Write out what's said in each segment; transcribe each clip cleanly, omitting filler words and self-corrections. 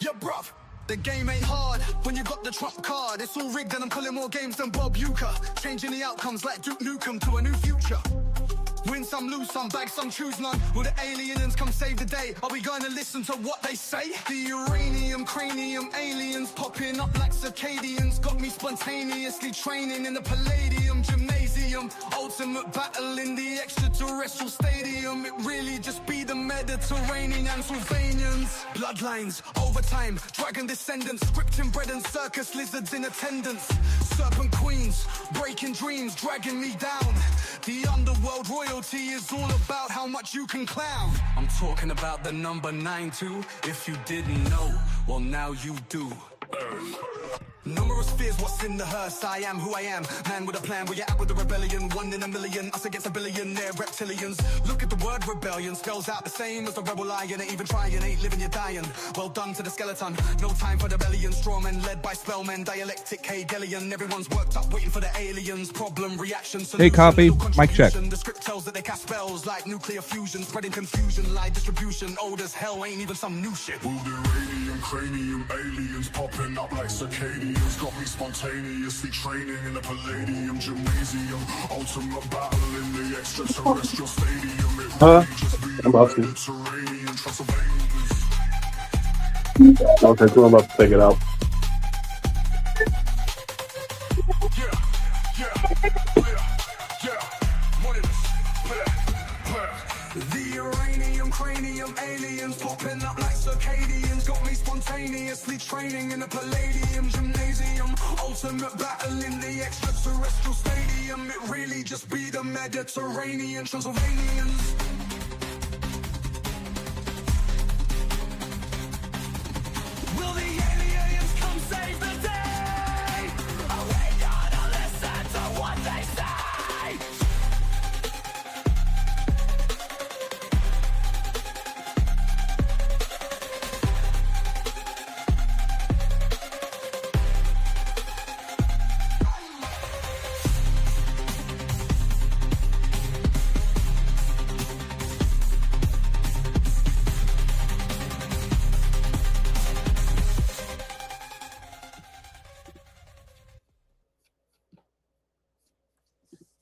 Yeah, bruv, the game ain't hard when you got the trump card. It's all rigged and I'm calling more games than Bob Uecker. Changing the outcomes like Duke Nukem to a new future. Win some, lose some, bag some, choose none. Will the aliens come save the day? Are we going to listen to what they say? The uranium, cranium, aliens popping up like circadians. Got me spontaneously training in the Palladium gymnasium. Ultimate battle in the extraterrestrial stadium. It really just be the Mediterranean and Sylvanians. Bloodlines, overtime, dragon descendants. Scripting bread and circus lizards in attendance. Serpent queens, breaking dreams, dragging me down. The underworld royalty is all about how much you can clown. I'm talking about the number 9-2. If you didn't know, well now you do. Numerous fears, what's in the hearse? I am who I am, man with a plan. Where you at with the rebellion? 1 in a million, us against a billionaire reptilians. Look at the word rebellion, spells out the same as the rebel lion. Ain't even trying, ain't living, you're dying. Well done to the skeleton, no time for rebellion. Strawmen led by spellmen, dialectic Hegelian. Everyone's worked up waiting for the aliens. Problem, reaction, solution. Hey, copy, mic check. The script tells that they cast spells like nuclear fusion, spreading confusion, lie distribution. Old as hell, ain't even some new shit. All the uranium, cranium, aliens popping up like circadians. Got me spontaneously training in the Palladium gymnasium. Ultimate battle in the extraterrestrial stadium. It really just be the Mediterranean Transylvanians. Okay, so I'm about to take it out. The uranium, cranium, aliens popping up like circadians. Got me spontaneously training in the Palladium gymnasium. Ultimate battle in the extraterrestrial stadium. It really just be the Mediterranean Transylvanians. Will the aliens come save the day? Are we gonna listen to what they say?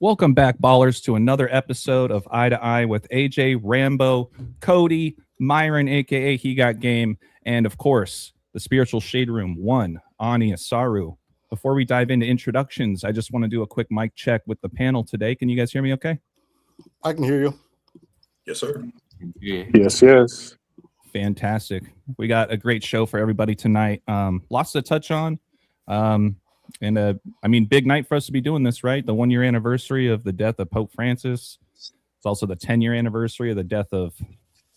Welcome back, ballers, to another episode of Eye to Eye with AJ, Rambo, KODI, MYRON, aka He Got Game, and of course, the Spiritual Shade Room, one, Ani Osaru. Before we dive into introductions, I just want to do a quick mic check with the panel today. Can you guys hear me okay? I can hear you. Yes, sir. Yeah. Yes. Fantastic. We got a great show for everybody tonight. Lots to touch on. I mean, big night for us to be doing this, right? The 1-year anniversary of the death of Pope Francis. It's also the 10-year anniversary of the death of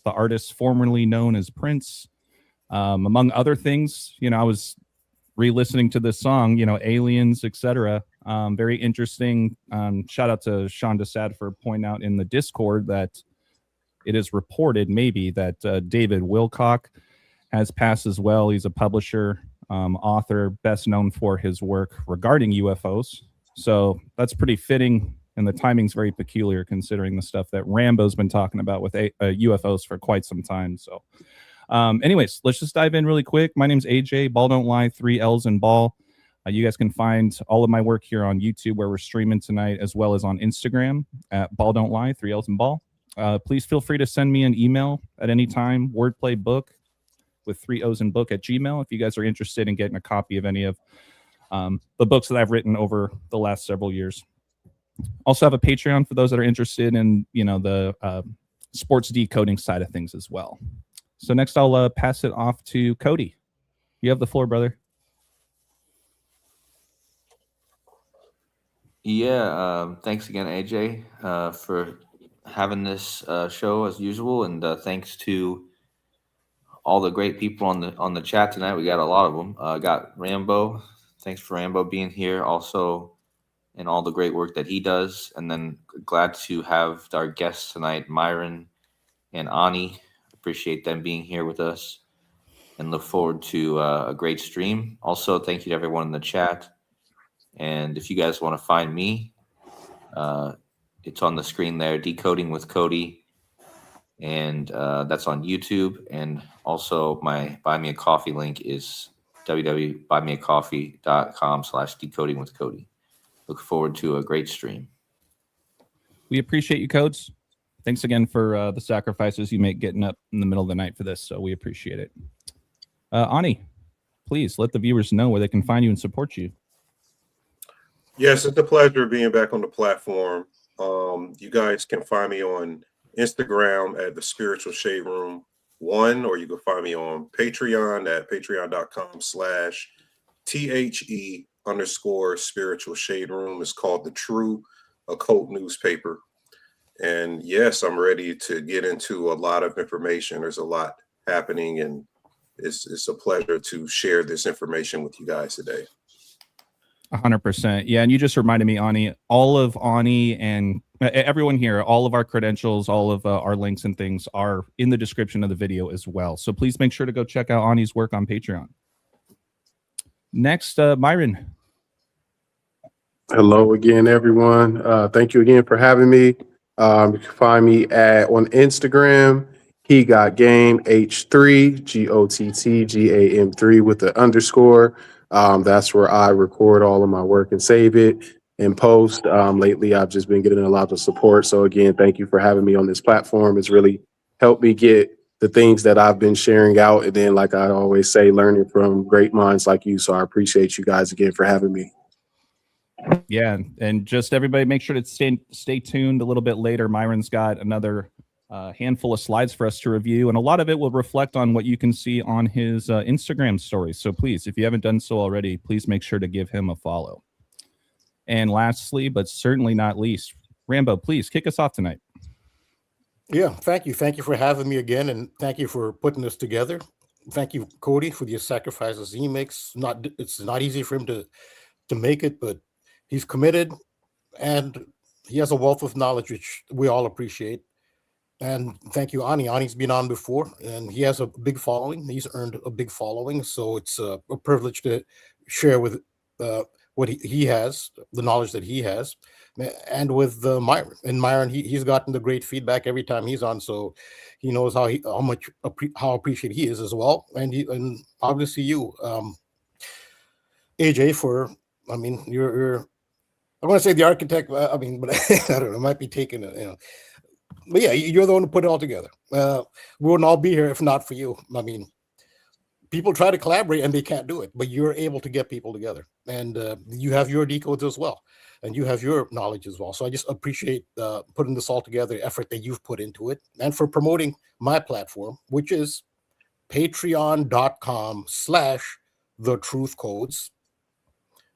the artist formerly known as Prince. Among other things, I was re-listening to this song, aliens, etc. Very interesting. Shout out to Sean Desad for pointing out in the Discord that it is reported maybe that David Wilcock has passed as well. He's a publisher, author, best known for his work regarding UFOs. So that's pretty fitting, and the timing's very peculiar considering the stuff that Rambo's been talking about with UFOs for quite some time. So anyways, let's just dive in really quick. My name's AJ, Ball Don't Lie, 3 L's in Ball. You guys can find all of my work here on YouTube where we're streaming tonight, as well as on Instagram at Ball Don't Lie, 3 L's in Ball. Please feel free to send me an email at any time, wordplaybook with 3 O's in book at Gmail, if you guys are interested in getting a copy of any of the books that I've written over the last several years. Also have a Patreon for those that are interested in, the sports decoding side of things as well. So next I'll pass it off to KODI. You have the floor, brother. Yeah, thanks again, AJ, for having this show as usual, and thanks to all the great people on the chat tonight. We got a lot of them. Got Rambo. Thanks for Rambo being here also, and all the great work that he does. And then glad to have our guests tonight, MYRON and Ani. Appreciate them being here with us, and look forward to a great stream. Also, thank you to everyone in the chat. And if you guys want to find me, it's on the screen there, Decoding with KODI. and that's on YouTube. And also my Buy Me a Coffee link is www.buymeacoffee.com/decoding with Cody. Look forward to a great stream. We appreciate you, Codes. Thanks again for the sacrifices you make getting up in the middle of the night for this. So we appreciate it. Ani, please let the viewers know where they can find you and support you. Yes, it's a pleasure being back on the platform. You guys can find me on Instagram at the Spiritual Shade Room 1, or you can find me on Patreon at patreon.com/THE_Spiritual Shade Room. It's called The True Occult Newspaper. And yes, I'm ready to get into a lot of information. There's a lot happening, and it's a pleasure to share this information with you guys today. 100%. Yeah, and you just reminded me, Ani, all of Ani and everyone here, all of our credentials, all of our links and things are in the description of the video as well. So please make sure to go check out Ani's work on Patreon. Next, Myron. Hello again, everyone. Thank you again for having me. You can find me on Instagram, He Got Game H3 GOTTGAM3 with the underscore. That's where I record all of my work and save it and post. Lately, I've just been getting a lot of support. So again, thank you for having me on this platform. It's really helped me get the things that I've been sharing out. And then, like I always say, learning from great minds like you. So I appreciate you guys again for having me. Yeah, and just everybody make sure to stay tuned a little bit later. Myron's got another handful of slides for us to review, and a lot of it will reflect on what you can see on his Instagram stories. So please, if you haven't done so already, please make sure to give him a follow. And lastly, but certainly not least, Rambo, please kick us off tonight. Yeah, thank you. Thank you for having me again, and thank you for putting this together. Thank you, Cody, for the sacrifices he makes. It's not easy for him to make it, but he's committed, and he has a wealth of knowledge, which we all appreciate. And thank you, Ani. Ani's been on before, and he has a big following. He's earned a big following, so it's a privilege to share with what he has, the knowledge that he has, and with Myron. And Myron, he's gotten the great feedback every time he's on, so he knows how appreciated he is as well. And obviously you, AJ, for you're I'm going to say the architect. But I don't know. It might be taken. But yeah, you're the one who put it all together. We wouldn't all be here if not for you. People try to collaborate and they can't do it, but you're able to get people together, and you have your decodes as well, and you have your knowledge as well. So I just appreciate putting this all together, the effort that you've put into it, and for promoting my platform, which is patreon.com/thetruthcodes,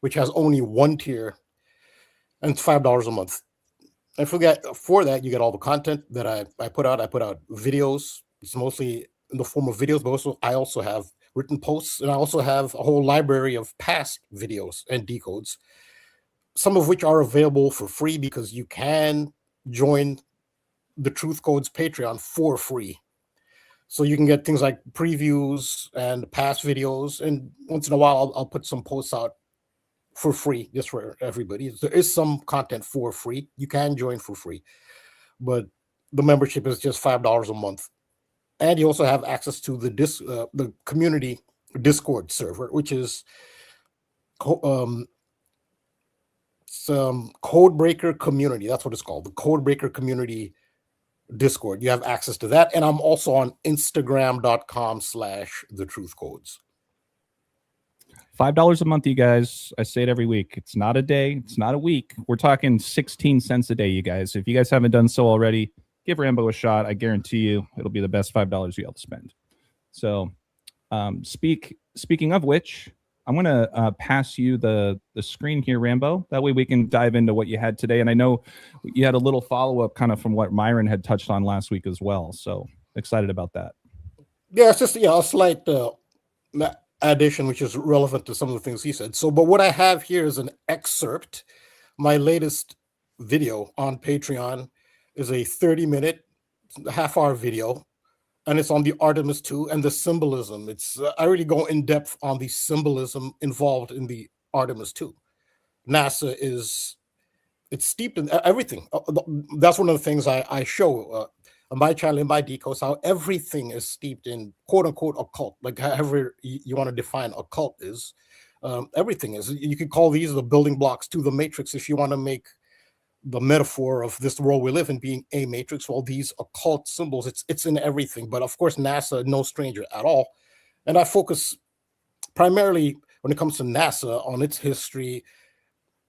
which has only one tier, and it's $5 a month. And for that, you get all the content that I put out. I put out videos. It's mostly in the form of videos, but I also have written posts, and I also have a whole library of past videos and decodes, some of which are available for free because you can join the Truth Codes Patreon for free. So you can get things like previews and past videos, and once in a while I'll put some posts out for free, just for everybody. There is some content for free. You can join for free, but the membership is just $5 a month. And you also have access to the community Discord server, which is some Codebreaker community. That's what it's called, the Codebreaker community Discord. You have access to that. And I'm also on Instagram.com/thetruthcodes. $5 a month, you guys. I say it every week. It's not a day. It's not a week. We're talking 16 cents a day, you guys. If you guys haven't done so already, give Rambo a shot. I guarantee you it'll be the best $5 you'll spend. So speaking of which, I'm going to pass you the screen here, Rambo. That way we can dive into what you had today. And I know you had a little follow-up kind of from what Myron had touched on last week as well. So excited about that. Yeah, it's just a slight addition, which is relevant to some of the things he said. But what I have here is an excerpt. My latest video on Patreon is a 30-minute, half-hour video, and it's on the Artemis II and the symbolism. I really go in depth on the symbolism involved in the Artemis II. NASA it's steeped in everything. That's one of the things I show. on my channel, in my decos, how everything is steeped in quote unquote occult, like however you want to define occult is. Everything is. You could call these the building blocks to the matrix if you want to make the metaphor of this world we live in being a matrix. Well, these occult symbols, it's in everything. But of course, NASA, no stranger at all. And I focus primarily when it comes to NASA on its history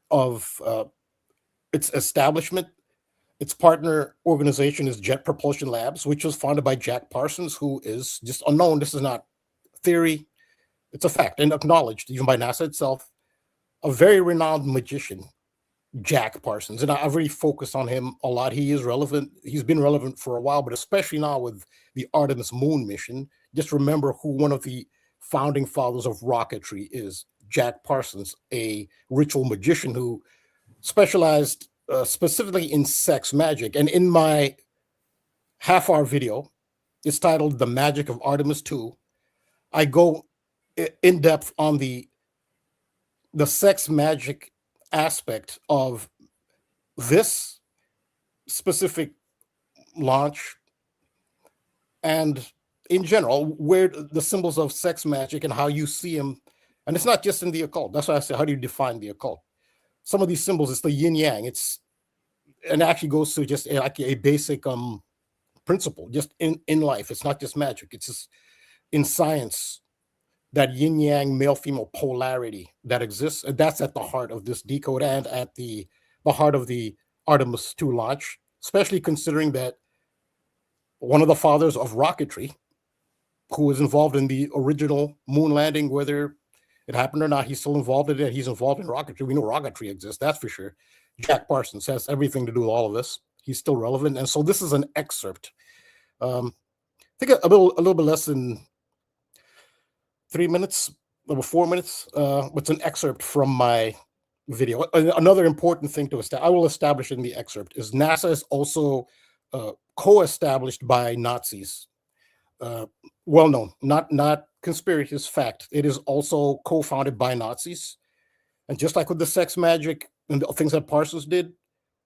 of its establishment. Its partner organization is Jet Propulsion Labs, which was founded by Jack Parsons, who is just unknown. This is not theory. It's a fact and acknowledged even by NASA itself. A very renowned magician, Jack Parsons. And I've really focused on him a lot. He is relevant. He's been relevant for a while, but especially now with the Artemis moon mission. Just remember who one of the founding fathers of rocketry is. Jack Parsons, a ritual magician who specialized specifically in sex magic. And in my half-hour video, it's titled The Magic of Artemis II. I go in depth on the sex magic aspect of this specific launch and in general, where the symbols of sex magic and how you see them. And it's not just in the occult. That's why I say, how do you define the occult? Some of these symbols, it's the yin yang. And actually goes to just like a basic principle, just in life. It's not just magic. It's just in science, that yin yang male female polarity that exists. And that's at the heart of this decode and at the heart of the Artemis II launch, especially considering that one of the fathers of rocketry, who was involved in the original moon landing, whether it happened or not, he's still involved in it. He's involved in rocketry. We know rocketry exists, that's for sure. Jack Parsons has everything to do with all of this. He's still relevant. And so this is an excerpt. I think a little bit less than 3 minutes, over 4 minutes. It's an excerpt from my video. Another important thing to establish, I will establish in the excerpt, is NASA is also co-established by Nazis. Well known, not conspiracy, is fact. It is also co-founded by Nazis. And just like with the sex magic and the things that Parsons did,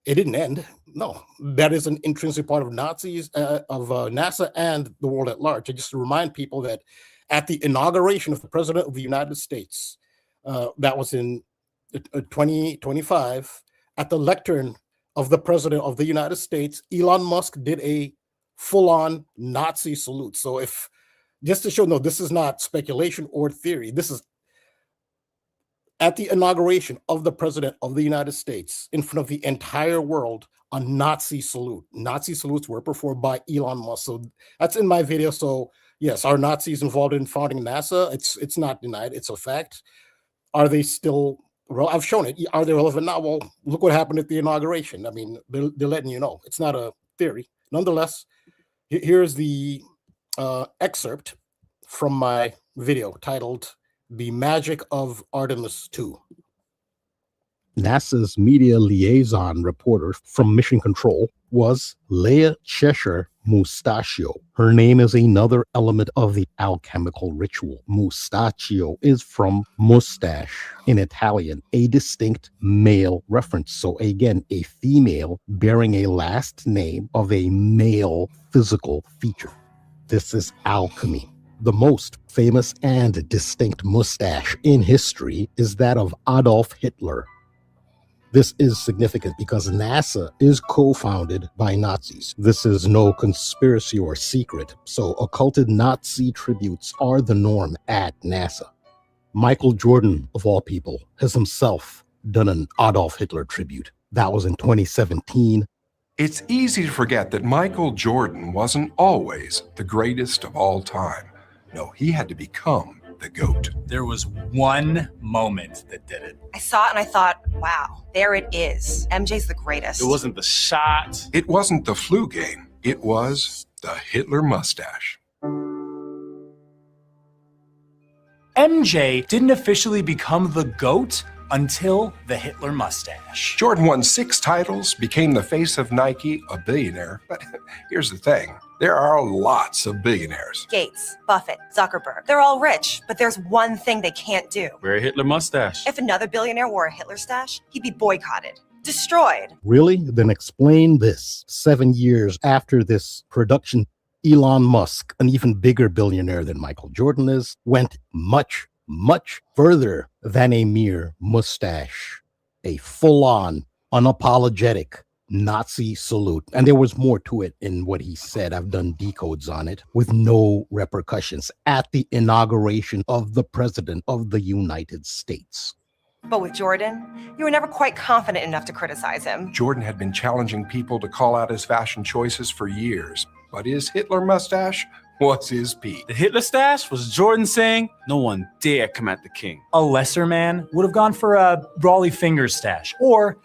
it didn't end. No, that is an intrinsic part of Nazis, of NASA and the world at large. And just to remind people that at the inauguration of the President of the United States, that was in 2025, at the lectern of the President of the United States, Elon Musk did a full-on Nazi salute. So if, just to show, no, this is not speculation or theory. This is at the inauguration of the President of the United States in front of the entire world, a Nazi salute. Nazi salutes were performed by Elon Musk. So that's in my video. So yes, are Nazis involved in founding NASA? It's not denied. It's a fact. Are they still, well, I've shown it. Are they relevant now? Well, look what happened at the inauguration. I mean, they're letting you know. It's not a theory. Nonetheless, here's the excerpt from my video titled The Magic of Artemis II. NASA's media liaison reporter from Mission Control was Leia Cheshire Mustachio. Her name is another element of the alchemical ritual. Mustachio is from mustache in Italian, a distinct male reference. So again, a female bearing a last name of a male physical feature. This is alchemy. The most famous and distinct mustache in history is that of Adolf Hitler. This is significant because NASA is co-founded by Nazis. This is no conspiracy or secret, so occulted Nazi tributes are the norm at NASA. Michael Jordan, of all people, has himself done an Adolf Hitler tribute. That was in 2017. It's easy to forget that Michael Jordan wasn't always the greatest of all time. No, he had to become the GOAT. There was one moment that did it. I saw it and I thought, wow, there it is. MJ's the greatest. It wasn't the shot. It wasn't the flu game. It was the Hitler mustache. MJ didn't officially become the GOAT until the Hitler mustache. Jordan won 6 titles, became the face of Nike, a billionaire. But here's the thing. There are lots of billionaires. Gates, Buffett, Zuckerberg. They're all rich, but there's one thing they can't do. Wear a Hitler mustache. If another billionaire wore a Hitler stash, he'd be boycotted. destroyed. Really? Then explain this. 7 years after this production, Elon Musk, an even bigger billionaire than Michael Jordan is, went much, much further than a mere mustache, a full-on, unapologetic Nazi salute. And there was more to it in what he said. I've done decodes on it with no repercussions at the inauguration of the President of the United States. But with Jordan, you were never quite confident enough to criticize him. Jordan had been challenging people to call out his fashion choices for years, but his Hitler mustache was his peak. The Hitler stash was Jordan saying, "No one dare come at the king." A lesser man would have gone for a Brawley Fingers stash or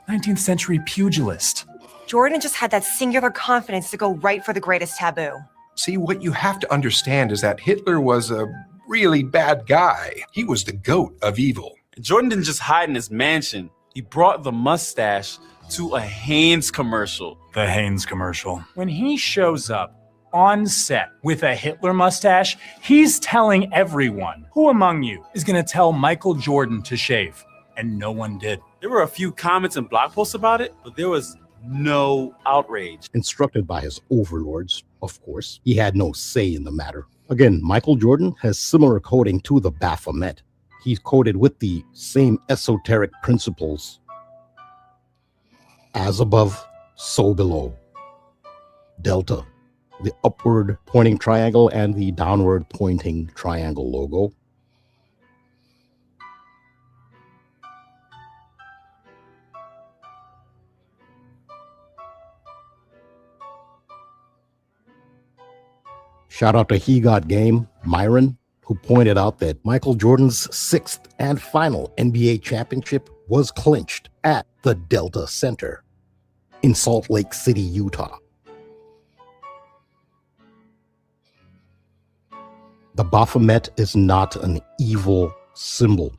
19th century pugilist. Jordan just had that singular confidence to go right for the greatest taboo. See, what you have to understand is that Hitler was a really bad guy. He was the goat of evil. Jordan didn't just hide in his mansion. He brought the mustache to a Hanes commercial. The Hanes commercial. When he shows up on set with a Hitler mustache, he's telling everyone, who among you is going to tell Michael Jordan to shave? And no one did. There were a few comments and blog posts about it, but there was no outrage. Instructed by his overlords, of course, he had no say in the matter. Again, Michael Jordan has similar coding to the Baphomet. He's coded with the same esoteric principles. As above, so below. Delta, the upward pointing triangle and the downward pointing triangle logo. Shout out to He Got Game, MYRON, who pointed out that Michael Jordan's 6th and final NBA championship was clinched at the Delta Center in Salt Lake City, Utah. The Baphomet is not an evil symbol.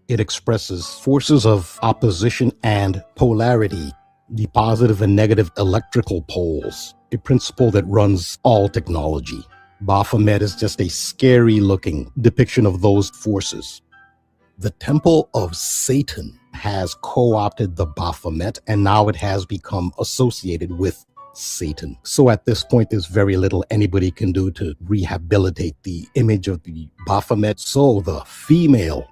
It expresses forces of opposition and polarity, the positive and negative electrical poles, a principle that runs all technology. Baphomet is just a scary-looking depiction of those forces. The Temple of Satan has co-opted the Baphomet, and now it has become associated with Satan. So at this point, there's very little anybody can do to rehabilitate the image of the Baphomet. So the female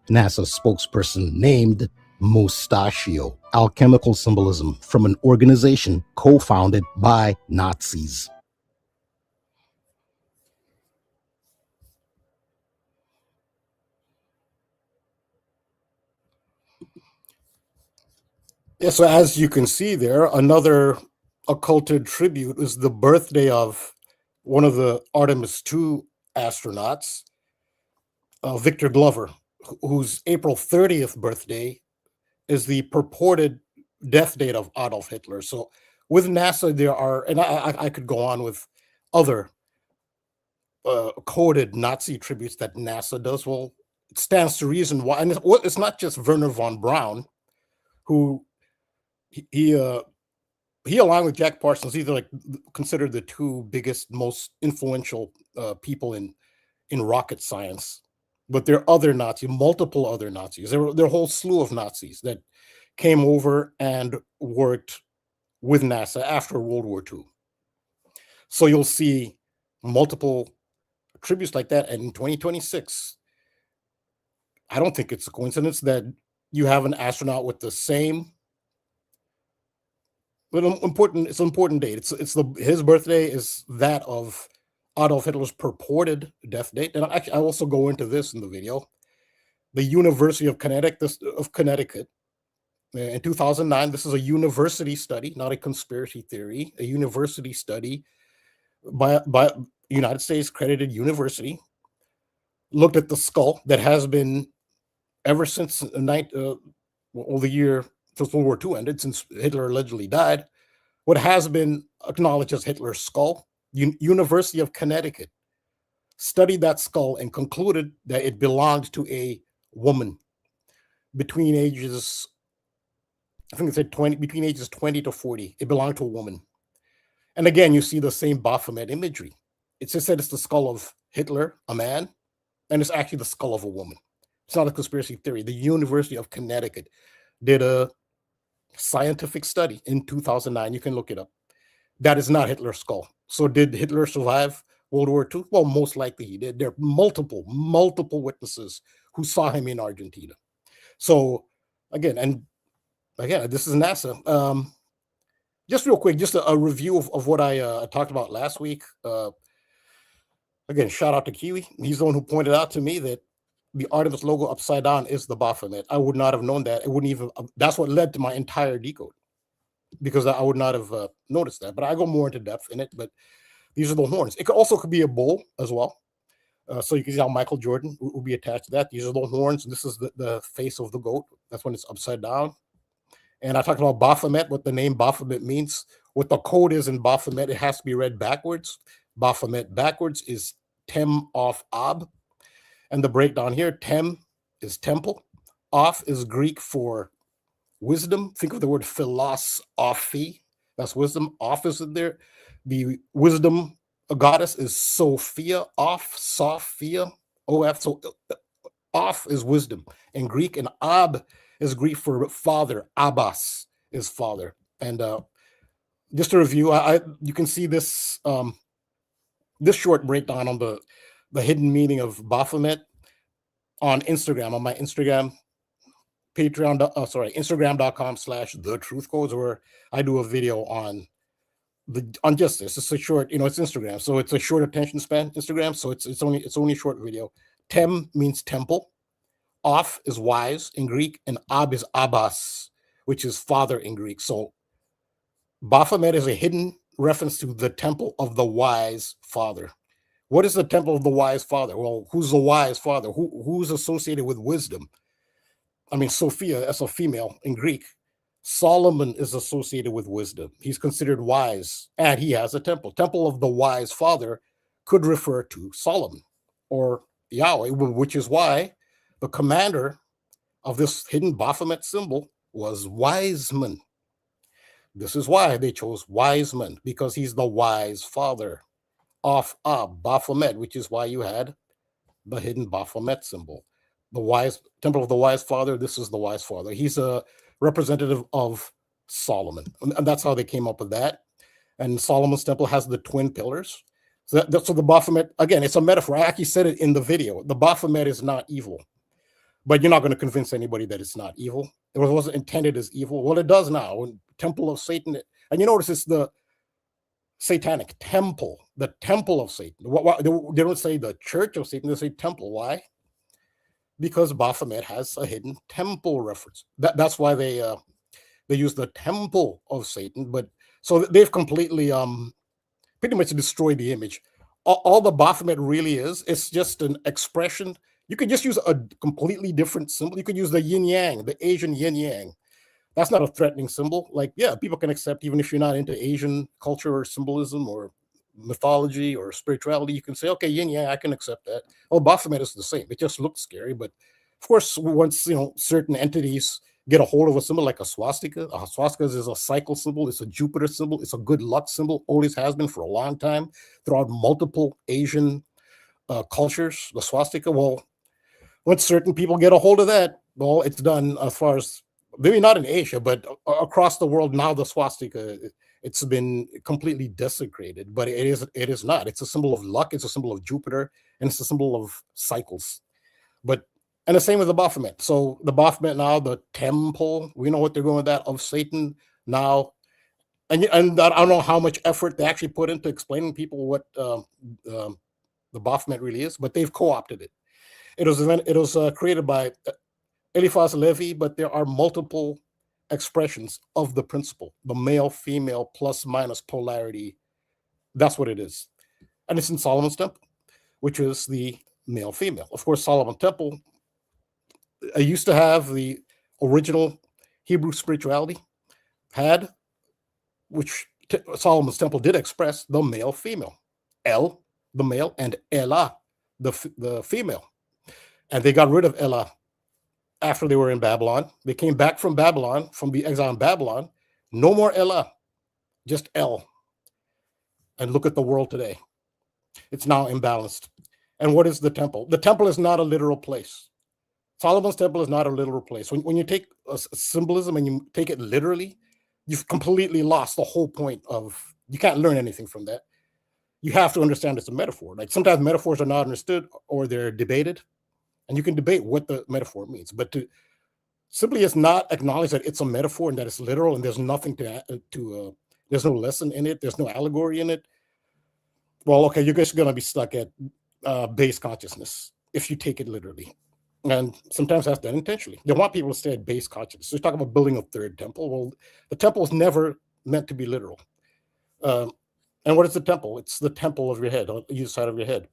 NASA spokesperson named Mustachio, alchemical symbolism from an organization co-founded by Nazis. Yeah, so as you can see there, another occulted tribute is the birthday of one of the Artemis II astronauts, Victor Glover, whose April 30th birthday is the purported death date of Adolf Hitler. So with NASA, there are, and I could go on with other coded Nazi tributes that NASA does. Well, it stands to reason why, and it's not just Werner von Braun, who he along with Jack Parsons, either like considered the two biggest, most influential people in rocket science. But there are other Nazis, multiple other Nazis. There are a whole slew of Nazis that came over and worked with NASA after World War II. So you'll see multiple tributes like that. And in 2026, I don't think it's a coincidence that you have an astronaut with the same. But it's an important date. His birthday is that of Adolf Hitler's purported death date. And I also go into this in the video. The University of Connecticut in 2009, this is a university study, not a conspiracy theory, a university study by United States accredited university, looked at the skull that has been ever since the year since World War II ended, since Hitler allegedly died, what has been acknowledged as Hitler's skull. University of Connecticut studied that skull and concluded that it belonged to a woman between ages, I think it said between ages 20 to 40. It belonged to a woman. And again, you see the same Baphomet imagery. It just said it's the skull of Hitler, a man, and it's actually the skull of a woman. It's not a conspiracy theory. The University of Connecticut did a scientific study in 2009. You can look it up. That is not Hitler's skull. So did Hitler survive World War II? Well, most likely he did. There are multiple witnesses who saw him in Argentina. So again, this is NASA. Just real quick, just a review of what I talked about last week. Again, shout out to Kiwi. He's the one who pointed out to me that the Artemis logo upside down is the Baphomet. I would not have known that. It wouldn't even. That's what led to my entire decode, because I would not have noticed that. But I go more into depth in it. But these are the horns. It could be a bull as well. So you can see how Michael Jordan will be attached to that. These are the horns. This is the face of the goat. That's when it's upside down. And I talked about Baphomet, what the name Baphomet means. What the code is in Baphomet, it has to be read backwards. Baphomet backwards is Tem of Ab. And the breakdown here, Tem is temple. Off is Greek for wisdom. Think of the word philosophy. That's wisdom. Off is in there. The wisdom goddess is Sophia. Off, Sophia, O-F. So off is wisdom in Greek. And Ab is Greek for father. Abbas is father. And just to review, you can see this this short breakdown on the hidden meaning of Baphomet on Instagram, on my Instagram, Instagram.com/thetruthcodes, where I do a video on just this. It's a short, it's Instagram, so it's a short attention span Instagram, so it's only a short video. Tem means temple, off is wise in Greek, and Ab is Abbas, which is father in Greek. So Baphomet is a hidden reference to the temple of the wise father. What is the temple of the wise father? Well, who's the wise father? Who's associated with wisdom? I mean, Sophia, that's a female in Greek. Solomon is associated with wisdom. He's considered wise, and he has a temple. Temple of the wise father could refer to Solomon or Yahweh, which is why the commander of this hidden Baphomet symbol was Wiseman. This is why they chose Wiseman, because he's the wise father of Baphomet, which is why you had the hidden Baphomet symbol. The wise temple of the wise father. This is the wise father. He's a representative of Solomon, and that's how they came up with that. And Solomon's temple has the twin pillars. So that's the Baphomet. Again, it's a metaphor. I actually said it in the video. The Baphomet is not evil, but you're not going to convince anybody that it's not evil. It wasn't intended as evil. Well, it does now. When temple of Satan, and you notice it's the satanic temple, the temple of Satan. They don't say the church of Satan, they say temple. Why? Because Baphomet has a hidden temple reference. That's why they use the temple of Satan. But so they've completely pretty much destroyed the image. All the Baphomet really is, it's just an expression. You could just use a completely different symbol. You could use the yin yang, the Asian yin yang. That's not a threatening symbol. Like, yeah, people can accept, even if you're not into Asian culture or symbolism or mythology or spirituality, you can say, okay, yin yang, I can accept that. Oh, Baphomet is the same. It just looks scary. But of course, once certain entities get a hold of a symbol like a swastika is a cycle symbol, it's a Jupiter symbol, it's a good luck symbol, always has been for a long time throughout multiple Asian cultures. The swastika, well, once certain people get a hold of that, well, it's done. As far as maybe not in Asia, but across the world now, the swastika, it's been completely desecrated. But it is not. It's a symbol of luck. It's a symbol of Jupiter, and it's a symbol of cycles. And the same with the Baphomet. So the Baphomet now, the temple, we know what they're going with that, of Satan now. And I don't know how much effort they actually put into explaining people what the Baphomet really is, but they've co-opted it. It was created by Eliphas Levi, but there are multiple expressions of the principle, the male, female, plus, minus polarity. That's what it is. And it's in Solomon's temple, which is the male, female. Of course, Solomon's temple, I used to have the original Hebrew spirituality had, which Solomon's temple did express the male, female. El, the male, and Elah, the female. And they got rid of Elah after they were in Babylon. They came back from Babylon, from the exile in Babylon. No more Elah, just El. And look at the world today. It's now imbalanced. And what is the temple? The temple is not a literal place. Solomon's temple is not a literal place. When you take symbolism and you take it literally, you've completely lost the whole point of, you can't learn anything from that. You have to understand it's a metaphor. Like sometimes metaphors are not understood or they're debated, and you can debate what the metaphor means. But to simply just not acknowledge that it's a metaphor and that it's literal and there's nothing there's no lesson in it, there's no allegory in it. Well, okay, you're just going to be stuck at base consciousness if you take it literally. And sometimes that's done intentionally. They want people to stay at base consciousness. So you talk about building a third temple. Well, the temple is never meant to be literal. And what is the temple? It's the temple of your head, on either side of your head.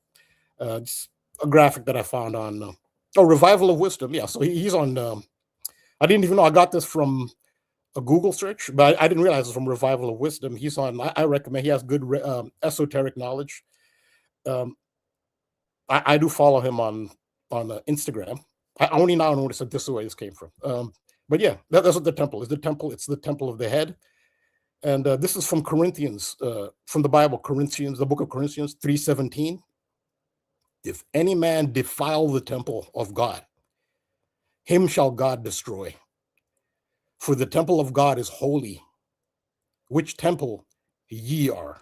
It's a graphic that I found on Revival of Wisdom. Yeah, so he's on. I didn't even know I got this from a Google search, but I didn't realize it was from Revival of Wisdom. He's on. I recommend. He has good esoteric knowledge. I do follow him on Instagram. I only now noticed that this is where this came from. But yeah, that's what the temple is. It's the temple of the head. And this is from Corinthians, from the Bible, the book of Corinthians 3:17. If any man defile the temple of God, him shall God destroy. For the temple of God is holy, which temple ye are.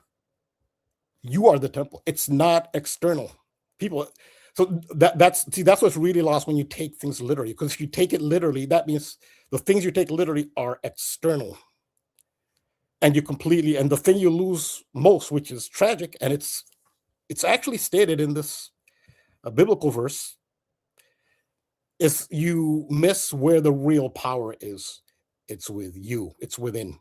You are the temple. It's not external. People, so that's what's really lost when you take things literally. Because if you take it literally, that means the things you take literally are external. And the thing you lose most, which is tragic, and it's actually stated in this biblical verse, is you miss where the real power is. It's with you. It's within.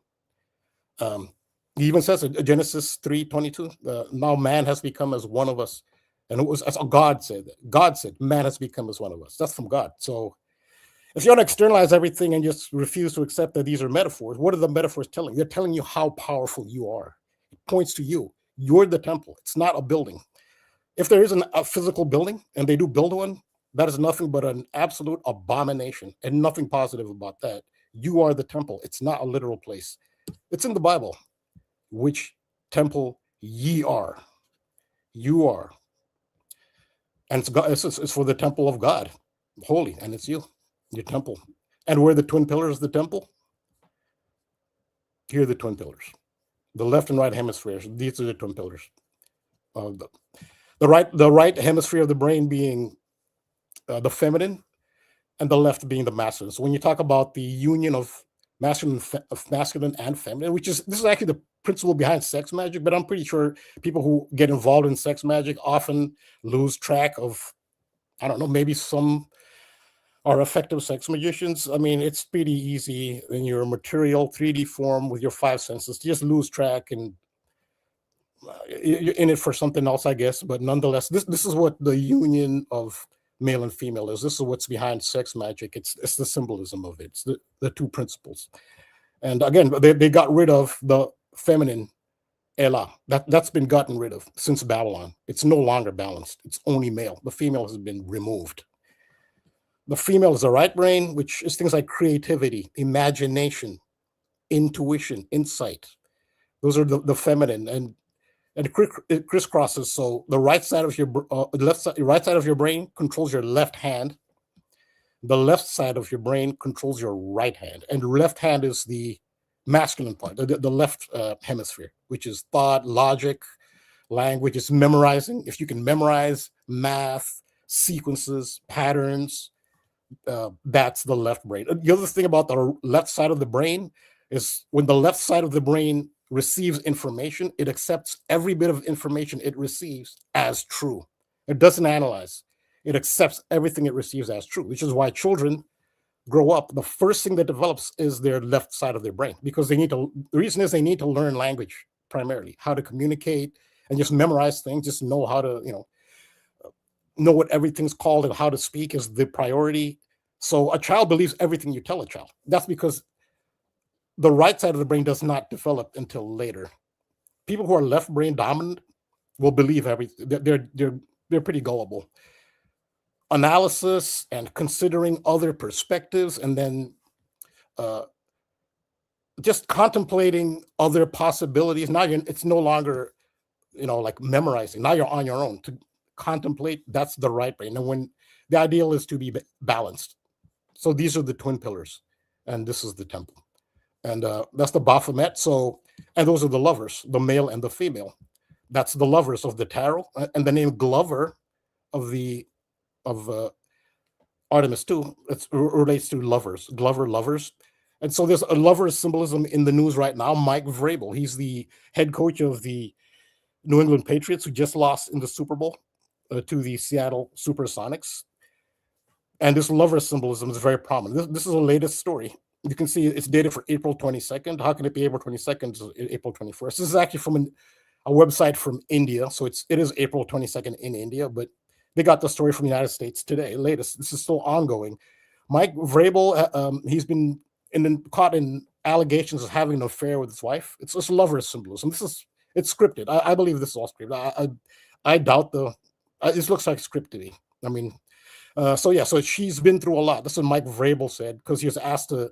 He even says in Genesis 3:22, now man has become as one of us. And it was as God said. God said, man has become as one of us. That's from God. So if you want to externalize everything and just refuse to accept that these are metaphors, what are the metaphors telling? They're telling you how powerful you are. It points to you. You're the temple. It's not a building. If there is a physical building and they do build one, that is nothing but an absolute abomination and nothing positive about that. You are the temple. It's not a literal place. It's in the Bible. Which temple ye are. You are. And it's for the temple of God. Holy. And it's you. Your temple. And where are the twin pillars of the temple? Here are the twin pillars. The left and right hemispheres. These are the twin pillars. The right hemisphere of the brain being the feminine, and the left being the masculine. So when you talk about the union of masculine and feminine, this is actually the principle behind sex magic, but I'm pretty sure people who get involved in sex magic often lose track of, I don't know, maybe some are effective sex magicians. I mean, it's pretty easy in your material 3D form with your five senses to just lose track, and you're in it for something else, I guess. But nonetheless, this is what the union of male and female is. This is what's behind sex magic. It's the symbolism of it. It's the two principles. And again, they got rid of the feminine Ella. That's been gotten rid of since Babylon. It's no longer balanced. It's only male. The female has been removed. The female is the right brain, which is things like creativity, imagination, intuition, insight. Those are the feminine, and it crisscrosses. So the right side of your right side of your brain controls your left hand. The left side of your brain controls your right hand, and the left hand is the masculine part, the left hemisphere, which is thought, logic, language. It's memorizing. If you can memorize math, sequences, patterns, that's the left brain. The other thing about the left side of the brain is when the left side of the brain receives information, it accepts every bit of information it receives as true. It doesn't analyze. It accepts everything it receives as true, which is why children grow up. The first thing that develops is their left side of their brain, because the reason is they need to learn language primarily, how to communicate and just memorize things, just know how to, know what everything's called and how to speak is the priority. So a child believes everything you tell a child. That's because the right side of the brain does not develop until later. People who are left brain dominant will believe everything. They're pretty gullible. Analysis and considering other perspectives, and then just contemplating other possibilities. Now it's no longer, like memorizing. Now you're on your own to contemplate. That's the right brain. And when The ideal is to be balanced. So these are the twin pillars, and this is the temple, and that's the Baphomet. So, and those are the lovers, the male and the female. That's the lovers of the tarot, and the name Glover of Artemis II. It relates to lovers, Glover lovers. And so there's a lover symbolism in the news right now. Mike Vrabel, he's the head coach of the New England Patriots, who just lost in the Super Bowl to the Seattle Supersonics. And this lover symbolism is very prominent. This is the latest story. You can see it's dated for April 22nd. How can it be April 22nd? April 21st. This is actually from a website from India. So it is April 22nd in India, but they got the story from the United States today, latest. This is still ongoing. Mike Vrabel, he's been caught in allegations of having an affair with his wife. It's just lover symbolism. It's scripted. I believe this is all scripted. I doubt this looks like scripted. I mean, so she's been through a lot. That's what Mike Vrabel said, because he was asked to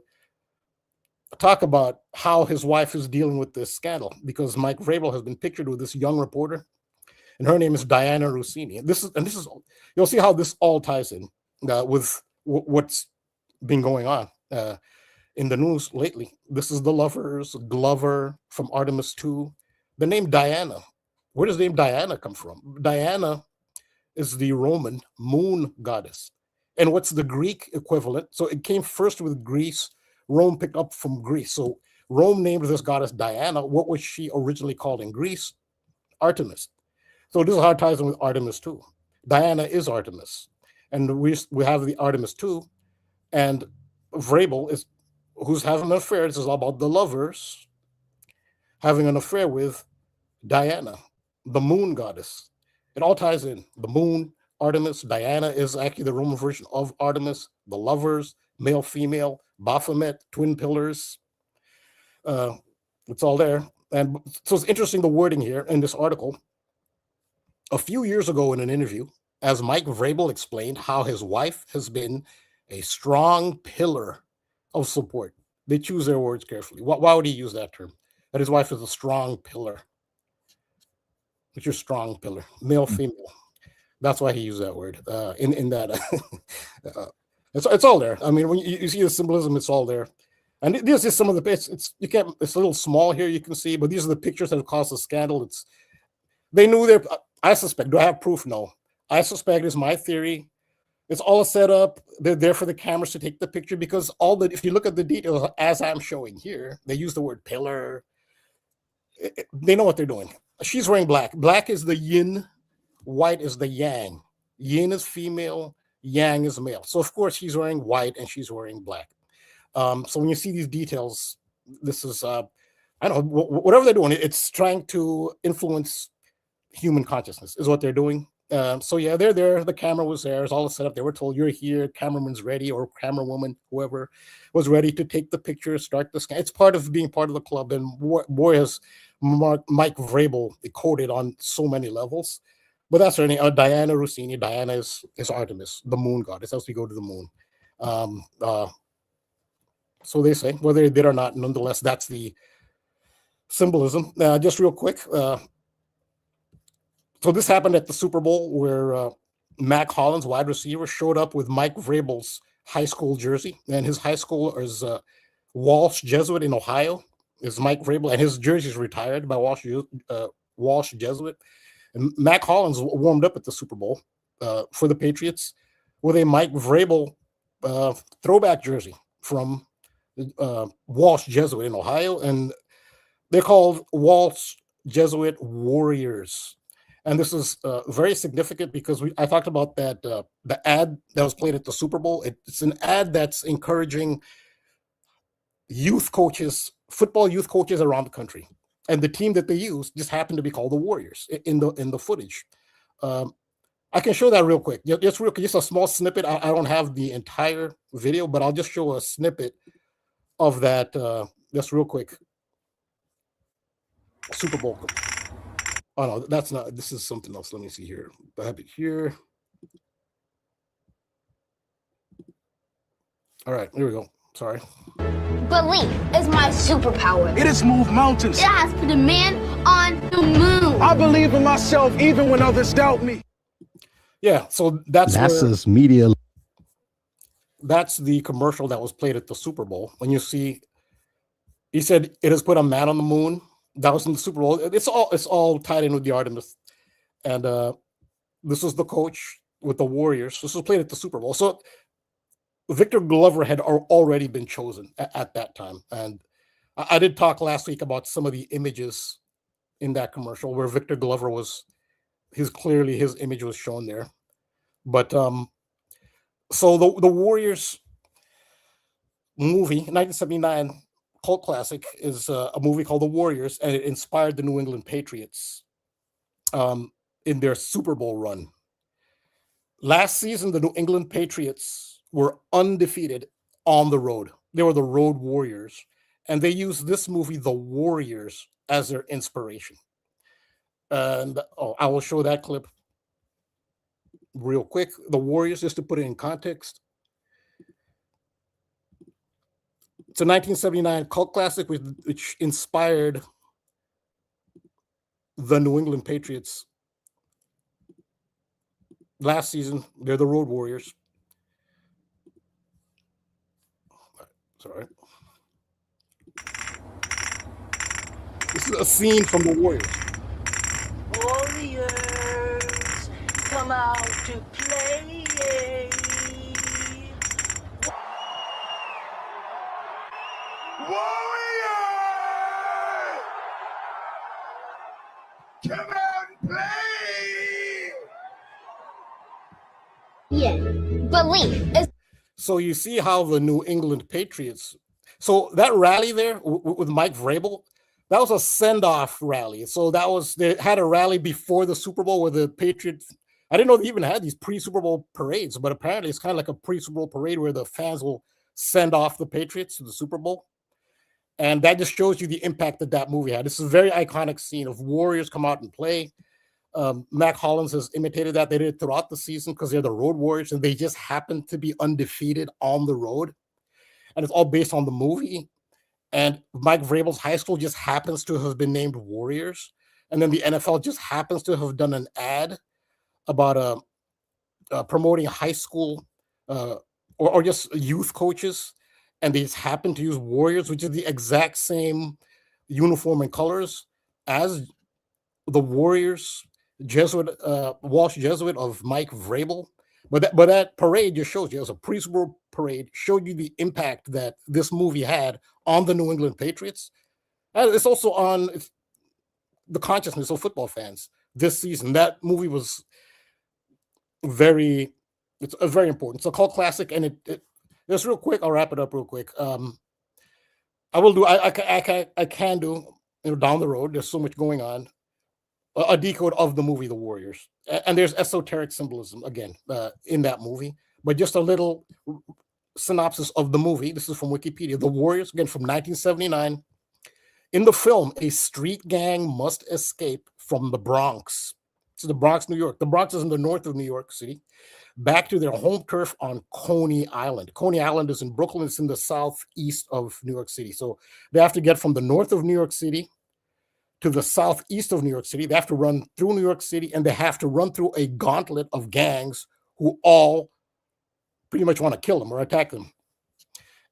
talk about how his wife is dealing with this scandal, because Mike Vrabel has been pictured with this young reporter, and her name is Diana Rossini. This is you'll see how this all ties in with what's been going on in the news lately. This is the lovers, Glover from Artemis II. The name Diana, where does the name Diana come from? Diana is the Roman moon goddess. And what's the Greek equivalent? So it came first with Greece. Rome picked up from Greece. So Rome named this goddess Diana. What was she originally called in Greece? Artemis. So this is how it ties in with Artemis II. Diana is Artemis. And we have the Artemis II. And Vrabel is who's having an affair. This is all about the lovers having an affair with Diana, the moon goddess. It all ties in. The moon, Artemis, Diana is actually the Roman version of Artemis, the lovers, male, female, Baphomet, twin pillars. It's all there. And so it's interesting, the wording here in this article. A few years ago in an interview, as Mike Vrabel explained how his wife has been a strong pillar of support. They choose their words carefully. Why would he use that term? That his wife is a strong pillar. What's your strong pillar? Male, female. That's why he used that word in that. It's all there. I mean, when you see the symbolism, it's all there. And this is some of the bits. It's a little small here, you can see, but these are the pictures that have caused the scandal. They knew I suspect. Do I have proof? No. I suspect, it's my theory. It's all set up. They're there for the cameras to take the picture, because if you look at the details as I'm showing here, they use the word pillar. They know what they're doing. She's wearing black. Black is the yin, white is the yang. Yin is female, yang is male. So of course she's wearing white and she's wearing black. So when you see these details, this is I don't know, whatever they're doing, it's trying to influence human consciousness is what they're doing. So yeah, they're there. The camera was there. It's all set up. They were told, you're here. Cameraman's ready, or camerawoman, whoever was ready to take the picture, start the scan. It's part of being part of the club. And boy, has Mike Vrabel quoted on so many levels. But that's her name, Diana Rossini. Diana is Artemis, the moon goddess, as we go to the moon. So they say, whether they did or not, nonetheless, that's the symbolism. Just real quick. So this happened at the Super Bowl, where Mac Hollins, wide receiver, showed up with Mike Vrabel's high school jersey. And his high school is Walsh Jesuit in Ohio. Is Mike Vrabel, and his jersey is retired by Walsh Jesuit. And Mac Hollins warmed up at the Super Bowl for the Patriots with a Mike Vrabel throwback jersey from Walsh Jesuit in Ohio. And they're called Walsh Jesuit Warriors. And this is very significant because I talked about that the ad that was played at the Super Bowl. It's an ad that's encouraging youth coaches, football youth coaches around the country, and the team that they use just happened to be called the Warriors in the footage. I can show that real quick. Just a small snippet. I don't have the entire video, but I'll just show a snippet of that just real quick. Super Bowl. Oh no, that's not. This is something else. Let me see here. I have it here. All right, here we go. Sorry. Belief is my superpower. It has moved mountains. It has put a man on the moon. I believe in myself even when others doubt me. Yeah, so NASA's media. That's the commercial that was played at the Super Bowl. When you see, he said it has put a man on the moon. That was in the Super Bowl. It's all tied in with the Artemis, and this was the coach with the Warriors. This was played at the Super Bowl. So Victor Glover had already been chosen at that time, and I did talk last week about some of the images in that commercial where Victor Glover was his image was shown there. But so the Warriors movie, 1979 cult classic, is a movie called The Warriors, and it inspired the New England Patriots in their Super Bowl run. Last season, the New England Patriots were undefeated on the road. They were the Road Warriors, and they used this movie, The Warriors, as their inspiration. And I will show that clip real quick. The Warriors, just to put it in context. It's a 1979 cult classic which inspired the New England Patriots. Last season, they're the Road Warriors. Sorry. This is a scene from The Warriors. Warriors, come out to play. Warrior! Come out and play! Yeah, belief is. So you see how the New England Patriots. So that rally there with Mike Vrabel, that was a send-off rally. So they had a rally before the Super Bowl where the Patriots. I didn't know they even had these pre-Super Bowl parades, but apparently it's kind of like a pre-Super Bowl parade where the fans will send off the Patriots to the Super Bowl. And that just shows you the impact that movie had. This is a very iconic scene of Warriors come out and play. Mac Hollins has imitated that. They did it throughout the season because they're the Road Warriors, and they just happen to be undefeated on the road. And it's all based on the movie. And Mike Vrabel's high school just happens to have been named Warriors. And then the NFL just happens to have done an ad about promoting high school or just youth coaches. And they just happen to use Warriors, which is the exact same uniform and colors as the Warriors Walsh Jesuit of Mike Vrabel. But that parade just shows you, it was a pre-Super Bowl parade, showed you the impact that this movie had on the New England Patriots. And it's also on the consciousness of football fans this season. That movie was very important. It's a cult classic, and it just real quick, I'll wrap it up real quick. I can do down the road. There's so much going on. A decode of the movie The Warriors, and there's esoteric symbolism again in that movie. But just a little synopsis of the movie. This is from Wikipedia. The Warriors, again from 1979. In the film, a street gang must escape from the Bronx. To the Bronx, New York. The Bronx is in the north of New York City. Back to their home turf on Coney Island. Coney Island is in Brooklyn. It's in the southeast of New York City. So they have to get from the north of New York City to the southeast of New York City. They have to run through New York City, and they have to run through a gauntlet of gangs who all pretty much want to kill them or attack them.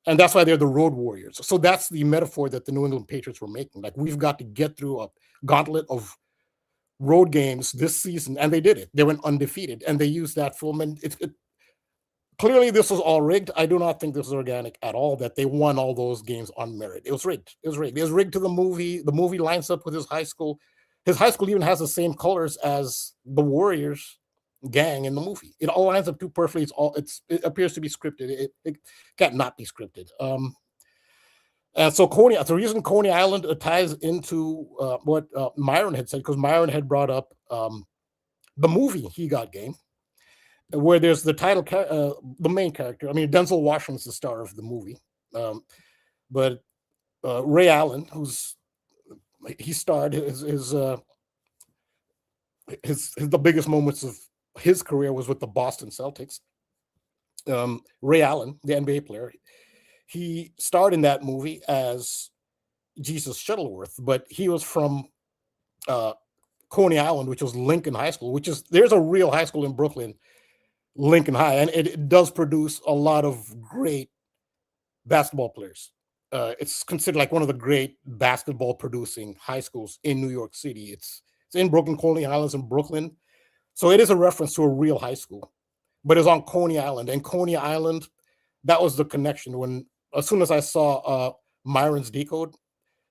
And that's why they're the Road Warriors. So that's the metaphor that the New England Patriots were making. Like, we've got to get through a gauntlet of road games this season, and they did it. They went undefeated, and they used that film. And clearly, this was all rigged. I do not think this is organic at all, that they won all those games on merit. It was rigged. It was rigged. It was rigged to the movie. The movie lines up with his high school. His high school even has the same colors as the Warriors gang in the movie. It all lines up too perfectly. It appears to be scripted. It can't not be scripted. And so the reason Coney Island ties into what Myron had said, because Myron had brought up the movie He Got Game, where there's the title, the main character. I mean, Denzel Washington's the star of the movie, but Ray Allen, he starred the biggest moments of his career was with the Boston Celtics. Ray Allen, the NBA player, he starred in that movie as Jesus Shuttleworth, but he was from Coney Island, which was Lincoln High School, there's a real high school in Brooklyn, Lincoln High, and it does produce a lot of great basketball players. It's considered like one of the great basketball producing high schools in New York City. It's in Brooklyn, Coney Island's in Brooklyn. So it is a reference to a real high school, but it's on Coney Island. And Coney Island, that was the connection. As soon as I saw MYRON's decode,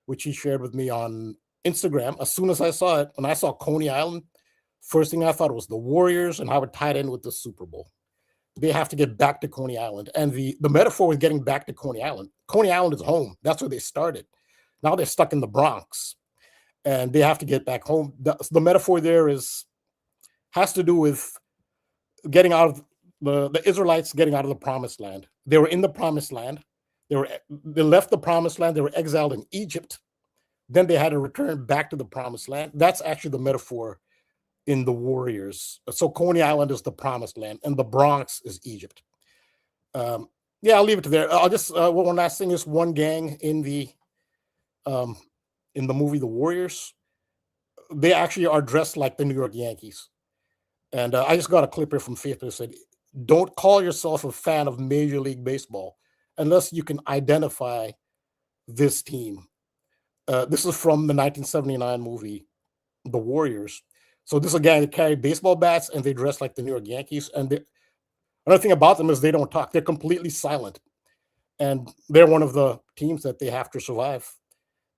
which he shared with me on Instagram, as soon as I saw it, when I saw Coney Island, first thing I thought was the Warriors and how it tied in with the Super Bowl. They have to get back to Coney Island. And the metaphor with getting back to Coney Island is home. That's where they started. Now they're stuck in the Bronx and they have to get back home. The metaphor there has to do with getting out of the Israelites getting out of the promised land. They were in the promised land. They left the promised land. They were exiled in Egypt. Then they had to return back to the promised land. That's actually the metaphor in the Warriors. So Coney Island is the promised land and the Bronx is Egypt. I'll leave it there. I'll just one last thing is one gang in the movie The Warriors. They actually are dressed like the New York Yankees. And I just got a clip here from Faith that said, "Don't call yourself a fan of Major League Baseball unless you can identify this team." This is from the 1979 movie The Warriors. So this is a gang that carry baseball bats and they dress like the New York Yankees. And another thing about them is they don't talk. They're completely silent. And they're one of the teams that they have to survive.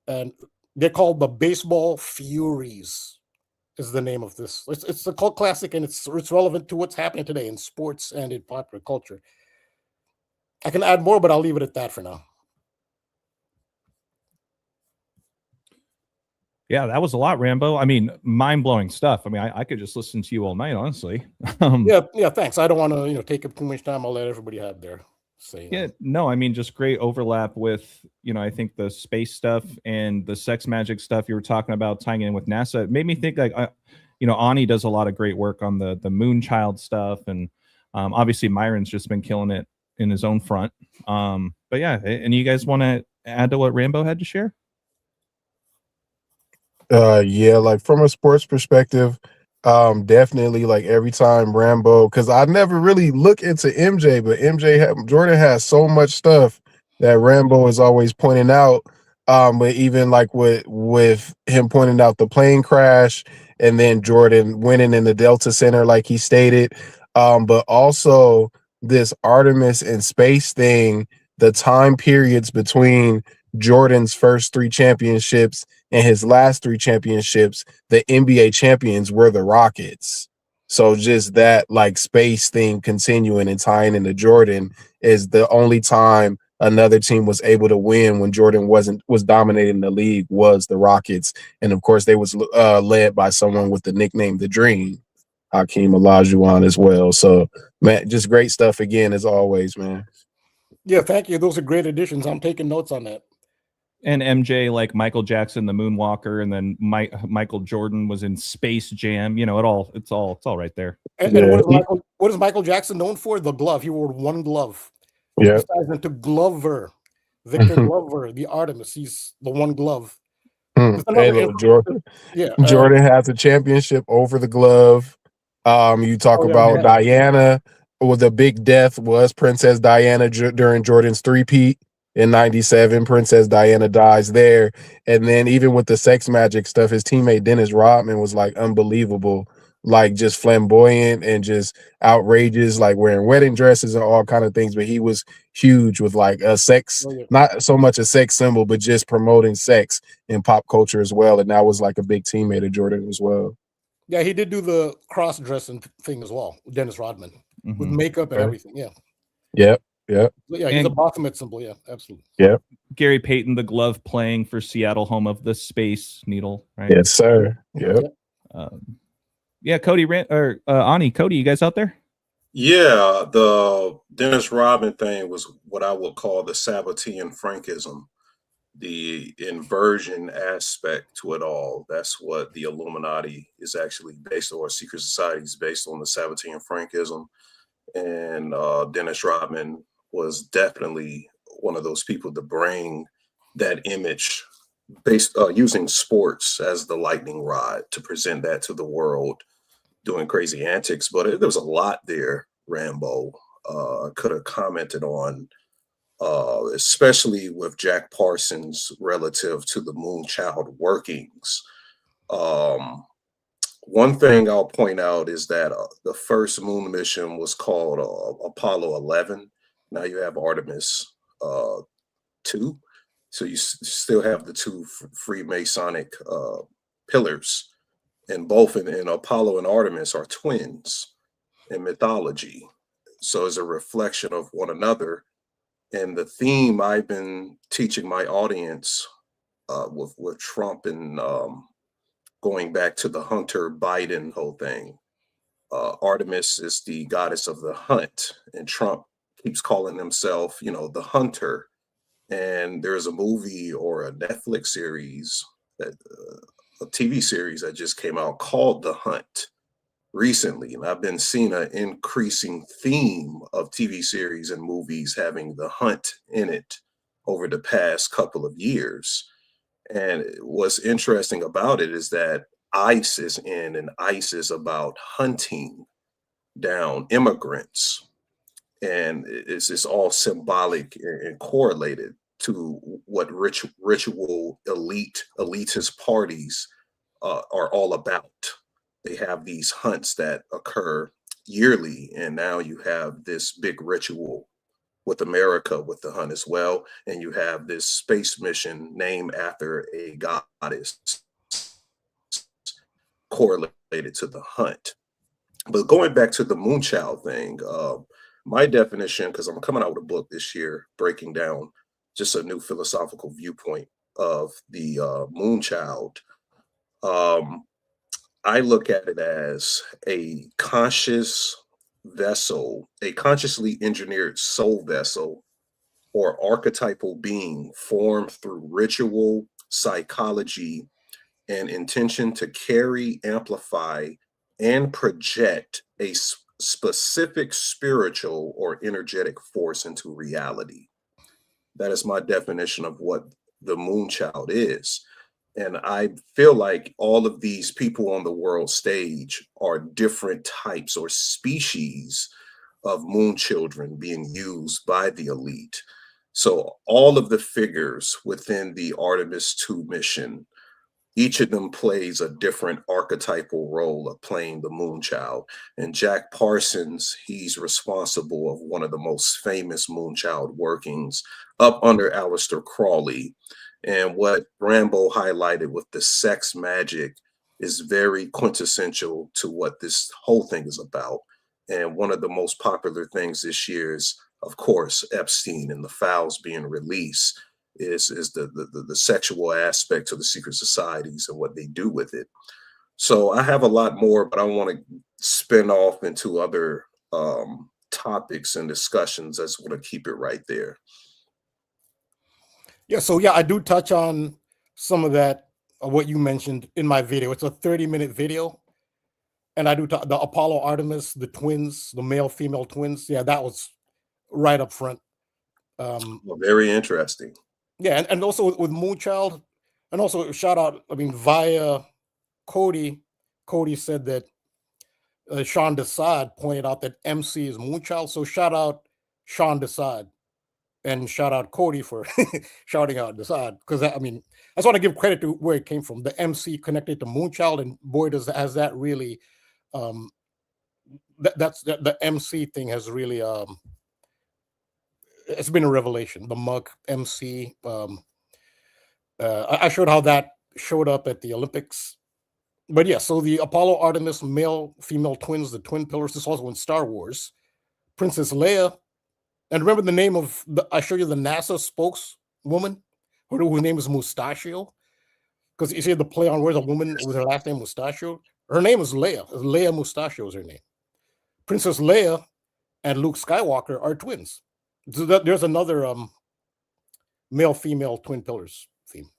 And they're called the Baseball Furies is the name of this. It's a cult classic and it's relevant to what's happening today in sports and in popular culture. I can add more, but I'll leave it at that for now. Yeah, that was a lot, Rambo. I mean, mind-blowing stuff. I mean, I could just listen to you all night, honestly. Yeah, thanks. I don't want to, take up too much time. I'll let everybody have their say. Yeah, no, I mean, just great overlap with, I think the space stuff and the sex magic stuff you were talking about tying in with NASA. It made me think like, Ani does a lot of great work on the Moonchild stuff. And obviously Myron's just been killing it in his own front. But yeah, and you guys want to add to what Rambo had to share? Yeah, like from a sports perspective, definitely like every time Rambo, because I never really look into MJ, but Jordan has so much stuff that Rambo is always pointing out. But even like with him pointing out the plane crash and then Jordan winning in the Delta Center, like he stated, but also this Artemis and space thing, the time periods between Jordan's first 3 championships and his last 3 championships, the NBA champions were the Rockets. So just that like space thing continuing and tying into Jordan is the only time another team was able to win when Jordan was dominating the league was the Rockets. And of course they was led by someone with the nickname The Dream, Hakeem Olajuwon as well. So man, just great stuff again as always, man. Yeah, thank you. Those are great additions. I'm taking notes on that. And MJ, like Michael Jackson, the Moonwalker, and then Michael Jordan was in Space Jam. It's all right there. And what is Michael Jackson known for? The glove. He wore one glove. Yeah. He ties into Glover, Victor Glover, the Artemis. He's the one glove. Jordan has a championship over the glove. You talk about Diana. Well, the big death was Princess Diana during Jordan's three-peat. In 97, Princess Diana dies there. And then even with the sex magic stuff, his teammate Dennis Rodman was like unbelievable, like just flamboyant and just outrageous, like wearing wedding dresses and all kind of things. But he was huge with like a sex, not so much a sex symbol, but just promoting sex in pop culture as well. And that was like a big teammate of Jordan as well. Yeah, he did do the cross-dressing thing as well, Dennis Rodman, with makeup and everything. Yeah. Yep. Yeah. Yeah, he's a Baphomet symbol. Yeah, absolutely. Yeah. Gary Payton, the glove playing for Seattle, home of the Space Needle, right? Yes, sir. Yep. Yeah, Cody or Ani, Cody, you guys out there? Yeah, the Dennis Rodman thing was what I would call the Sabbatean Frankism, the inversion aspect to it all. That's what the Illuminati is actually based on, or secret society is based on, the Sabbatean Frankism. And Dennis Rodman was definitely one of those people to bring that image based using sports as the lightning rod to present that to the world, doing crazy antics. But there was a lot there, Rambo. Could have commented on, especially with Jack Parsons relative to the Moonchild workings. One thing I'll point out is that the first moon mission was called Apollo 11. Now you have Artemis 2. So you still have the two Freemasonic pillars, and both in Apollo and Artemis are twins in mythology. So it's a reflection of one another. And the theme I've been teaching my audience with Trump and going back to the Hunter Biden whole thing. Artemis is the goddess of the hunt, and Trump keeps calling himself, the hunter. And there's a movie or a Netflix series, that a TV series that just came out called The Hunt recently. And I've been seeing an increasing theme of TV series and movies having the hunt in it over the past couple of years. And what's interesting about it is that ICE is in, and ICE is about hunting down immigrants. And it's all symbolic and correlated to what ritual elitist parties are all about. They have these hunts that occur yearly, and now you have this big ritual with America with the hunt as well, and you have this space mission named after a goddess correlated to the hunt. But going back to the Moonchild thing, my definition, because I'm coming out with a book this year breaking down just a new philosophical viewpoint of the Moonchild. I look at it as a conscious vessel, a consciously engineered soul vessel or archetypal being formed through ritual, psychology, and intention to carry, amplify, and project a specific spiritual or energetic force into reality. That is my definition of what the Moonchild is. And I feel like all of these people on the world stage are different types or species of moon children being used by the elite. So all of the figures within the Artemis II mission, each of them plays a different archetypal role of playing the Moonchild. And Jack Parsons, he's responsible of one of the most famous Moonchild workings up under Aleister Crowley. And what Rambo highlighted with the sex magic is very quintessential to what this whole thing is about. And one of the most popular things this year is, of course, Epstein and the files being released is the sexual aspect of the secret societies and what they do with it. So I have a lot more, but I want to spin off into other topics and discussions. I just want to keep it right there. Yeah, so I do touch on some of that, what you mentioned in my video. It's a 30-minute video. And I do talk the Apollo Artemis, the twins, the male-female twins. Yeah, that was right up front. Well, very interesting. Yeah, and also with Moonchild, and also shout out, via KODI. KODI said that Sean Desad pointed out that MC is Moonchild. So shout out Sean Desad. And shout out KODI for shouting out Desad, because I just want to give credit to where it came from. The MC connected to Moonchild, and boy, has that really, the MC thing has really, it's been a revelation. The mug MC, I showed how that showed up at the Olympics, but yeah. So the Apollo Artemis male female twins, the twin pillars. This also in Star Wars. Princess Leia. And remember the name of I showed you the NASA spokeswoman, whose name is Mustachio, because you see the play on words, a woman with her last name Mustachio. Her name is Leia. Leia Mustachio is her name. Princess Leia and Luke Skywalker are twins. So there's another male-female twin pillars theme.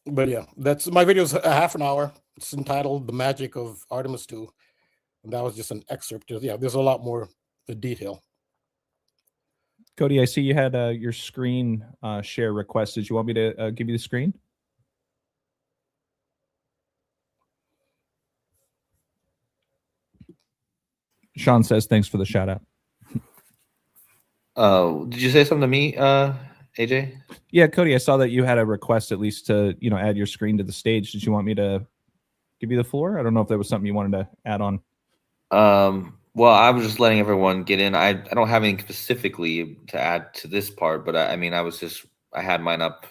But yeah, that's my video's a half an hour. It's entitled "The Magic of Artemis II." And that was just an excerpt. Yeah, there's a lot more the detail. Cody, I see you had your screen share request. Did you want me to give you the screen? Sean says thanks for the shout out. Did you say something to me, AJ? Yeah, Cody, I saw that you had a request at least to, add your screen to the stage. Did you want me to give you the floor? I don't know if there was something you wanted to add on. Well, I was just letting everyone get in. I don't have anything specifically to add to this part, but I had mine up.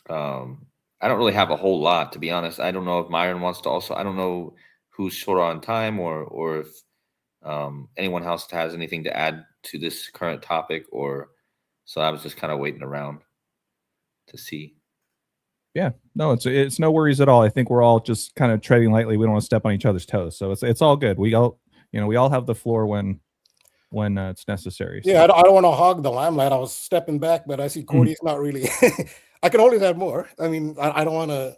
I don't really have a whole lot, to be honest. I don't know if Myron wants to also. I don't know who's short on time or if anyone else has anything to add to this current topic, so I was just kind of waiting around to see. Yeah, no, it's no worries at all. I think we're all just kind of treading lightly. We don't want to step on each other's toes, so it's all good. We all have the floor when it's necessary. So. Yeah, I don't want to hog the limelight. I was stepping back, but I see Cody's not really. I can always add more. I mean, I don't want to.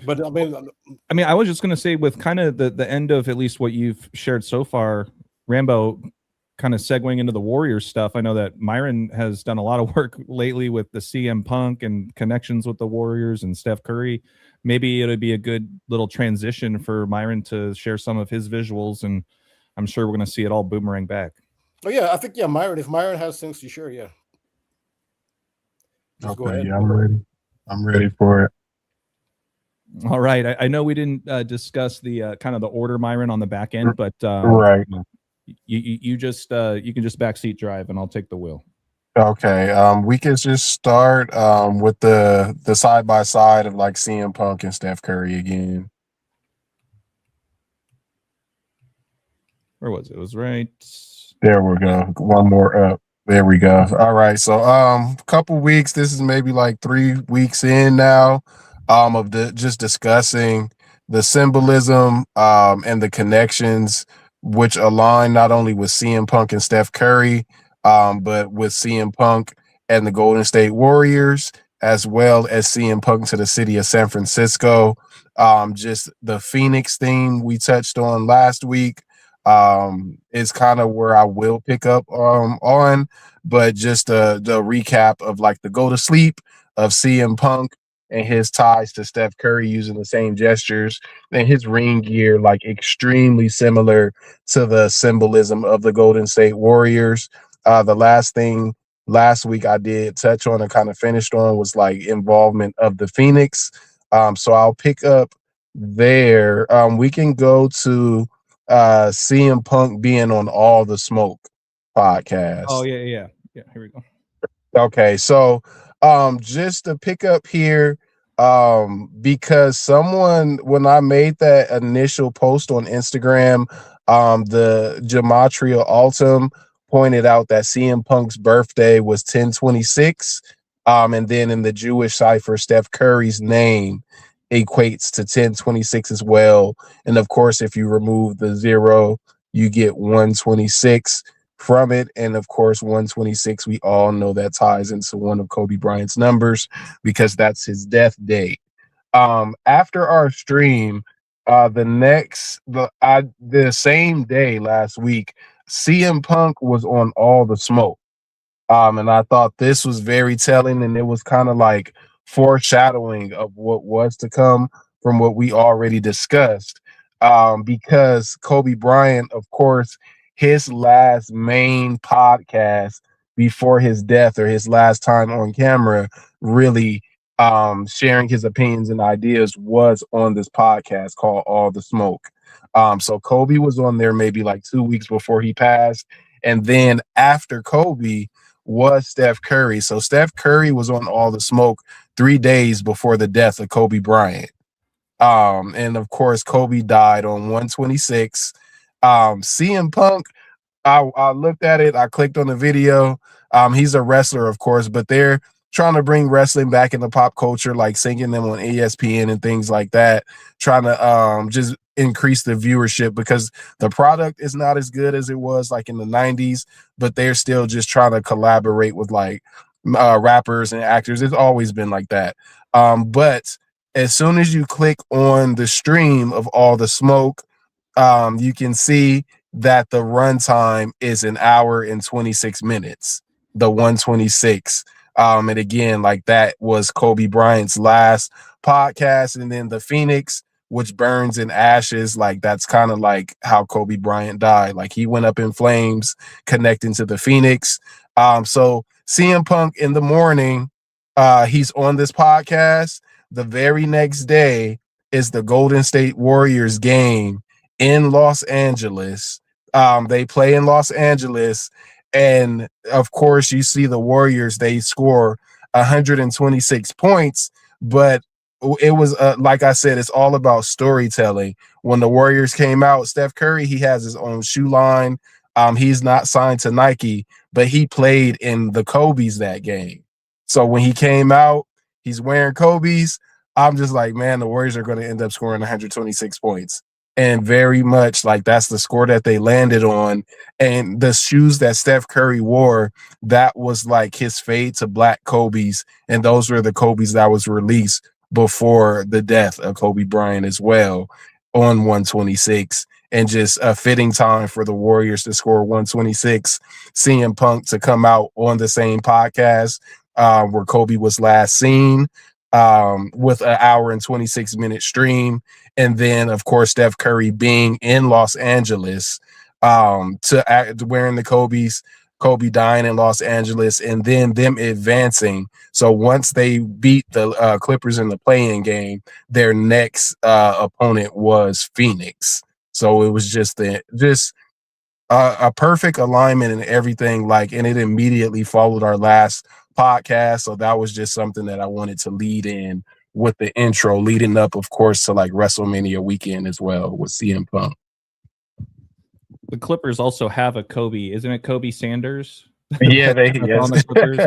But I mean, I was just going to say, with kind of the end of at least what you've shared so far, Rambo, kind of segueing into the Warriors stuff. I know that Myron has done a lot of work lately with the CM Punk and connections with the Warriors and Steph Curry. Maybe it would be a good little transition for Myron to share some of his visuals, and I'm sure we're going to see it all boomerang back. Oh yeah, I think Myron. If Myron has things to share, yeah. Just go ahead. Yeah, I'm ready. I'm ready for it. All right. I know we didn't discuss the kind of the order, Myron, on the back end, but right. You just you can just backseat drive, and I'll take the wheel. Okay. We can just start with the side by side of like CM Punk and Steph Curry again. Where was it? It was right there. We go. One more up. There we go. All right. So couple weeks. This is maybe like 3 weeks in now. Of just discussing the symbolism and the connections which align not only with CM Punk and Steph Curry, but with CM Punk and the Golden State Warriors, as well as CM Punk to the city of San Francisco. Just the Phoenix theme we touched on last week is kind of where I will pick up on, but just the recap of like the go to sleep of CM Punk and his ties to Steph Curry using the same gestures, and his ring gear like extremely similar to the symbolism of the Golden State Warriors. The last thing last week I did touch on and kind of finished on was like involvement of the Phoenix. So I'll pick up there. We can go to CM Punk being on All the Smoke podcast. Oh yeah. Here we go. Okay, so just to pick up here, because someone, when I made that initial post on Instagram, the Gematria Altum pointed out that CM Punk's birthday was 10/26, and then in the Jewish cipher, Steph Curry's name equates to 10/26 as well. And of course, if you remove the 0, you get 126 from it. And of course, 126, we all know that ties into one of Kobe Bryant's numbers because that's his death date. After our stream, the same day last week, CM Punk was on All the Smoke. And I thought this was very telling, and it was kind of like foreshadowing of what was to come from what we already discussed. Because Kobe Bryant, of course, his last main podcast before his death, or his last time on camera, really sharing his opinions and ideas, was on this podcast called All the Smoke. So Kobe was on there maybe like 2 weeks before he passed. And then after Kobe was Steph Curry. So Steph Curry was on All the Smoke 3 days before the death of Kobe Bryant. And of course, Kobe died on 126. CM Punk, I looked at it, I clicked on the video. He's a wrestler, of course, but they're trying to bring wrestling back into pop culture, like singing them on ESPN and things like that, trying to just increase the viewership because the product is not as good as it was like in the 90s, but they're still just trying to collaborate with like rappers and actors. It's always been like that. But as soon as you click on the stream of All the Smoke, you can see that the runtime is an hour and 26 minutes, the 126. And again, like that was Kobe Bryant's last podcast. And then the Phoenix, which burns in ashes, like that's kind of like how Kobe Bryant died. Like he went up in flames connecting to the Phoenix. So CM Punk in the morning, he's on this podcast. The very next day is the Golden State Warriors game in Los Angeles. They play in Los Angeles, and of course you see the Warriors, they score 126 points, but it was like I said, it's all about storytelling. When the Warriors came out, Steph Curry, he has his own shoe line. He's not signed to Nike, but he played in the Kobe's that game. So when he came out, he's wearing Kobe's. I'm just like, man, the Warriors are going to end up scoring 126 points. And very much like that's the score that they landed on. And the shoes that Steph Curry wore, that was like his fade to black Kobe's. And those were the Kobe's that was released before the death of Kobe Bryant as well on 126. And just a fitting time for the Warriors to score 126. CM Punk to come out on the same podcast where Kobe was last seen, with an hour and 26 minute stream. And then, of course, Steph Curry being in Los Angeles wearing the Kobe's, Kobe dying in Los Angeles, and then them advancing. So once they beat the Clippers in the play-in game, their next opponent was Phoenix. So it was just a perfect alignment and everything, like, and it immediately followed our last podcast. So that was just something that I wanted to lead in with the intro, leading up, of course, to like WrestleMania weekend as well with CM Punk. The Clippers also have a Kobe, isn't it? Kobe Sanders. Yeah, they on the Clippers.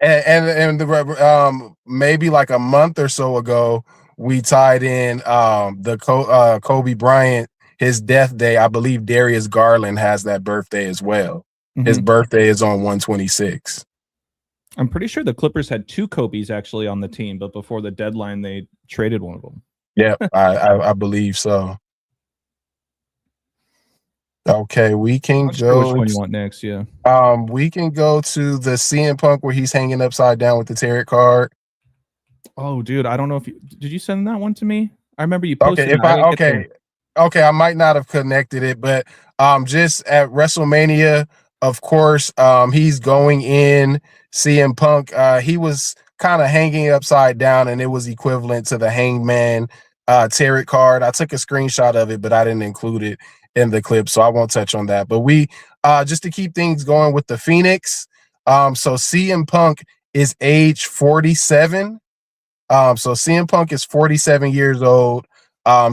and maybe like a month or so ago, we tied in the Kobe Bryant, his death day. I believe Darius Garland has that birthday as well. Mm-hmm. His birthday is on 126. I'm pretty sure the Clippers had two Kobe's actually on the team, but before the deadline, they traded one of them. Yeah, I believe so. Okay, we can go. Which one you want next? Yeah. We can go to the CM Punk where he's hanging upside down with the tarot card. Oh, dude, I don't know if did you send that one to me? I remember you posted. Okay, I might not have connected it, but just at WrestleMania, of course, he's going in. CM Punk, he was kind of hanging upside down, and it was equivalent to the Hangman tarot card. I took a screenshot of it, but I didn't include it in the clip, so I won't touch on that. But we just to keep things going with the Phoenix. So CM Punk is age 47. So CM Punk is 47 years old.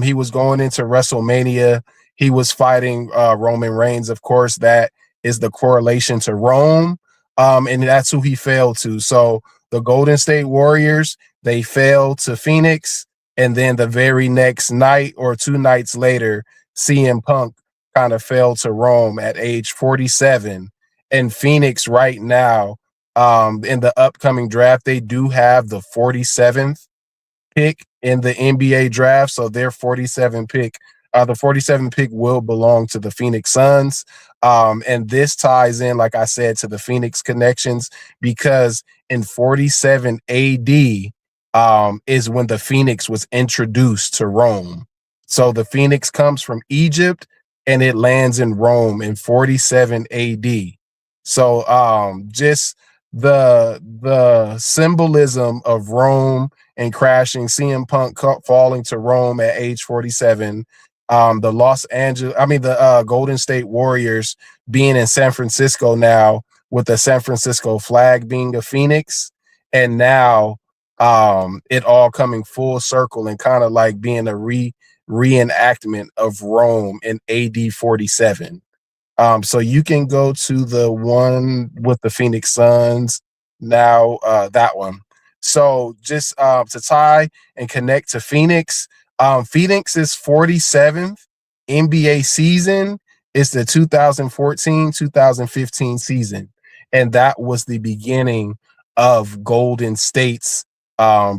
He was going into WrestleMania. He was fighting Roman Reigns, of course. That is the correlation to Rome. And that's who he fell to. So the Golden State Warriors, they fell to Phoenix. And then the very next night or 2 nights later, CM Punk kind of fell to Rome at age 47. And Phoenix right now, in the upcoming draft, they do have the 47th pick in the NBA draft. So their 47 pick, the 47th pick will belong to the Phoenix Suns. And this ties in, like I said, to the Phoenix connections, because in 47 AD is when the Phoenix was introduced to Rome. So the Phoenix comes from Egypt and it lands in Rome in 47 AD. So just the symbolism of Rome and crashing, CM Punk falling to Rome at age 47, the Golden State Warriors being in San Francisco now with the San Francisco flag being a Phoenix, and now it all coming full circle and kind of like being a reenactment of Rome in AD 47. So you can go to the one with the Phoenix Suns now, that one. So just to tie and connect to Phoenix, Phoenix's 47th NBA season is the 2014-2015 season. And that was the beginning of Golden State's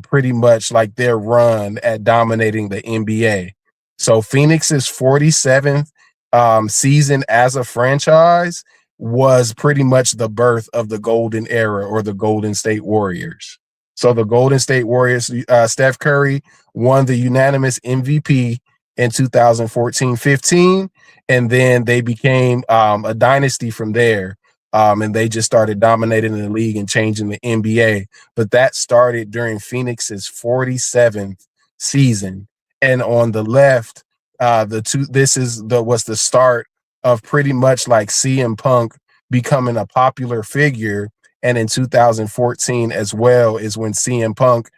pretty much like their run at dominating the NBA. So Phoenix's 47th season as a franchise was pretty much the birth of the golden era or the Golden State Warriors. So the Golden State Warriors, Steph Curry won the unanimous MVP in 2014-15, and then they became a dynasty from there. And they just started dominating the league and changing the NBA. But that started during Phoenix's 47th season. And on the left, was the start of pretty much like CM Punk becoming a popular figure. And in 2014 as well is when CM Punk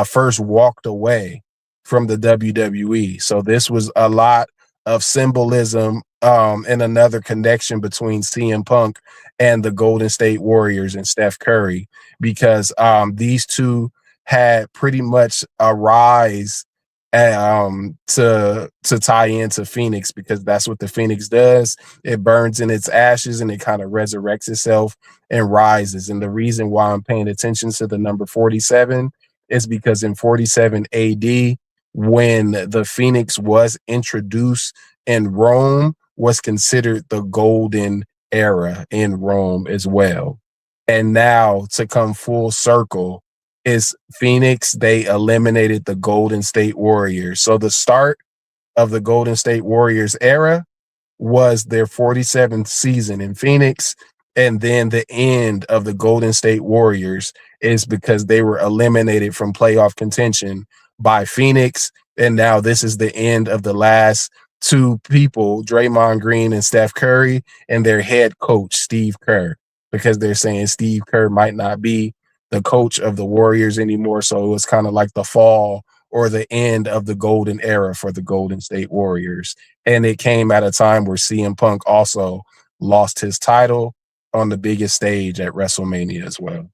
first walked away from the WWE. So this was a lot of symbolism and another connection between CM Punk and the Golden State Warriors and Steph Curry, because these two had pretty much a rise to tie into Phoenix, because that's what the Phoenix does. It burns in its ashes and it kind of resurrects itself and rises. And the reason why I'm paying attention to the number 47 is because in 47 AD, when the Phoenix was introduced in Rome, was considered the golden era in Rome as well. And now to come full circle is Phoenix, they eliminated the Golden State Warriors. So the start of the Golden State Warriors era was their 47th season in Phoenix. And then the end of the Golden State Warriors is because they were eliminated from playoff contention by Phoenix. And now this is the end of the last two people, Draymond Green and Steph Curry, and their head coach, Steve Kerr, because they're saying Steve Kerr might not be the coach of the Warriors anymore. So it was kind of like the fall or the end of the golden era for the Golden State Warriors. And it came at a time where CM Punk also lost his title on the biggest stage at WrestleMania as well.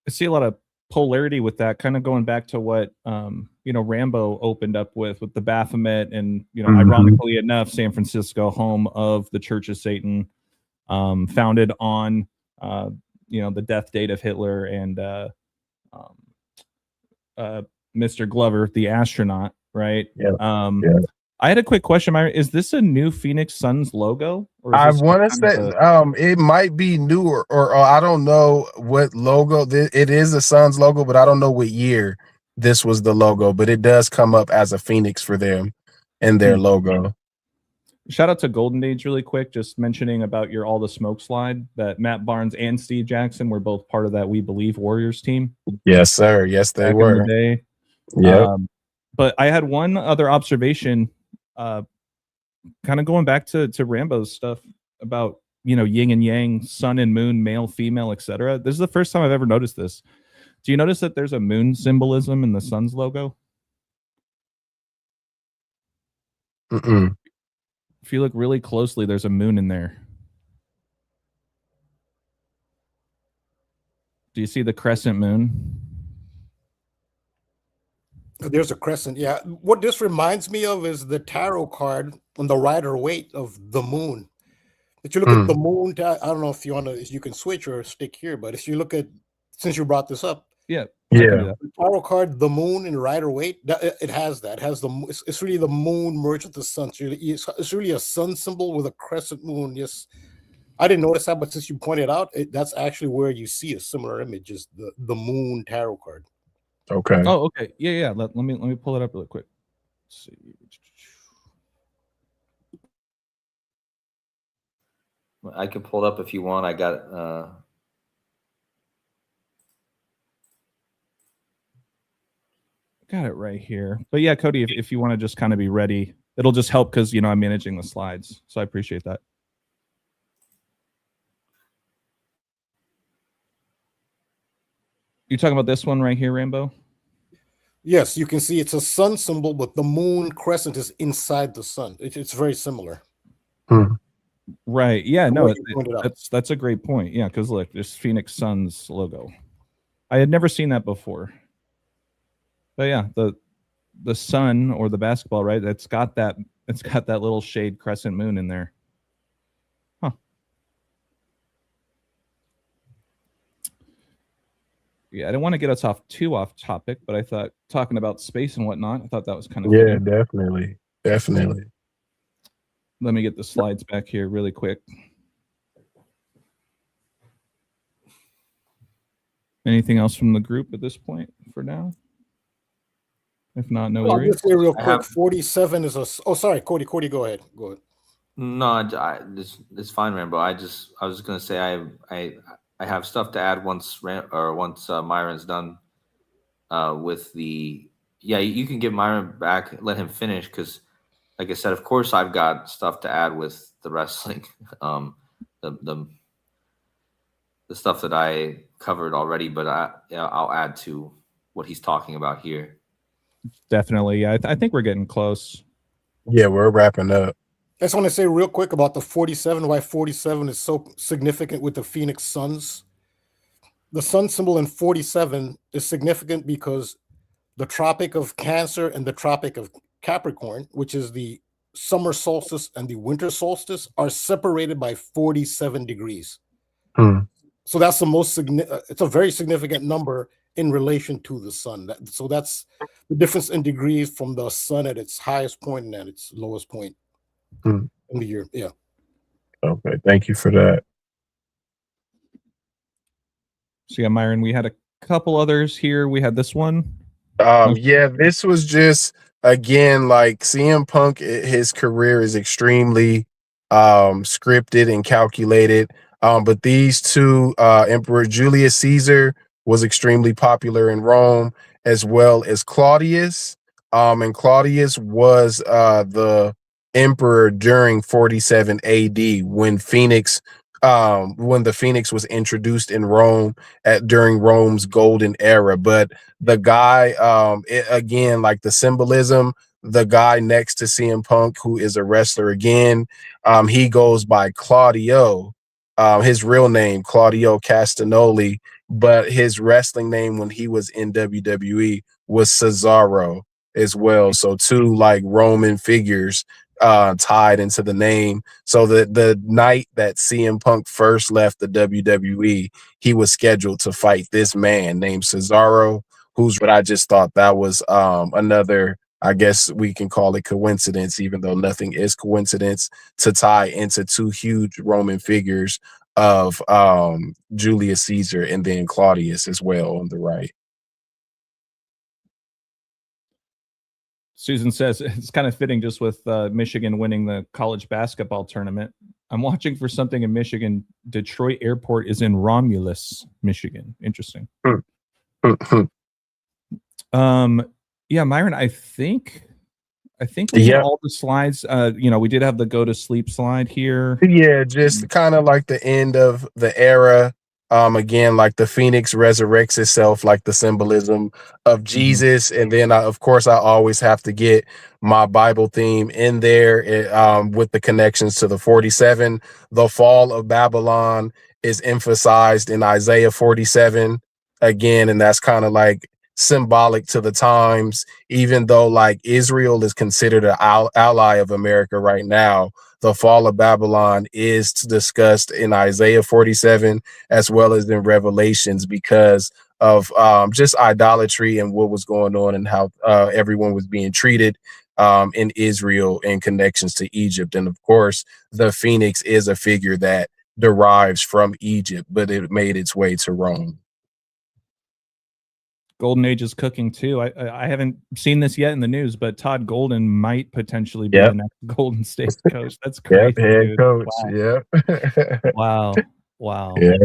I see a lot of polarity with that, kind of going back to what Rambo opened up with the Baphomet, and ironically enough, San Francisco, home of the Church of Satan, founded on the death date of Hitler and Mr. Glover, the astronaut, right? Yeah. I had a quick question, Myron. Is this a new Phoenix Suns logo? Or I want to say it might be newer, or I don't know what logo. It is a Suns logo, but I don't know what year this was the logo. But it does come up as a Phoenix for them in their logo. Shout out to Golden Age really quick, just mentioning about your All the Smoke slide, that Matt Barnes and Steve Jackson were both part of that We Believe Warriors team. Yes, sir. Yes, they were. Yeah. But I had one other observation, kind of going back to Rambo's stuff about, yin and yang, sun and moon, male, female, etc. This is the first time I've ever noticed this. Do you notice that there's a moon symbolism in the Suns logo? Mm-mm. If you look really closely, there's a moon in there. Do you see the crescent moon? There's a crescent. Yeah. What this reminds me of is the tarot card on the Rider-Waite of the moon. If you look at the moon, I don't know if you can switch or stick here, but if you look at, since you brought this up, the tarot card, the moon in Rider-Waite, it has that. It has it's really the moon merged with the sun. So it's really a sun symbol with a crescent moon. Yes, I didn't notice that, but since you pointed out, that's actually where you see a similar image, is the moon tarot card. Okay. Oh, okay. Yeah. Let me pull it up really quick. Let's see. I can pull it up if you want. I got it. Got it right here. But yeah, Cody, if you want to just kind of be ready, it'll just help because I'm managing the slides. So I appreciate that. You talking about this one right here, Rambo? Yes, you can see it's a sun symbol, but the moon crescent is inside the sun. It's very similar. Right. Yeah, no, that's a great point. Yeah, because look, there's Phoenix Suns logo. I had never seen that before. But yeah, the sun or the basketball, right? It's got that little shade crescent moon in there. Huh. Yeah, I didn't want to get us too off topic, but I thought talking about space and whatnot, I thought that was kind of fun. Definitely. Let me get the slides back here really quick. Anything else from the group at this point for now? If not, no I'll worries. just say real quick, 47 is a. Oh, sorry, Cody. Cody, go ahead. Go ahead. No, it's fine, Rambo. I was gonna say I have stuff to add once Myron's done with the. Yeah, you can give Myron back, let him finish, because like I said, of course I've got stuff to add with the wrestling, the stuff that I covered already, but I'll add to what he's talking about here. Definitely. Yeah, I think we're getting close. Yeah, we're wrapping up. I just want to say real quick about the 47, why 47 is so significant with the Phoenix Suns. The sun symbol in 47 is significant because the Tropic of Cancer and the Tropic of Capricorn, which is the summer solstice and the winter solstice, are separated by 47 degrees. So that's the most significant. It's a very significant number in relation to the sun. So that's the difference in degrees from the sun at its highest point and at its lowest point in the year. Yeah. Okay. Thank you for that. So yeah, Myron, we had a couple others here. We had this one. Yeah, this was just again like CM Punk. His career is extremely scripted and calculated. But these two, Emperor Julius Caesar was extremely popular in Rome, as well as Claudius. And Claudius was the emperor during 47 AD when the Phoenix was introduced in Rome during Rome's golden era. But the guy, again, like the symbolism, the guy next to CM Punk, who is a wrestler again, he goes by Claudio. His real name, Claudio Castagnoli, but his wrestling name when he was in WWE was Cesaro as well. So two like Roman figures tied into the name. So the night that CM Punk first left the WWE, he was scheduled to fight this man named Cesaro, but I just thought that was another, I guess we can call it coincidence, even though nothing is coincidence, to tie into two huge Roman figures of Julius Caesar and then Claudius as well on the right. Susan says it's kind of fitting just with Michigan winning the college basketball tournament. I'm watching for something in Michigan. Detroit Airport is in Romulus, Michigan. Interesting. Yeah, Myron, I think we have all the slides. We did have the go to sleep slide here. Yeah, just kind of like the end of the era. Again, like the Phoenix resurrects itself, like the symbolism of Jesus. And then, of course, I always have to get my Bible theme in there with the connections to the 47. The fall of Babylon is emphasized in Isaiah 47 again, and that's kind of like symbolic to the times, even though like Israel is considered an ally of America right now. The fall of Babylon is discussed in Isaiah 47 as well as in Revelations because of just idolatry and what was going on and how everyone was being treated in Israel in connections to Egypt. And of course, the Phoenix is a figure that derives from Egypt, but it made its way to Rome. Golden Age is cooking too. I haven't seen this yet in the news, but Todd Golden might potentially be the next Golden State coach. That's crazy. Head coach. Wow. Yeah. Wow. Yeah.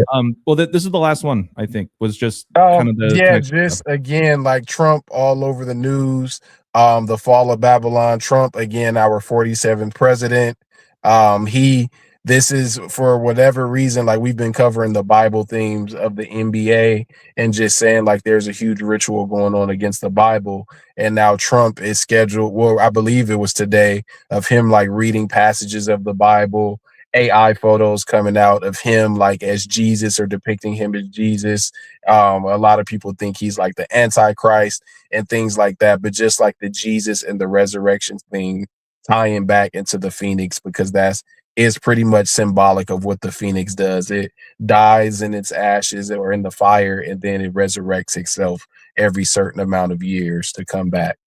Well, this is the last one. I think was just just again like Trump all over the news. The fall of Babylon. Trump again, our 47th president. This is for whatever reason, like we've been covering the Bible themes of the NBA and just saying like there's a huge ritual going on against the Bible. And now Trump is scheduled, well, I believe it was today, of him like reading passages of the Bible, AI photos coming out of him like as Jesus or depicting him as Jesus. A lot of people think he's like the Antichrist and things like that. But just like the Jesus and the resurrection thing tying back into the Phoenix, because is pretty much symbolic of what the Phoenix does. It dies in its ashes or in the fire, and then it resurrects itself every certain amount of years to come back.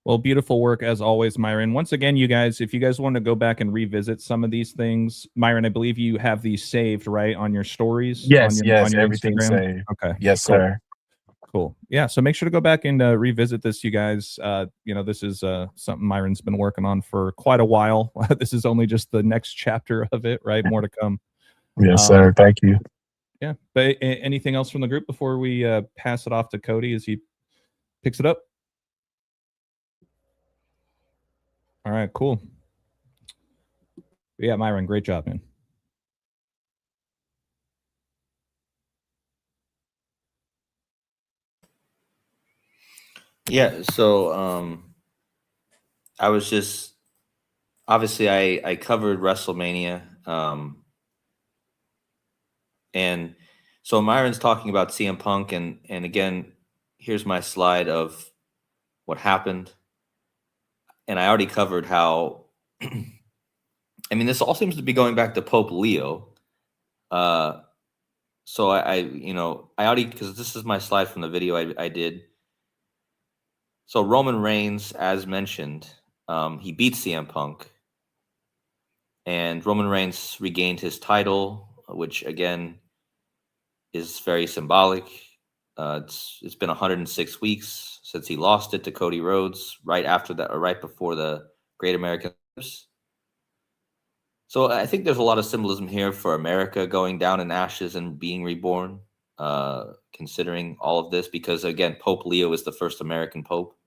Well, beautiful work as always, Myron. Once again, you guys, if you guys want to go back and revisit some of these things, Myron, I believe you have these saved, right, on your stories? Yes, on yes, your everything's Instagram? saved. Okay. Yes, cool. sir. Cool. Yeah. So make sure to go back and revisit this, you guys. This is something Myron's been working on for quite a while. This is only just the next chapter of it, right? More to come. Yes, sir. Thank you. Yeah. But anything else from the group before we pass it off to KODI as he picks it up? All right, cool. Yeah, Myron, great job, man. Yeah, so I was just obviously I covered WrestleMania, and so Myron's talking about CM Punk, and again, here's my slide of what happened, and I already covered how. I mean, this all seems to be going back to Pope Leo. So I already, because this is my slide from the video I did. So Roman Reigns, as mentioned, he beat CM Punk, and Roman Reigns regained his title, which again is very symbolic. It's been 106 weeks since he lost it to Cody Rhodes, right after that, or right before the Great American Games. So I think there's a lot of symbolism here for America going down in ashes and being reborn, considering all of this, because again, Pope Leo is the first American Pope.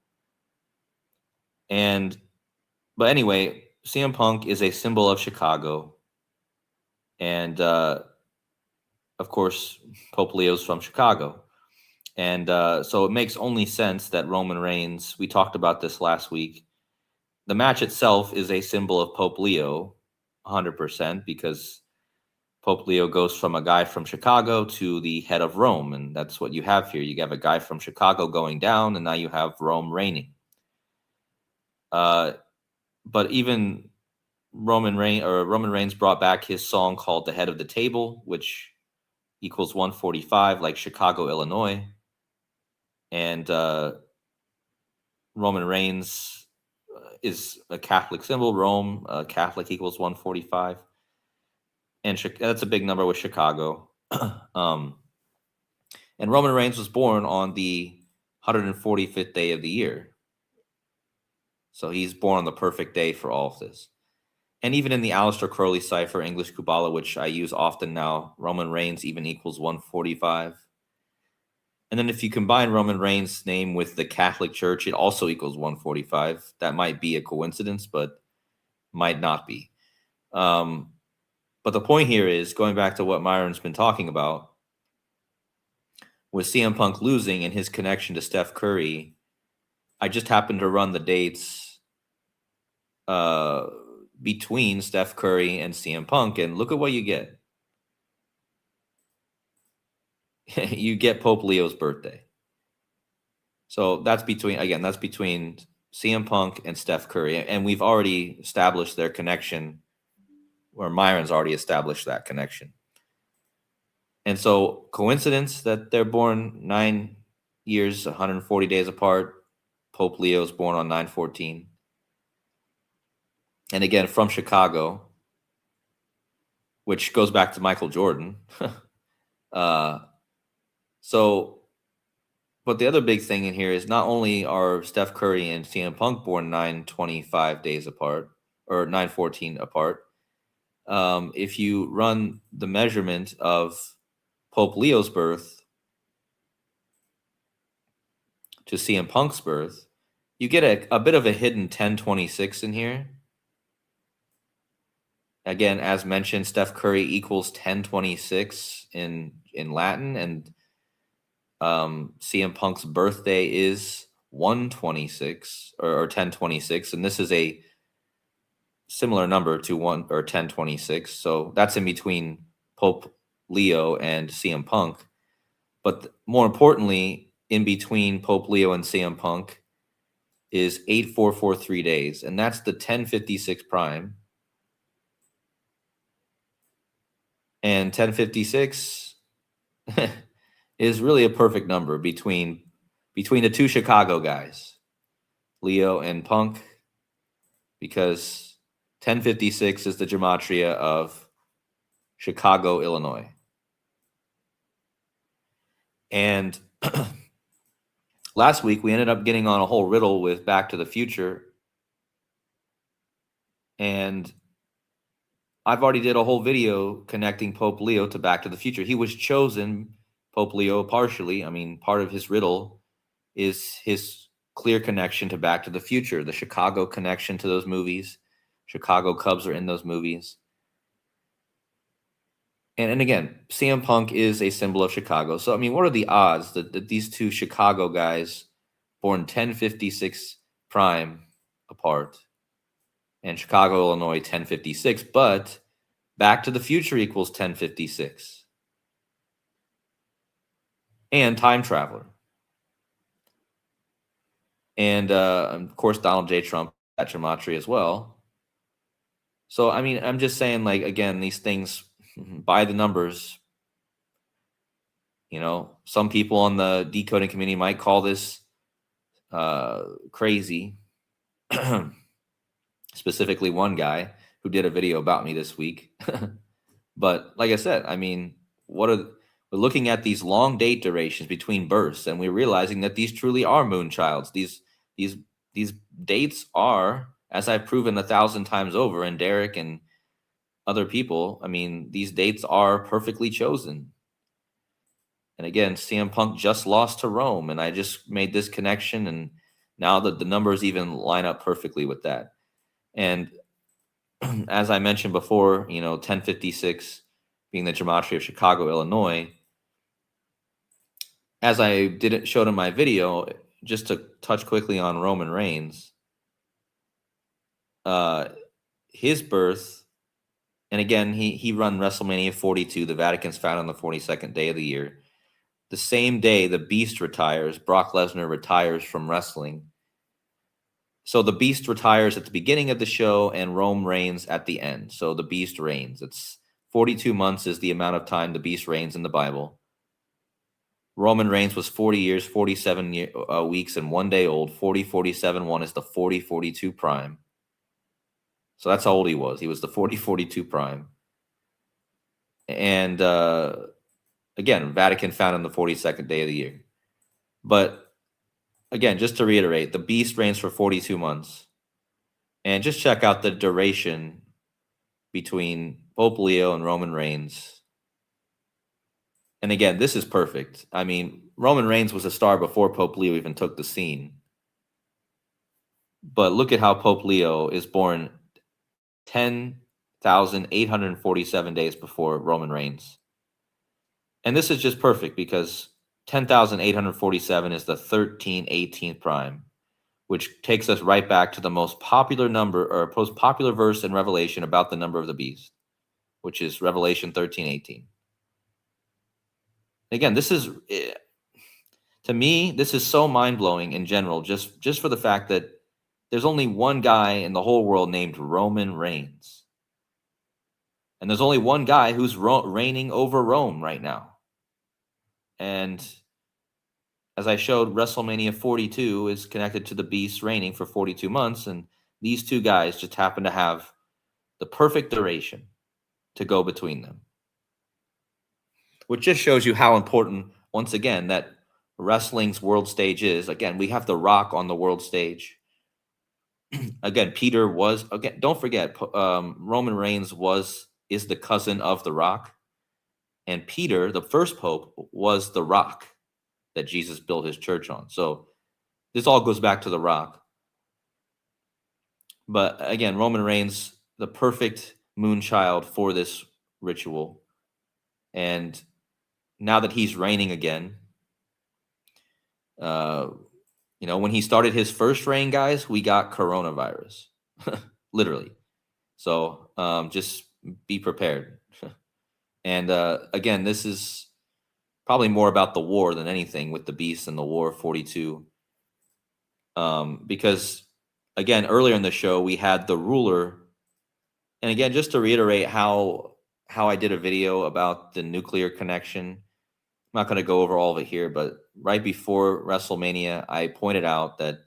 But anyway, CM Punk is a symbol of Chicago. And of course, Pope Leo's from Chicago. And so it makes only sense that Roman Reigns, we talked about this last week, the match itself is a symbol of Pope Leo, 100%, because Pope Leo goes from a guy from Chicago to the head of Rome, and that's what you have here. You have a guy from Chicago going down, and now you have Rome reigning. But even Roman Reigns brought back his song called "The Head of the Table," which equals 145, like Chicago, Illinois, and Roman Reigns is a Catholic symbol. Rome, Catholic equals 145. And that's a big number with Chicago. And Roman Reigns was born on the 145th day of the year. So he's born on the perfect day for all of this. And even in the Aleister Crowley cipher, English Kabbalah, which I use often now, Roman Reigns even equals 145. And then if you combine Roman Reigns' name with the Catholic Church, it also equals 145. That might be a coincidence, but might not be. But the point here is, going back to what Myron's been talking about, with CM Punk losing and his connection to Steph Curry, I just happened to run the dates between Steph Curry and CM Punk, and look at what you get. You get Pope Leo's birthday. So that's between CM Punk and Steph Curry. And we've already established their connection, or Myron's already established that connection. And so coincidence that they're born 9 years, 140 days apart. Pope Leo's born on 9/14. And again, from Chicago, which goes back to Michael Jordan. But the other big thing in here is not only are Steph Curry and CM Punk born 925 days apart, or 914 apart, if you run the measurement of Pope Leo's birth to CM Punk's birth, you get a bit of a hidden 1026 in here. Again, as mentioned, Steph Curry equals 1026 in Latin, and CM Punk's birthday is 126 or 1026, and this is a similar number to 1026. So that's in between Pope Leo and CM Punk. But more importantly, in between Pope Leo and CM Punk is 8443 days, and that's the 1056 prime. And 1056 is really a perfect number between the two Chicago guys. Leo, and Punk, because 1056 is the gematria of Chicago, Illinois. And last week, we ended up getting on a whole riddle with Back to the Future. And I've already did a whole video connecting Pope Leo to Back to the Future. He was chosen, Pope Leo, partially. I mean, part of his riddle is his clear connection to Back to the Future, the Chicago connection to those movies. Chicago Cubs are in those movies. And again, CM Punk is a symbol of Chicago. So, I mean, what are the odds that these two Chicago guys, born 1056 prime apart, and Chicago, Illinois, 1056, but Back to the Future equals 1056. And Time Traveler. And, of course, Donald J. Trump, that gematria as well. So, I mean, I'm just saying, like, again, these things, by the numbers, you know, some people on the decoding community might call this crazy. Specifically one guy who did a video about me this week. But like I said, I mean, we're looking at these long date durations between births, and we're realizing that these truly are moonchilds. These dates are, as I've proven 1,000 times over, and Derek and other people, I mean, these dates are perfectly chosen. And again, CM Punk just lost to Rome, and I just made this connection, and now that the numbers even line up perfectly with that. And as I mentioned before, you know, 1056 being the gematria of Chicago, Illinois. As I didn't show in my video, just to touch quickly on Roman Reigns, his birth, and again, he run WrestleMania 42. The Vatican's found on the 42nd day of the year. The same day the Beast retires, Brock Lesnar retires from wrestling. So the Beast retires at the beginning of the show and Rome reigns at the end. So the Beast reigns. It's 42 months is the amount of time the Beast reigns in the Bible. Roman Reigns was 40 years, 47 weeks, and 1 day old. 40, 47, 1 is the 40, 42 prime. So that's how old he was. He was the 40, 42 prime. And again, Vatican found on the 42nd day of the year. But again, just to reiterate, the Beast reigns for 42 months. And just check out the duration between Pope Leo and Roman Reigns. And again, this is perfect. I mean, Roman Reigns was a star before Pope Leo even took the scene. But look at how Pope Leo is born 10,847 days before Roman Reigns. And this is just perfect because 10,847 is the 18th prime, which takes us right back to the most popular number or most popular verse in Revelation about the number of the beast, which is Revelation 13:18. Again, this is, to me, this is so mind-blowing in general, just for the fact that there's only one guy in the whole world named Roman Reigns. And there's only one guy who's reigning over Rome right now. And as I showed, WrestleMania 42 is connected to the Beast reigning for 42 months. And these two guys just happen to have the perfect duration to go between them. Which just shows you how important, once again, that wrestling's world stage is. Again, we have The Rock on the world stage. Again, Peter was, again, don't forget, Roman Reigns is the cousin of The Rock. And Peter, the first pope, was the rock that Jesus built his church on. So this all goes back to the rock. But again, Roman Reigns, the perfect moonchild for this ritual. And now that he's reigning again, when he started his first reign, guys, we got coronavirus, literally. So just be prepared. And again, this is probably more about the war than anything with the Beast and the War of 42. Because, again, earlier in the show, we had the ruler. And again, just to reiterate how I did a video about the nuclear connection. I'm not going to go over all of it here, but right before WrestleMania, I pointed out that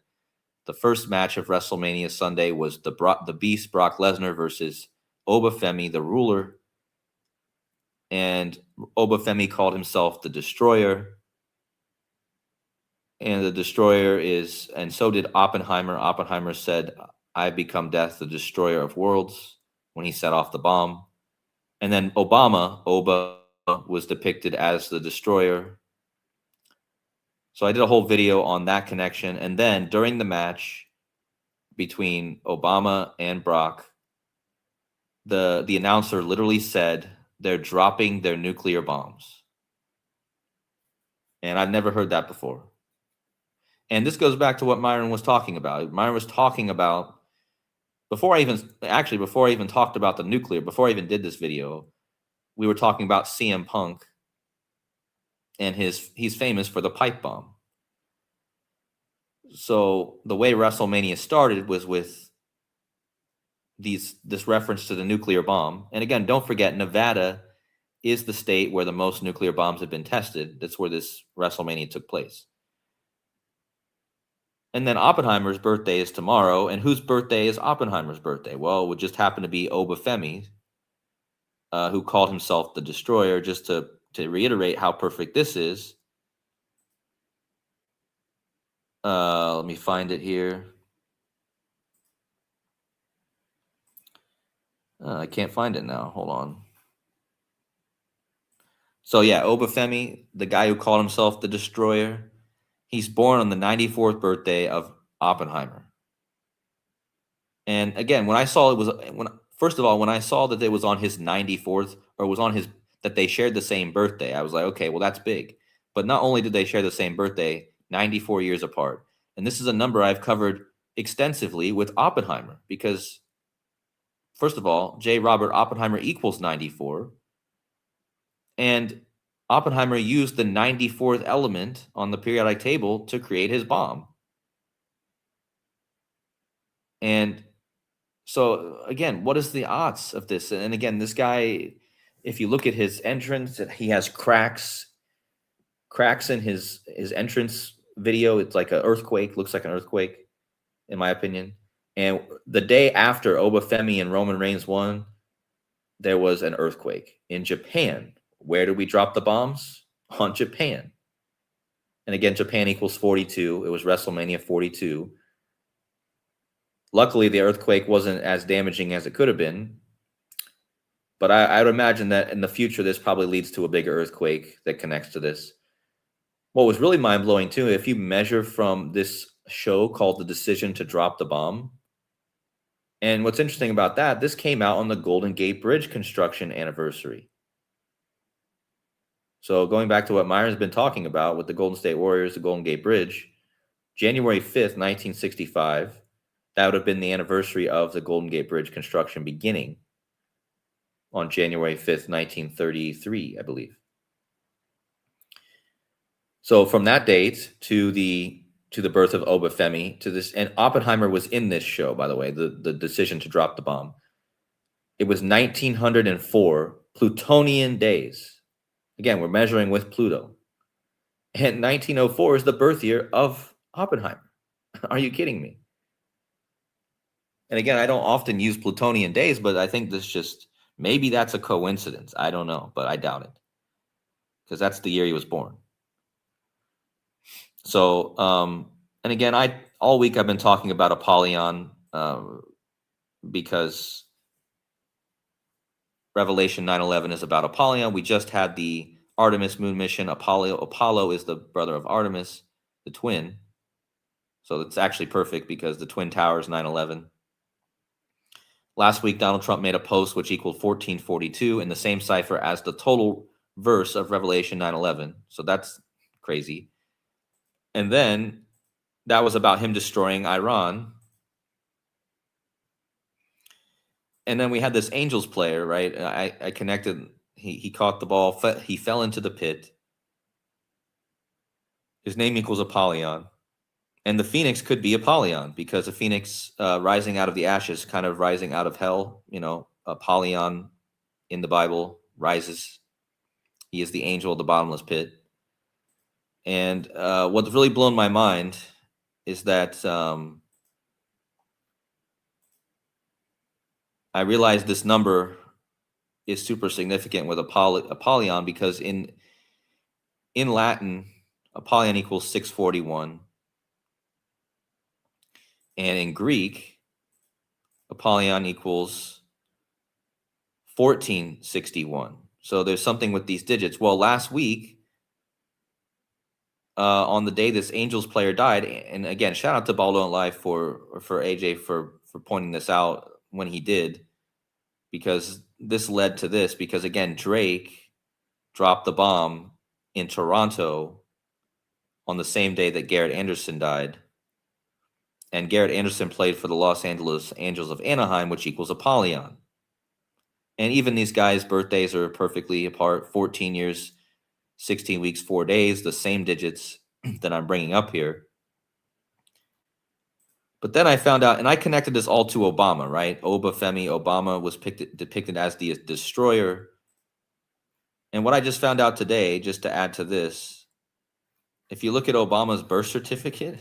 The first match of WrestleMania Sunday was the Beast Brock Lesnar versus Obafemi, the ruler. And Obafemi called himself the Destroyer. And the Destroyer and so did Oppenheimer. Oppenheimer said, "I become death, the destroyer of worlds," when he set off the bomb. And then Oba was depicted as the Destroyer. So I did a whole video on that connection. And then during the match between Obama and Brock, the announcer literally said, "They're dropping their nuclear bombs." And I've never heard that before. And this goes back to what Myron was talking about. Myron was talking about, before I even talked about the nuclear, before I even did this video, we were talking about CM Punk and he's famous for the pipe bomb. So the way WrestleMania started was with this reference to the nuclear bomb. And again, don't forget, Nevada is the state where the most nuclear bombs have been tested. That's where this WrestleMania took place. And then Oppenheimer's birthday is tomorrow. And whose birthday is Oppenheimer's birthday? Well, it would just happen to be Obafemi, who called himself the Destroyer. Just to reiterate how perfect this is. Let me find it here. I can't find it now. Hold on. So yeah, Obafemi, the guy who called himself the Destroyer, he's born on the 94th birthday of Oppenheimer. And again, when I saw when I saw that it was on his 94th, or was on his, that they shared the same birthday, I was like, okay, well, that's big. But not only did they share the same birthday, 94 years apart. And this is a number I've covered extensively with Oppenheimer, because first of all, J. Robert Oppenheimer equals 94. And Oppenheimer used the 94th element on the periodic table to create his bomb. And so, again, what is the odds of this? And again, this guy, if you look at his entrance, he has cracks in his entrance video. It's like an earthquake, looks like an earthquake, in my opinion. And the day after Obafemi and Roman Reigns won, there was an earthquake in Japan. Where did we drop the bombs? On Japan. And again, Japan equals 42. It was WrestleMania 42. Luckily, the earthquake wasn't as damaging as it could have been. But I would imagine that in the future, this probably leads to a bigger earthquake that connects to this. What was really mind-blowing, too, if you measure from this show called The Decision to Drop the Bomb, and what's interesting about that, this came out on the Golden Gate Bridge construction anniversary. So going back to what Myron's been talking about with the Golden State Warriors, the Golden Gate Bridge, January 5th, 1965, that would have been the anniversary of the Golden Gate Bridge construction beginning on January 5th, 1933, I believe. So from that date to the birth of Obafemi, to this, and Oppenheimer was in this show, by the way, the decision to drop the bomb. It was 1904 Plutonian days. Again, we're measuring with Pluto. And 1904 is the birth year of Oppenheimer. Are you kidding me? And again, I don't often use Plutonian days, but I think maybe that's a coincidence. I don't know, but I doubt it. Because that's the year he was born. So, and again, all week I've been talking about Apollon because Revelation 9:11 is about Apollon. We just had the Artemis moon mission. Apollo is the brother of Artemis, the twin. So it's actually perfect because the twin towers 9/11. Last week, Donald Trump made a post which equaled 1442 in the same cipher as the total verse of Revelation 9:11. So that's crazy. And then that was about him destroying Iran. And then we had this Angels player, right? I connected. He caught the ball. He fell into the pit. His name equals Apollon. And the phoenix could be Apollon because a phoenix rising out of the ashes, kind of rising out of hell. You know, Apollon in the Bible rises. He is the angel of the bottomless pit. And what's really blown my mind is that I realized this number is super significant with Apollyon because in Latin, Apollyon equals 641. And in Greek, Apollyon equals 1461. So there's something with these digits. Well, last week, on the day this Angels player died, and again, shout out to Baldo and Life for AJ for pointing this out when he did, because this led to this. Because again, Drake dropped the bomb in Toronto on the same day that Garrett Anderson died. And Garrett Anderson played for the Los Angeles Angels of Anaheim, which equals Apollyon. And even these guys' birthdays are perfectly apart. 14 years, 16 weeks, 4 days, the same digits that I'm bringing up here. But then I found out, and I connected this all to Obama, right? Obafemi Obama was depicted as the destroyer. And what I just found out today, just to add to this, if you look at Obama's birth certificate,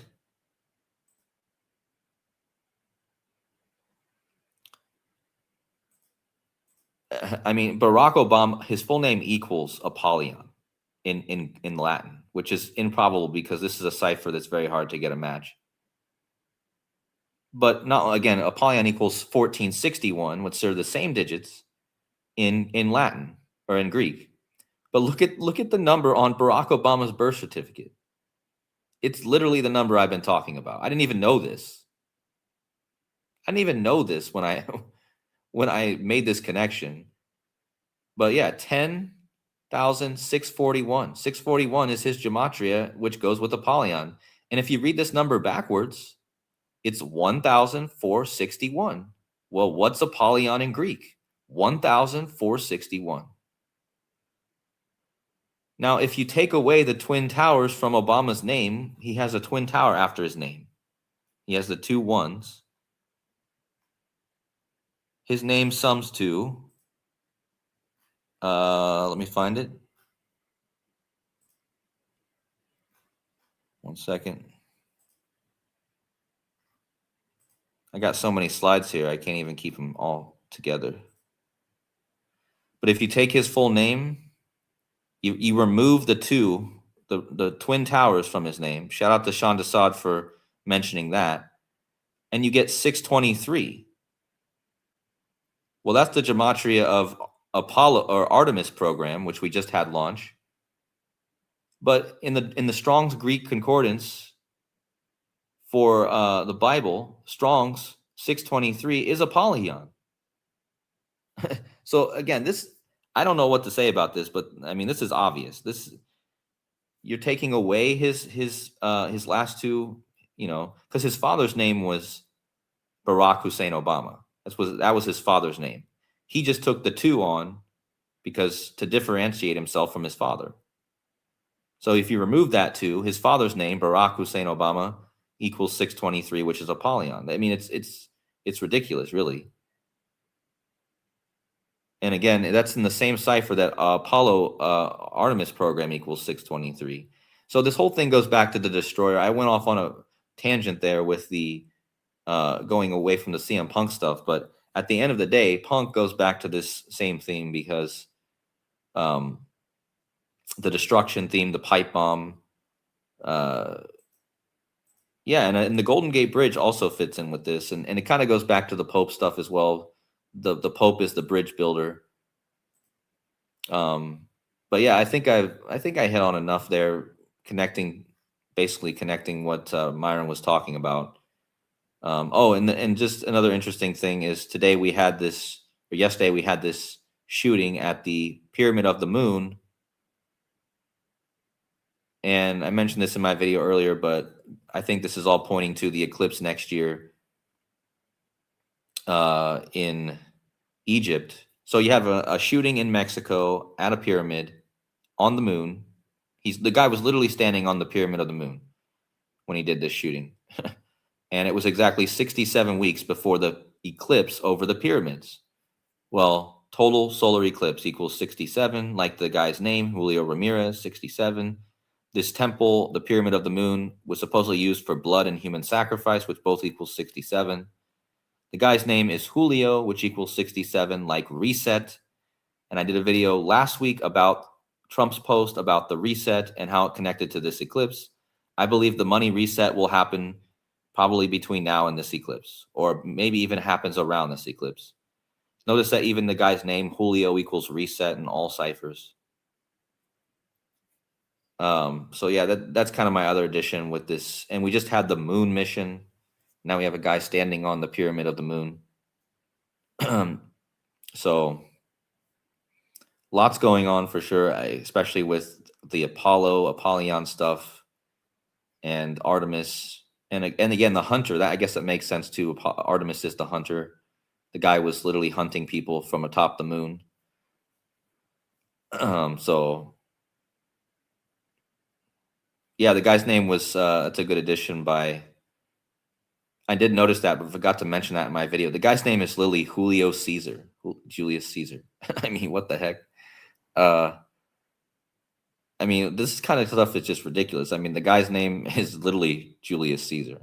I mean, Barack Obama, his full name equals Apollyon in Latin, which is improbable because this is a cipher that's very hard to get a match. But not again, Apollyon equals 1461, which are the same digits in Latin or in Greek. But look at the number on Barack Obama's birth certificate. It's literally the number I've been talking about. I didn't even know this. I didn't even know this when I made this connection. But yeah, 10,641. 641 is his gematria, which goes with Apollyon. And if you read this number backwards, it's 1,461. Well, what's Apollyon in Greek? 1,461. Now, if you take away the twin towers from Obama's name, he has a twin tower after his name. He has the 2 1s. His name sums to, let me find it. 1 second. I got so many slides here, I can't even keep them all together. But if you take his full name, you remove the twin towers from his name. Shout out to Sean Desaad for mentioning that. And you get 623. Well, that's the gematria of Apollo or Artemis program, which we just had launch. But in the Strong's Greek Concordance for the Bible, Strong's 623 is Apollyon. So again, this, I don't know what to say about this, but I mean, this is obvious. You're taking away his last two, because his father's name was Barack Hussein Obama. That was his father's name. He just took the 2 on because to differentiate himself from his father. So if you remove that 2, his father's name, Barack Hussein Obama, equals 623, which is Apollyon. I mean, it's ridiculous, really. And again, that's in the same cipher that Apollo Artemis program equals 623. So this whole thing goes back to the destroyer. I went off on a tangent there with the going away from the CM Punk stuff, but at the end of the day, Punk goes back to this same theme because the destruction theme, the pipe bomb, and the Golden Gate Bridge also fits in with this, and it kind of goes back to the Pope stuff as well. The Pope is the bridge builder. But yeah, I think I hit on enough there, connecting what Myron was talking about. And just another interesting thing is yesterday we had this shooting at the Pyramid of the Moon. And I mentioned this in my video earlier, but I think this is all pointing to the eclipse next year in Egypt. So you have a shooting in Mexico at a pyramid on the moon. The guy was literally standing on the Pyramid of the Moon when he did this shooting. And it was exactly 67 weeks before the eclipse over the pyramids. Well, total solar eclipse equals 67, like the guy's name, Julio Ramirez, 67. This temple, the Pyramid of the Moon, was supposedly used for blood and human sacrifice, which both equals 67. The guy's name is Julio, which equals 67, like reset. And I did a video last week about Trump's post about the reset and how it connected to this eclipse. I believe the money reset will happen probably between now and this eclipse, or maybe even happens around this eclipse. Notice that even the guy's name, Julio, equals reset in all ciphers. So yeah, that's kind of my other addition with this. And we just had the moon mission. Now we have a guy standing on the pyramid of the moon. So lots going on for sure, especially with the Apollon stuff, and Artemis, and again the hunter. That I guess that makes sense too. Artemis is the hunter. The guy was literally hunting people from atop the moon. So yeah, the guy's name was it's a good addition by. I did notice that, but forgot to mention that in my video. The guy's name is literally Julio Caesar, Julius Caesar. I mean, what the heck? I mean, this kind of stuff is just ridiculous. I mean, the guy's name is literally Julius Caesar.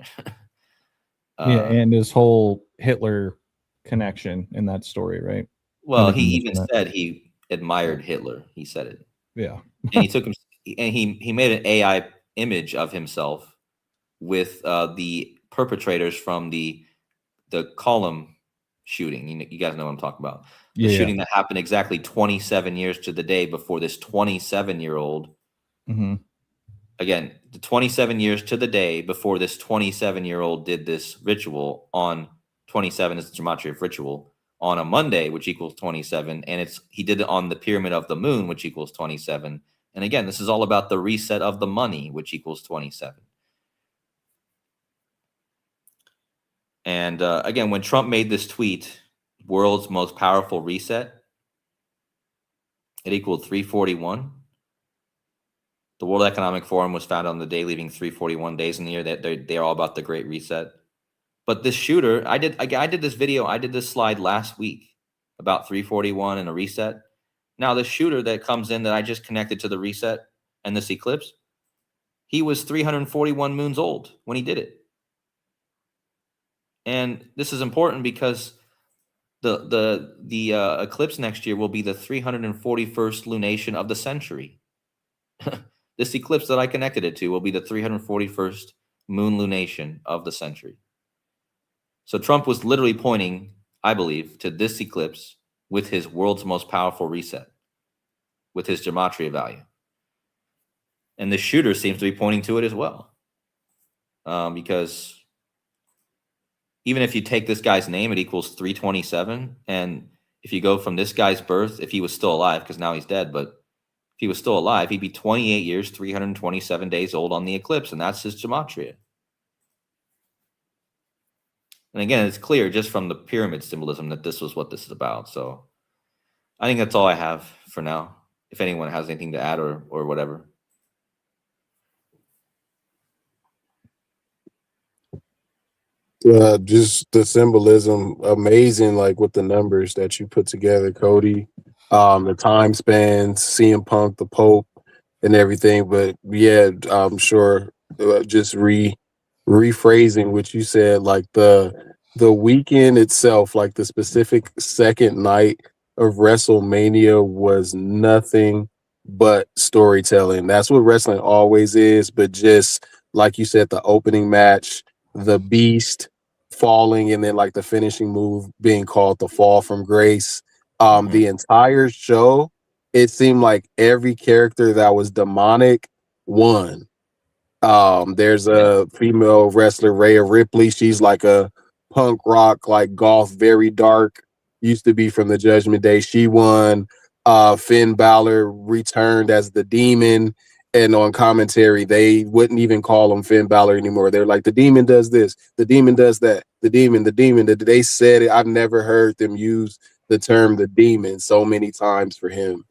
Yeah, and his whole Hitler connection in that story, right? Well, he even said he admired Hitler. He said it. Yeah. And he took him, and he made an AI image of himself with the perpetrators from the column shooting. You guys know what I'm talking about. The shooting that happened exactly 27 years to the day before this 27-year-old. Mm-hmm. Again, the 27 years to the day before this 27-year-old did this ritual on 27 is the gematria of ritual on a Monday, which equals 27. And he did it on the pyramid of the moon, which equals 27. And again, this is all about the reset of the money, which equals 27. And again, when Trump made this tweet, world's most powerful reset, it equaled 341. The World Economic Forum was founded on the day leaving 341 days in the year. They're all about the Great Reset. But this shooter, I did this slide last week about 341 and a reset. Now the shooter that comes in that I just connected to the reset and this eclipse, he was 341 moons old when he did it. And this is important because the eclipse next year will be the 341st lunation of the century. This eclipse that I connected it to will be the 341st moon lunation of the century. So Trump was literally pointing, I believe, to this eclipse with his world's most powerful reset, with his gematria value. And the shooter seems to be pointing to it as well. Because even if you take this guy's name, it equals 327. And if you go from this guy's birth, if he was still alive, because now he's dead, but if he was still alive, he'd be 28 years, 327 days old on the eclipse. And that's his gematria. And again, it's clear just from the pyramid symbolism that this was what this is about. So I think that's all I have for now. If anyone has anything to add or whatever. Just the symbolism, amazing, like with the numbers that you put together, Cody. The time spans, CM Punk, the Pope, and everything. But yeah, I'm sure just rephrasing what you said, like the weekend itself, like the specific second night of WrestleMania was nothing but storytelling. That's what wrestling always is. But just like you said, the opening match, the Beast falling, and then like the finishing move being called the Fall from Grace. The entire show, it seemed like every character that was demonic won. There's a female wrestler, Rhea Ripley. She's like a punk rock, like goth, very dark. Used to be from the Judgment Day. She won. Finn Balor returned as the Demon. And on commentary, they wouldn't even call him Finn Balor anymore. They're like, the Demon does this, the Demon does that, the Demon. They said it. I've never heard them use the term the Demon so many times for him.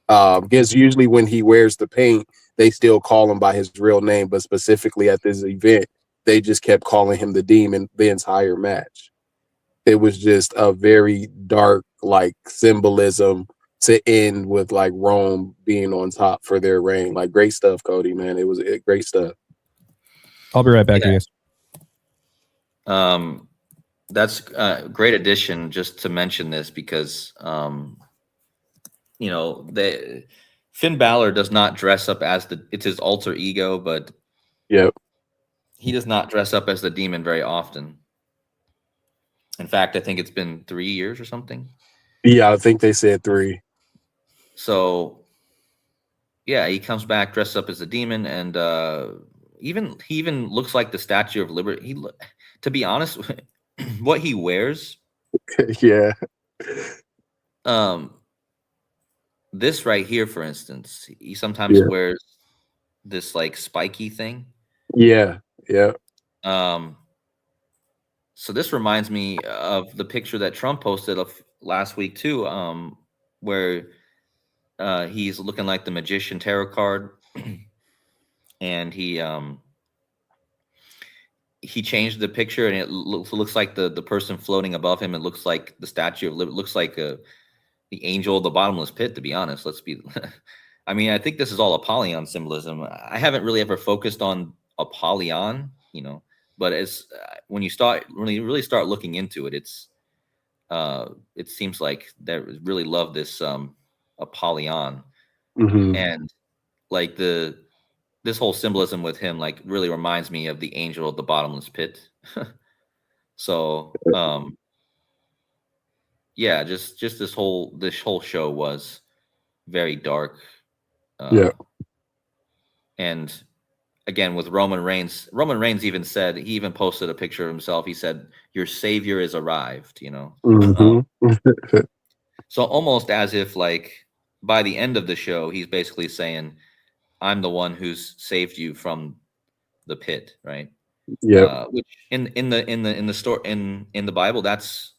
Because usually when he wears the paint, they still call him by his real name. But specifically at this event, they just kept calling him the Demon the entire match. It was just a very dark, like, symbolism to end with like Rome being on top for their reign. Like, great stuff, Cody, man. It was great stuff. I'll be right back, guys. That's a great addition. Just to mention this because Finn Balor does not dress up as it's his alter ego, but Yep. he does not dress up as the demon very often. In fact, I think it's been 3 years or something. Yeah, I think they said 3. So, yeah, he comes back dressed up as a demon, and he even looks like the Statue of Liberty. To be honest, what he wears, Yeah. This right here, for instance, he sometimes wears this like spiky thing. Yeah. Yeah. So this reminds me of the picture that Trump posted of last week too, where he's looking like the magician tarot card, and he changed the picture, and it looks like the person floating above him. It looks like the Statue of Liberty. Looks like the angel of the bottomless pit. To be honest, I mean, I think this is all Apollon symbolism. I haven't really ever focused on Apollon, but it's when you really start looking into it, it seems like they really love this Apollon, and like this whole symbolism with him like really reminds me of the angel of the bottomless pit. So yeah, just this whole show was very dark. And again, with Roman Reigns even said, he even posted a picture of himself. He said, "Your savior is arrived," So almost as if like by the end of the show, he's basically saying, "I'm the one who's saved you from the pit," right? Yeah. Which in the story in the Bible, that's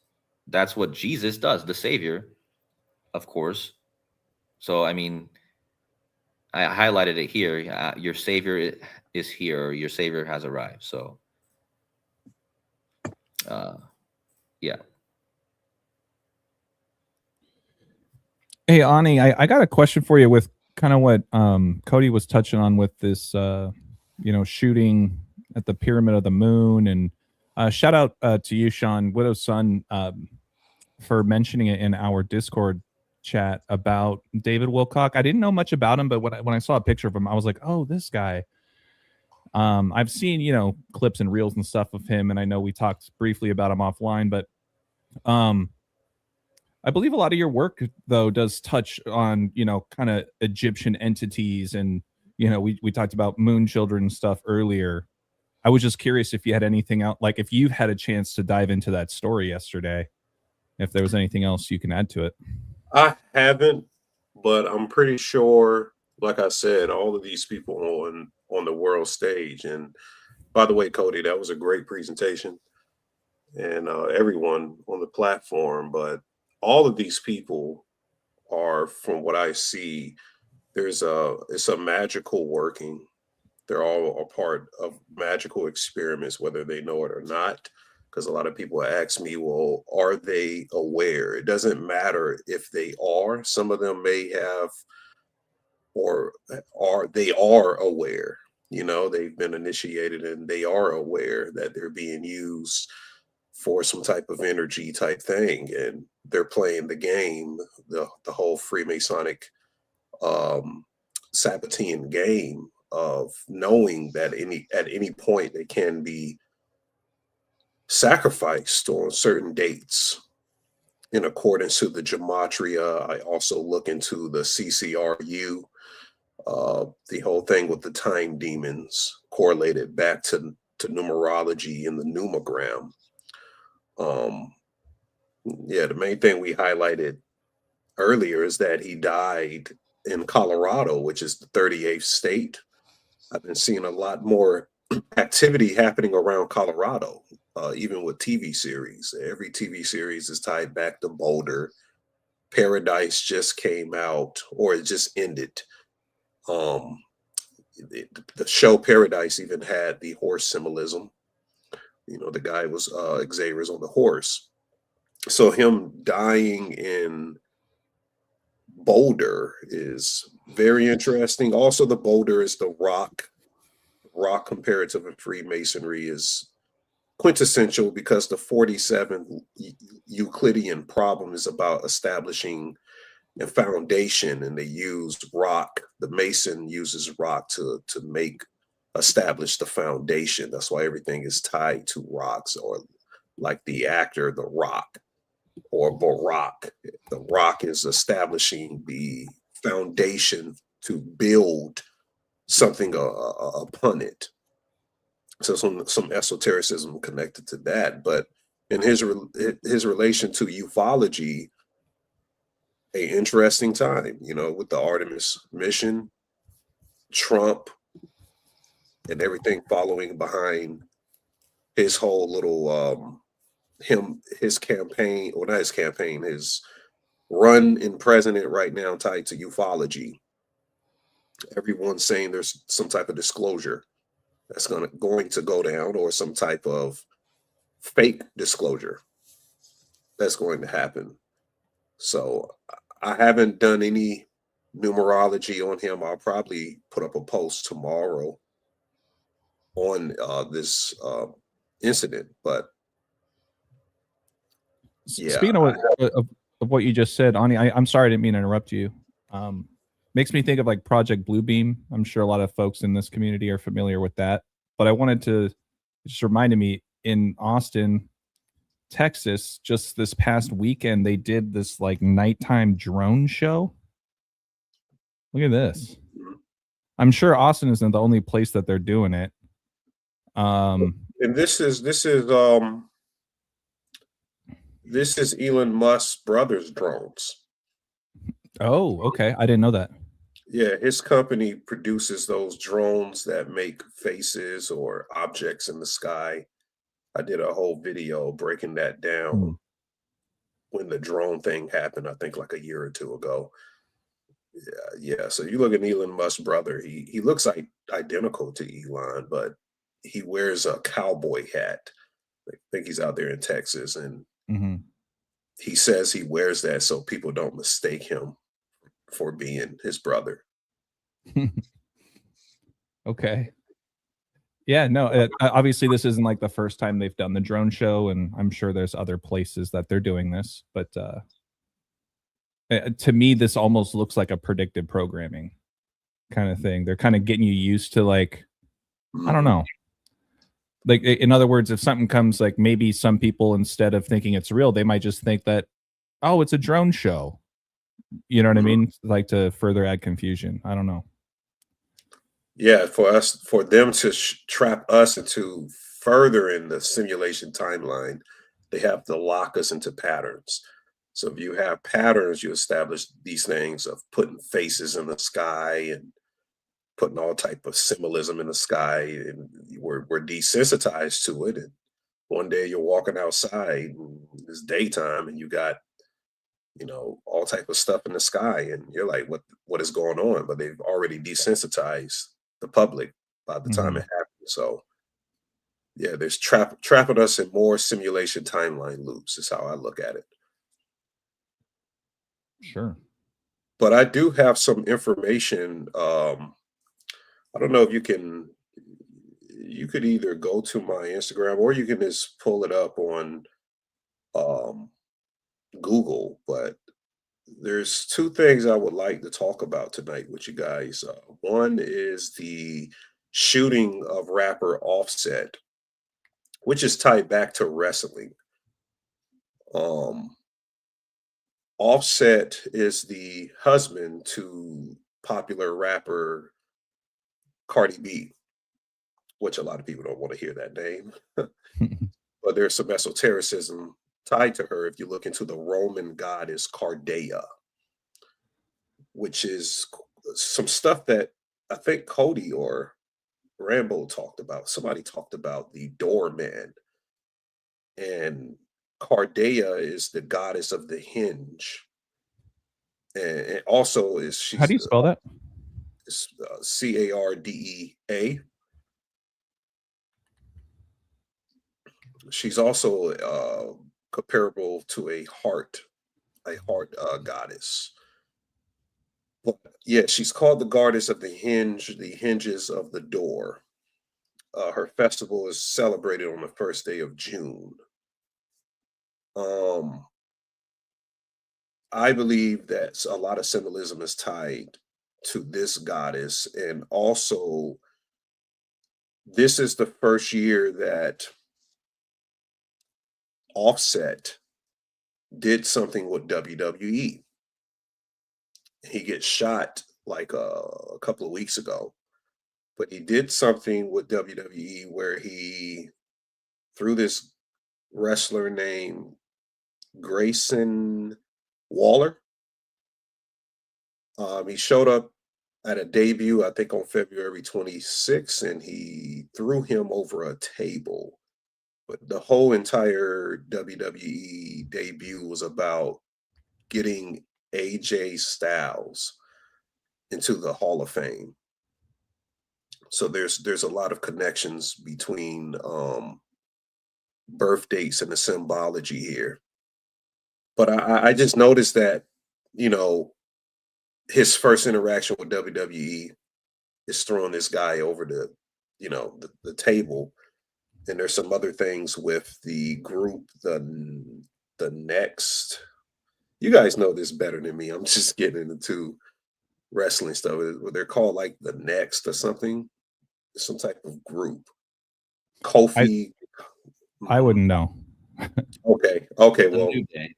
what Jesus does, the Savior, of course. So I mean, I highlighted it here. Your Savior is here, or your Savior has arrived. So, yeah. Hey, Ani, I got a question for you with kind of what KODI was touching on with this, shooting at the Pyramid of the Moon. And shout out to you, Sean, Widow's son, for mentioning it in our Discord chat about David Wilcock. I didn't know much about him, but when I saw a picture of him, I was like, oh, this guy. I've seen, clips and reels and stuff of him, and I know we talked briefly about him offline, but I believe a lot of your work, though, does touch on, kind of Egyptian entities. And, we talked about moon children and stuff earlier. I was just curious if you had anything else, like if you've had a chance to dive into that story yesterday, if there was anything else you can add to it. I haven't, but I'm pretty sure, like I said, all of these people on the world stage. And by the way, KODI, that was a great presentation, and everyone on the platform. But all of these people are, from what I see, it's a magical working. They're all a part of magical experiments, whether they know it or not. Because a lot of people ask me, well, are they aware? It doesn't matter if they are. Some of them may have, or they are aware. They've been initiated and they are aware that they're being used for some type of energy type thing, and they're playing the game, the whole Freemasonic Sabbatean game of knowing that at any point they can be sacrificed on certain dates in accordance to the gematria. I also look into the CCRU, the whole thing with the time demons correlated back to numerology in the numogram. The main thing we highlighted earlier is that he died in Colorado, which is the 38th state. I've been seeing a lot more activity happening around Colorado, even with TV series. Every TV series is tied back to Boulder. Paradise just came out, or it just ended. The show Paradise even had the horse symbolism. The guy was Xavier's on the horse. So him dying in Boulder is very interesting. Also, the boulder is the rock. Rock comparative in Freemasonry is quintessential because the 47th Euclidean problem is about establishing a foundation, and they use rock. The mason uses rock to establish the foundation. That's why everything is tied to rocks, or like the actor The Rock, or Barack. The rock is establishing the foundation to build something upon it. So some esotericism connected to that, but in his relation to ufology, a interesting time, with the Artemis mission, Trump, and everything following behind his whole little his campaign, or not his campaign, his run in president right now tied to ufology. Everyone's saying there's some type of disclosure that's going to go down, or some type of fake disclosure that's going to happen. So I haven't done any numerology on him. I'll probably put up a post tomorrow on this incident. But yeah, speaking of what you just said, Ani, I'm sorry, I didn't mean to interrupt you. Makes me think of like Project Bluebeam. I'm sure a lot of folks in this community are familiar with that. But I wanted to just reminded me, in Austin, Texas, just this past weekend, they did this like nighttime drone show. Look at this. I'm sure Austin isn't the only place that they're doing it. And this is Elon Musk's brother's drones. Oh, okay. I didn't know that. Yeah, his company produces those drones that make faces or objects in the sky. I did a whole video breaking that down when the drone thing happened, I think like a year or two ago. Yeah. So you look at Elon Musk's brother, he looks like identical to Elon, but he wears a cowboy hat. I think he's out there in Texas, and he says he wears that so people don't mistake him for being his brother. Okay. Yeah, no, obviously this isn't like the first time they've done the drone show, and I'm sure there's other places that they're doing this, but to me, this almost looks like a predictive programming kind of thing. They're kind of getting you used to, like, I don't know. Like, in other words, if something comes, like, maybe some people, instead of thinking it's real, they might just think that, oh, it's a drone show. You know what I mean? Like, to further add confusion. I don't know. Yeah, for them to trap us into further in the simulation timeline, they have to lock us into patterns. So if you have patterns, you establish these things of putting faces in the sky and putting all type of symbolism in the sky, and we're desensitized to it. And one day you're walking outside, and it's daytime, and you got all type of stuff in the sky, and you're like, what is going on? But they've already desensitized the public by the time it happened. So yeah, there's trapping us in more simulation timeline loops is how I look at it. Sure. But I do have some information. I don't know if you could either go to my Instagram, or you can just pull it up on Google, but there's two things I would like to talk about tonight with you guys. One is the shooting of rapper Offset, which is tied back to wrestling. Offset is the husband to popular rapper KODI B, which a lot of people don't want to hear that name. But there's some esotericism tied to her if you look into the Roman goddess Cardea, which is some stuff that I think KODI or RAMBO talked about. Somebody talked about the doorman, and Cardea is the goddess of the hinge, and also How do you spell that? It's Cardea. She's also comparable to a heart goddess. But yeah, she's called the goddess of the hinge, the hinges of the door. Her festival is celebrated on the first day of June. I believe that a lot of symbolism is tied to this goddess, and also this is the first year that Offset did something with WWE. He gets shot like a couple of weeks ago, but he did something with WWE where he threw this wrestler named Grayson Waller. He showed up at a debut, I think on February 26th, and he threw him over a table. But the whole entire WWE debut was about getting AJ Styles into the Hall of Fame. So there's a lot of connections between birth dates and the symbology here. But I just noticed that, you know, his first interaction with WWE is throwing this guy over the, you know, the table. And there's some other things with the group, the next. You guys know this better than me. I'm just getting into wrestling stuff. They're called like the Next or something, some type of group. Kofi. I wouldn't know. Okay. Well, New Day.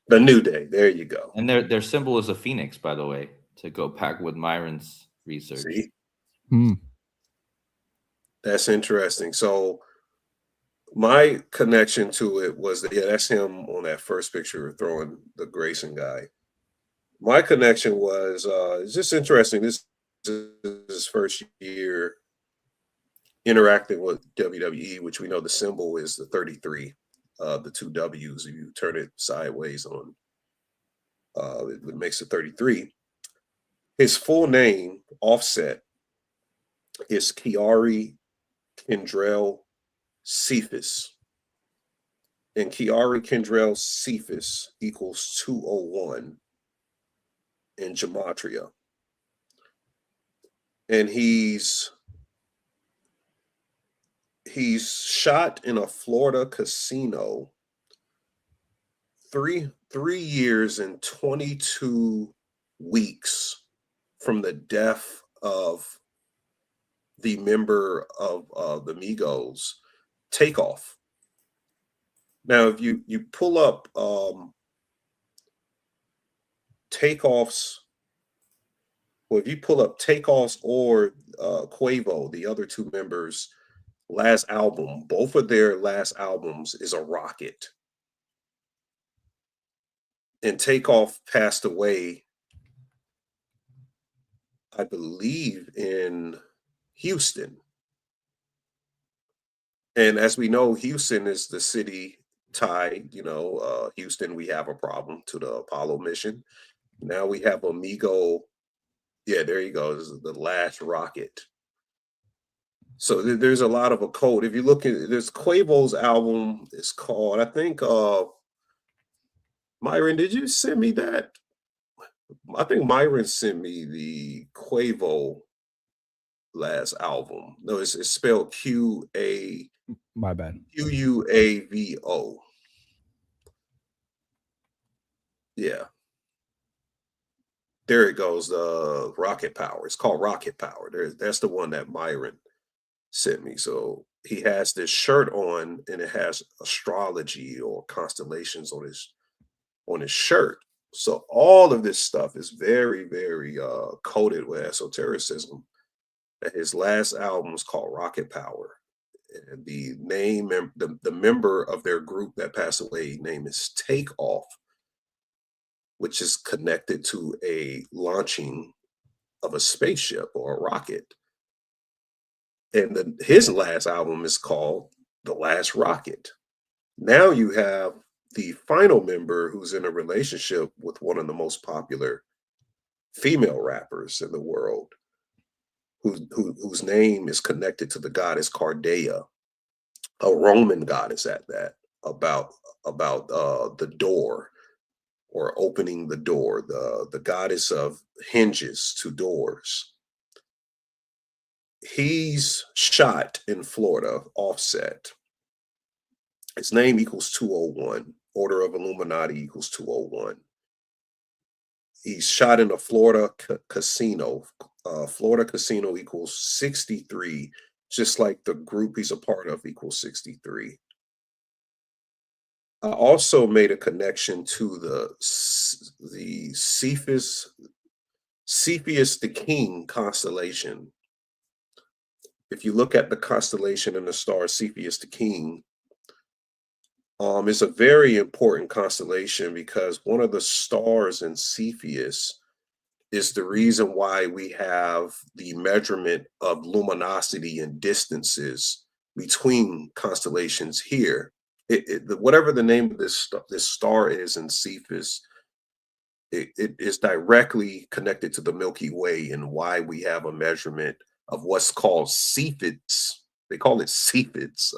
The New Day. There you go. And their symbol is a phoenix, by the way, to go back with Myron's research. See? Hmm. That's interesting. So my connection to it was that, yeah, that's him on that first picture throwing the Grayson guy. My connection was it's just interesting. This is his first year interacting with WWE, which we know the symbol is the 33, the two W's. If you turn it sideways on, it makes it 33. His full name, Offset, is Kiari Kendrell Cephas. And Kiari Kendrell Cephas equals 201 in gematria. And he's shot in a Florida casino 3 years and 22 weeks from the death of the member of the Migos, Takeoff. Now, if you pull up Takeoff's, well, if you pull up Takeoff's or Quavo, the other two members' last album, both of their last albums is a rocket. And Takeoff passed away, I believe, in Houston. And as we know, Houston is the city tied, you know, Houston, we have a problem to the Apollo mission. Now we have Amigo. Yeah, there you go. This is the last rocket. So there's a lot of a code. If you look at there's Quavo's album, it's called, I think, Myron, did you send me that? I think Myron sent me the Quavo last album. No, it's spelled My bad. Quavo. Yeah. There it goes. The Rocket Power. It's called Rocket Power. That's the one that Myron sent me. So he has this shirt on, and it has astrology or constellations on his shirt. So all of this stuff is very, very coded with esotericism. His last album is called Rocket Power. And the name, the member of their group that passed away, name is Takeoff, which is connected to a launching of a spaceship or a rocket. And his last album is called The Last Rocket. Now you have the final member who's in a relationship with one of the most popular female rappers in the world, whose name is connected to the goddess Cardea, a Roman goddess at that, about the door, or opening the door, the goddess of hinges to doors. He's shot in Florida, offset. His name equals 201. Order of Illuminati equals 201. He's shot in a Florida casino. Florida casino equals 63, just like the group he's a part of equals 63. I also made a connection to the Cepheus the King constellation. If you look at the constellation and the star Cepheus the King, it's a very important constellation because one of the stars in Cepheus is the reason why we have the measurement of luminosity and distances between constellations here. Whatever the name of this star is in Cepheus, it is directly connected to the Milky Way and why we have a measurement of what's called Cephids. They call it Cephids.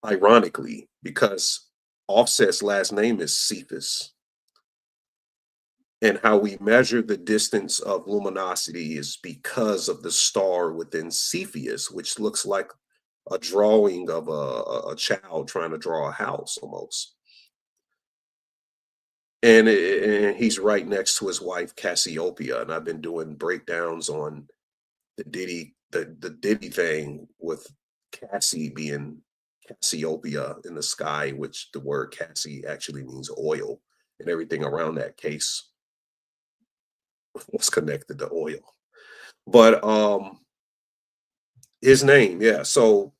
Ironically, because Offset's last name is Cephas. And how we measure the distance of luminosity is because of the star within Cepheus, which looks like a drawing of a child trying to draw a house almost. And he's right next to his wife, Cassiopeia. And I've been doing breakdowns on the Diddy thing with Cassie being Cassiopeia in the sky, which the word Cassie actually means oil, and everything around that case was connected to oil. But his name, yeah. So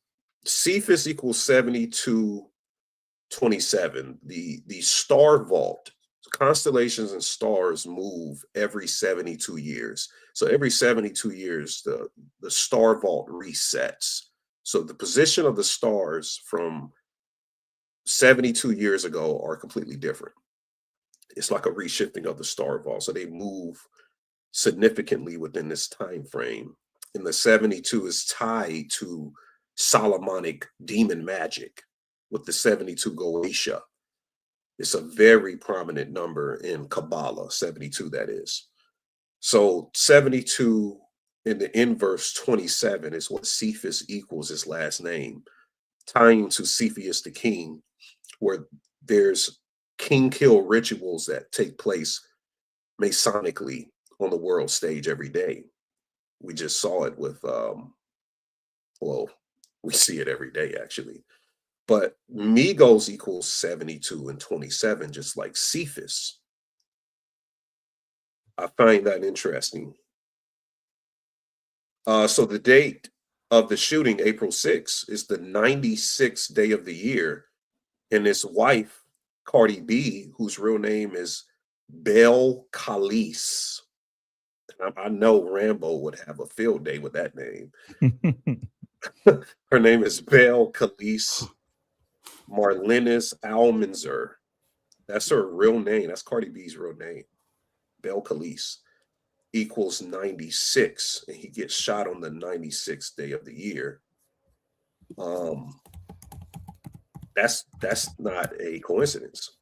Cephas equals 7227. The star vault, constellations and stars move every 72 years. So every 72 years, the star vault resets. So the position of the stars from 72 years ago are completely different. It's like a reshifting of the star vault. So they move significantly within this time frame. And the 72 is tied to Solomonic demon magic with the 72 Goetia. It's a very prominent number in Kabbalah, 72 that is. So 72 in the inverse 27 is what Cephas equals his last name, tying to Cepheus the King, where there's king kill rituals that take place Masonically on the world stage every day. We just saw it with, well, we see it every day actually. But Migos equals 72 and 27, just like Cephas. I find that interesting. So the date of the shooting, April 6th, is the 96th day of the year. And his wife, Cardi B, whose real name is Belle Khalees. I know Rambo would have a field day with that name. Her name is Belle Khalees Marlinis Almanzer. That's her real name. That's Cardi B's real name. Belle Khalees equals 96, and he gets shot on the 96th day of the year. That's not a coincidence.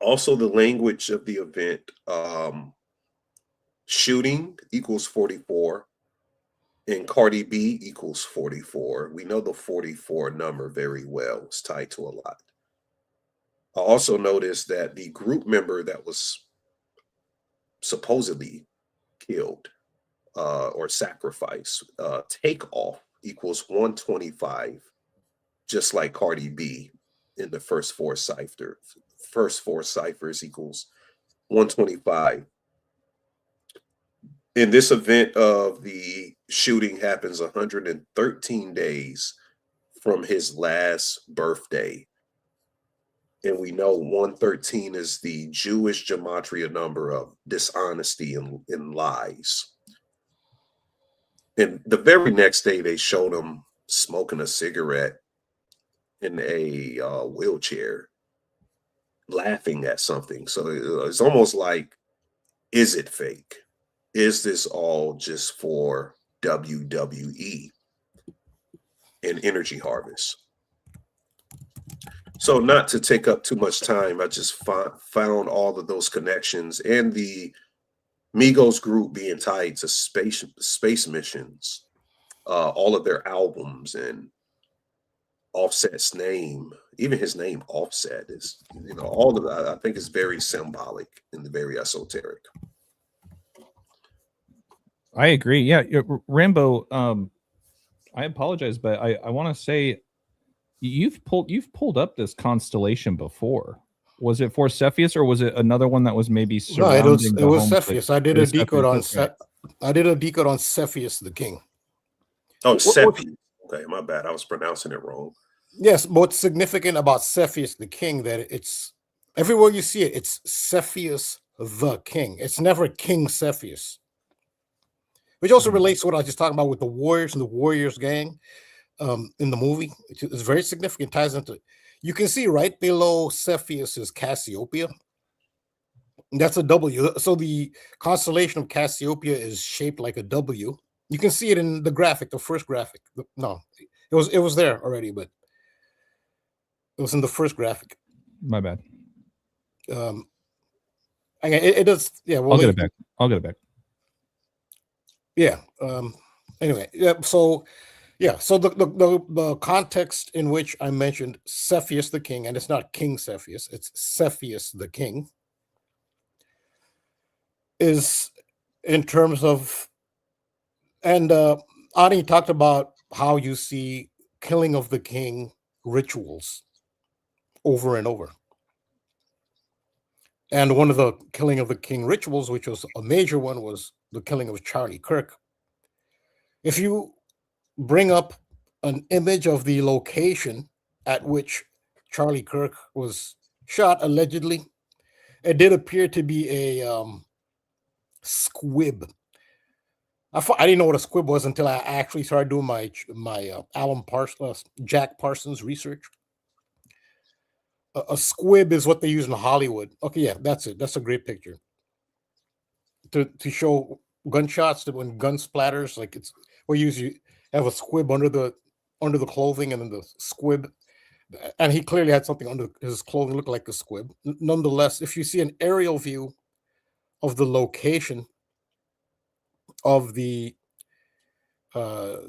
Also, the language of the event, shooting equals 44, and Cardi B equals 44. We know the 44 number very well. It's tied to a lot. I also noticed that the group member that was supposedly killed or sacrificed, Takeoff equals 125, just like Cardi B in the first four ciphers. First four ciphers equals 125. In this event of the shooting happens 113 days from his last birthday. And we know 113 is the Jewish gematria number of dishonesty and lies. And the very next day, they showed him smoking a cigarette in a wheelchair, laughing at something. So it's almost like, is it fake? Is this all just for WWE and Energy Harvest? So not to take up too much time, I just found all of those connections and the Migos group being tied to space missions, all of their albums, and Offset's name, even his name Offset is, all of that. I think is very symbolic and very esoteric. I agree. Yeah, Rambo. I apologize, but I want to say you've pulled up this constellation before. Was it for Cepheus, or was it another one that was maybe surrounding? No, it was Cepheus. I did a decode on Cepheus the King. Oh, Cepheus. Okay, my bad. I was pronouncing it wrong. Yes, but what's significant about Cepheus the King that it's everywhere you see it, it's Cepheus the King. It's never King Cepheus. Which also relates to what I was just talking about with the Warriors and the Warriors gang in the movie. It's very significant, ties into it. You can see right below Cepheus is Cassiopeia. That's a W. So the constellation of Cassiopeia is shaped like a W. You can see it in the graphic, the first graphic. No, it was there already, but it was in the first graphic. My bad. It does. Yeah, well, I'll get it back. Yeah. Anyway, yeah. So the context in which I mentioned Cepheus the King, and it's not King Cepheus, it's Cepheus the King, is in terms of, and Ani talked about how you see killing of the king rituals over and over. And one of the killing of the king rituals, which was a major one, was the killing of Charlie Kirk. If you bring up an image of the location at which Charlie Kirk was shot, allegedly, it did appear to be a squib. I didn't know what a squib was until I actually started doing my Jack Parsons research. A squib is what they use in Hollywood. Okay, yeah, that's it. That's a great picture to show gunshots. That when gun splatters, like it's where you have a squib under the clothing, and then the squib, and he clearly had something under his clothing looked like a squib. Nonetheless, if you see an aerial view of the location of the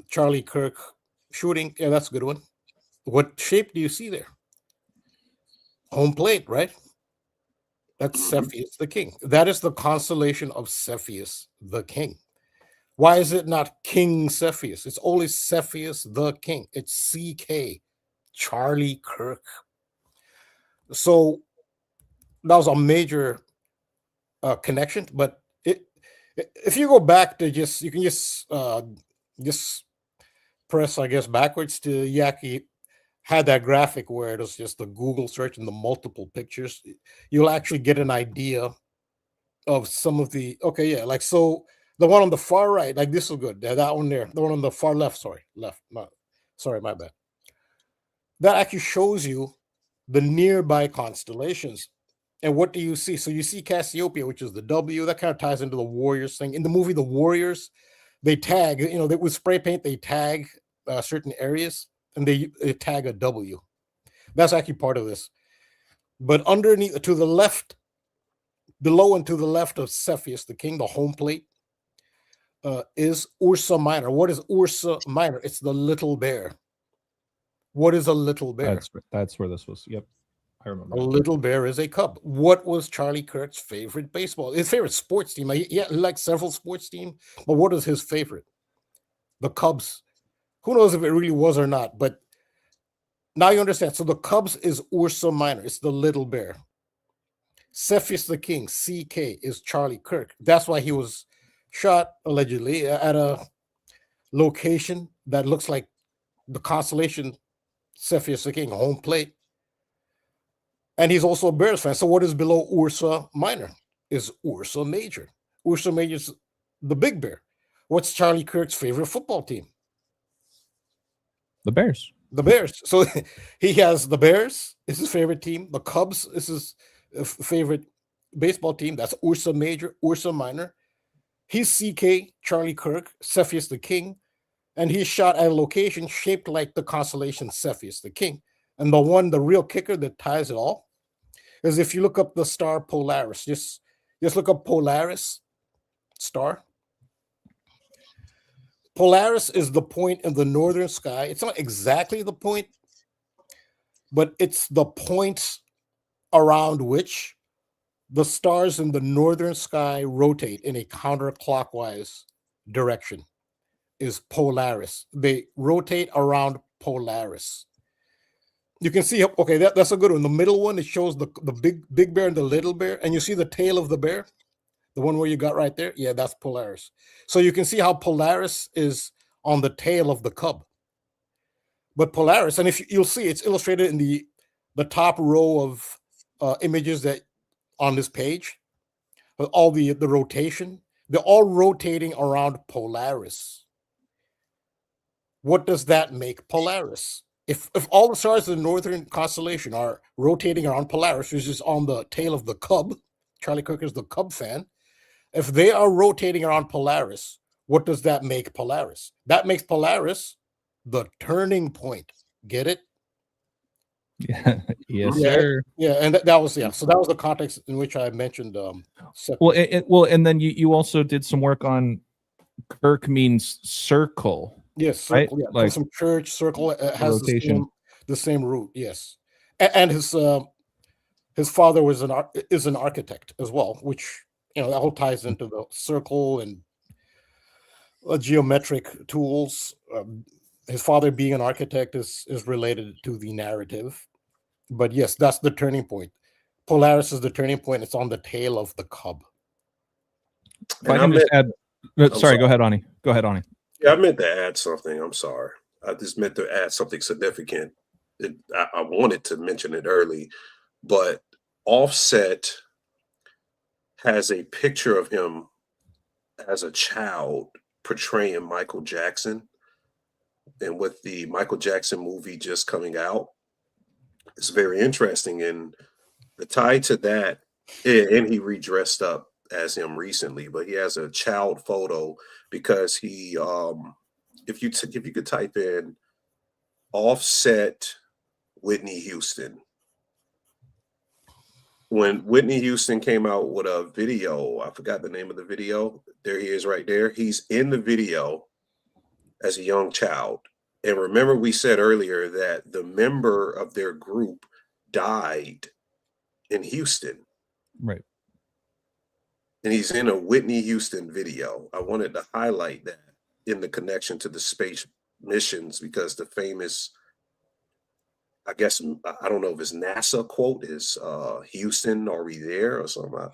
Charlie Kirk shooting, yeah, that's a good one. What shape do you see there? Home plate, right? That's Cepheus the King. That is the constellation of Cepheus the King. Why is it not King Cepheus? It's only Cepheus the King. It's CK, Charlie Kirk. So that was a major connection. But if you go back to you can just press, I guess, backwards to Yaki had that graphic where it was just the Google search and the multiple pictures. You'll actually get an idea of some of the, okay, yeah, like, so the one on the far right, like this is good. That one there, the one on the far left, my bad. That actually shows you the nearby constellations. And what do you see? So you see Cassiopeia, which is the W. That kind of ties into the Warriors thing. In the movie, the Warriors, they tag, with spray paint, they tag certain areas, and they tag a W. That's actually part of this. But underneath, to the left, below and to the left of Cepheus the King, the home plate, is Ursa Minor. What is Ursa Minor? It's the little bear. What is a little bear? That's where this was. Yep. I remember. A little bear is a cub. What was Charlie Kirk's favorite baseball? His favorite sports team. He liked several sports teams, but what is his favorite? The Cubs. Who knows if it really was or not, but now you understand. So the Cubs is Ursa Minor. It's the little bear. Cepheus the King, CK, is Charlie Kirk. That's why he was shot, allegedly, at a location that looks like the constellation Cepheus the King, home plate. And he's also a Bears fan. So what is below Ursa Minor is Ursa Major. Ursa Major is the big bear. What's Charlie Kirk's favorite football team? The Bears. The Bears. So he has the Bears is his favorite team. The Cubs is his favorite baseball team. That's Ursa Major, Ursa Minor. He's CK, Charlie Kirk, Cepheus the King. And he's shot at a location shaped like the constellation Cepheus the King. And the real kicker that ties it all is if you look up the star Polaris, just look up Polaris star. Polaris is the point in the northern sky. It's not exactly the point, but it's the point around which the stars in the northern sky rotate in a counterclockwise direction. Is Polaris. They rotate around Polaris. You can see, okay, that's a good one. The middle one, it shows the big bear and the little bear, and you see the tail of the bear, the one where you got right there. Yeah, that's Polaris. So you can see how Polaris is on the tail of the cub. But Polaris, and if you'll see, it's illustrated in the top row of images that on this page, all the rotation, they're all rotating around Polaris. What does that make Polaris? If all the stars in the northern constellation are rotating around Polaris, which is on the tail of the cub, Charlie Kirk is the Cub fan. If they are rotating around Polaris, what does that make Polaris? That makes Polaris the turning point. Get it? Yeah. Yes, Yeah, sir. yeah, and that was So that was the context in which I mentioned. Well, and then you also did some work on Kirk means circle. Yes, circle, right? yeah. Like Some church circle has rotation. the same root. Yes, and his father is an architect as well, which that all ties into the circle and geometric tools. His father being an architect is related to the narrative, but yes, that's the turning point. Polaris is the turning point. It's on the tail of the cub. If I can just add. Sorry, go ahead, Ani. Go ahead, Ani. Yeah, I meant to add something. I'm sorry. I just meant to add something significant. I wanted to mention it early, but Offset has a picture of him as a child portraying Michael Jackson. And with the Michael Jackson movie just coming out, it's very interesting. And the tie to that, and he redressed up as him recently, but he has a child photo because he if you could type in Offset Whitney Houston, when Whitney Houston came out with a video, I forgot the name of the video, there he is right there. He's in the video as a young child. And remember, we said earlier that the member of their group died in Houston. Right. And he's in a Whitney Houston video. I wanted to highlight that in the connection to the space missions, because the famous, I guess, I don't know if it's NASA quote is Houston, are we there, or something?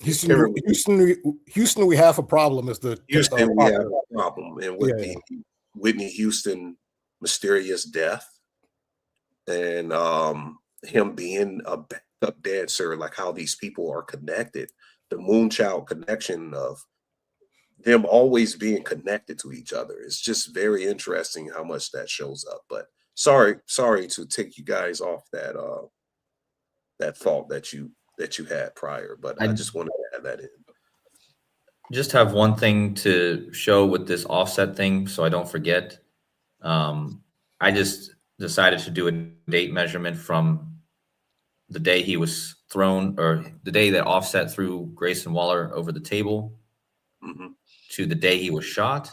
Houston, we have a problem. Is the Houston, we have a problem. And with the Whitney Houston mysterious death and him being a backup dancer, like how these people are connected, the Moonchild connection of them always being connected to each other. It's just very interesting how much that shows up. But sorry to take you guys off that that thought that you had prior, but I just wanted to add that in. Just have one thing to show with this Offset thing so I don't forget. I just decided to do a date measurement from the day he was thrown, or the day that Offset threw Grayson Waller over the table, to the day he was shot.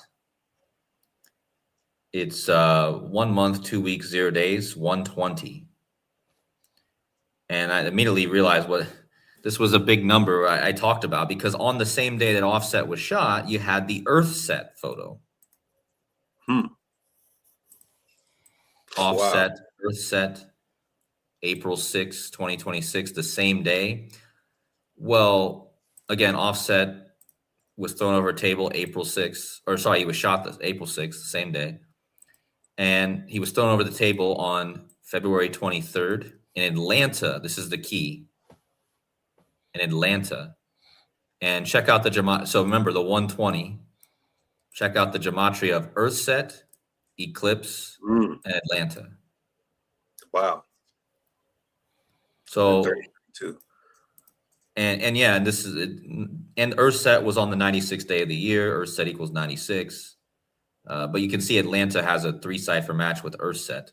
It's 1 month, 2 weeks, 0 days, 120. And I immediately realized what this was a big number I talked about, because on the same day that Offset was shot, you had the Earthset photo. Offset, wow. Earthset, April 6, 2026, the same day. Well, again, Offset was thrown over a table April 6th, or sorry, he was shot April 6th, the same day. And he was thrown over the table on February 23rd in Atlanta. This is the key. In Atlanta. And check out the gematria. So remember the 120. Check out the gematria of Earthset, Eclipse, and Atlanta. Wow. So, and yeah, and this is it. And Earthset was on the 96th day of the year. Earthset equals 96. But you can see Atlanta has a 3-cipher match with Earthset.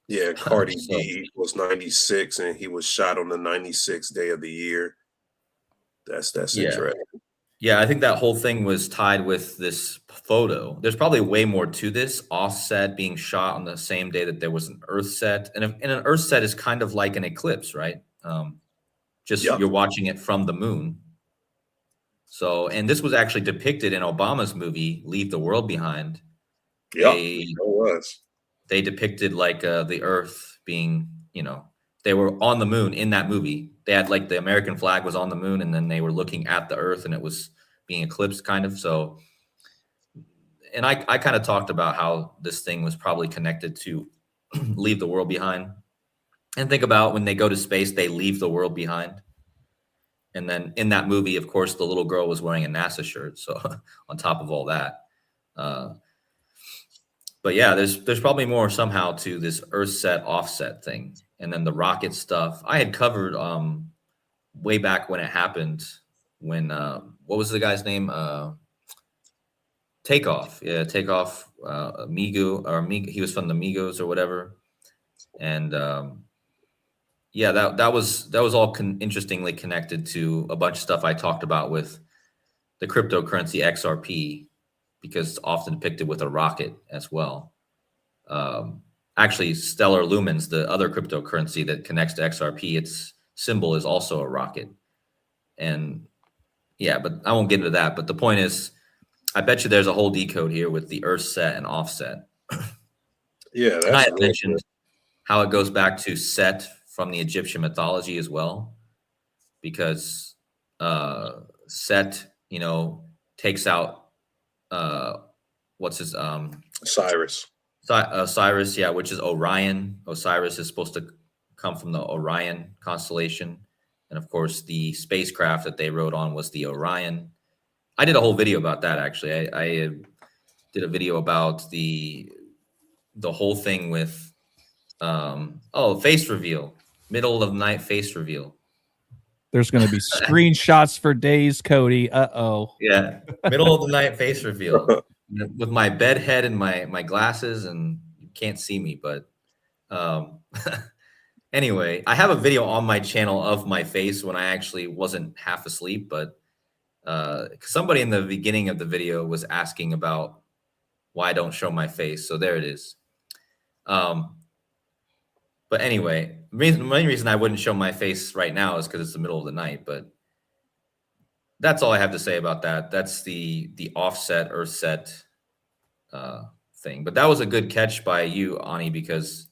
Yeah, Cardi B was 96, and he was shot on the 96th day of the year. That's interesting. Yeah, I think that whole thing was tied with this photo. There's probably way more to this. Offset being shot on the same day that there was an Earth set, and an Earth set is kind of like an eclipse, right? Just Yep. you're watching it from the moon. So, and this was actually depicted in Obama's movie "Leave the World Behind." Yeah, it was. They depicted like the Earth being, they were on the moon in that movie. They had like the American flag was on the moon, and then they were looking at the Earth, and it was being eclipsed, kind of. So, and I kind of talked about how this thing was probably connected to Leave the World Behind, and think about when they go to space, they leave the world behind. And then in that movie, of course, the little girl was wearing a NASA shirt. So on top of all that, but yeah, there's probably more somehow to this Earth set offset thing, and then the rocket stuff. I had covered way back when it happened. When what was the guy's name? Takeoff. Yeah, Takeoff. He was from the Migos or whatever, and yeah, that was all interestingly connected to a bunch of stuff I talked about with the cryptocurrency XRP, because it's often depicted with a rocket as well. Actually, Stellar Lumens, the other cryptocurrency that connects to XRP, its symbol is also a rocket. And yeah, but I won't get into that. But the point is, I bet you there's a whole decode here with the Earth set and offset. Yeah, that's and I had mentioned how it goes back to Set from the Egyptian mythology as well, because Set, takes out what's his Cyrus. Osiris, yeah, which is Orion. Osiris is supposed to come from the Orion constellation, and of course, the spacecraft that they rode on was the Orion. I did a whole video about that, actually. I did a video about the whole thing with face reveal, middle of the night face reveal. There's going to be screenshots for days, Cody. Uh-oh. Yeah, middle of the night face reveal with my bed head and my glasses, and you can't see me, but anyway, I have a video on my channel of my face when I actually wasn't half asleep, but somebody in the beginning of the video was asking about why I don't show my face, so there it is. But anyway, the main reason I wouldn't show my face right now is because it's the middle of the night. But that's all I have to say about that. That's the offset Earth set thing. But that was a good catch by you, Ani, because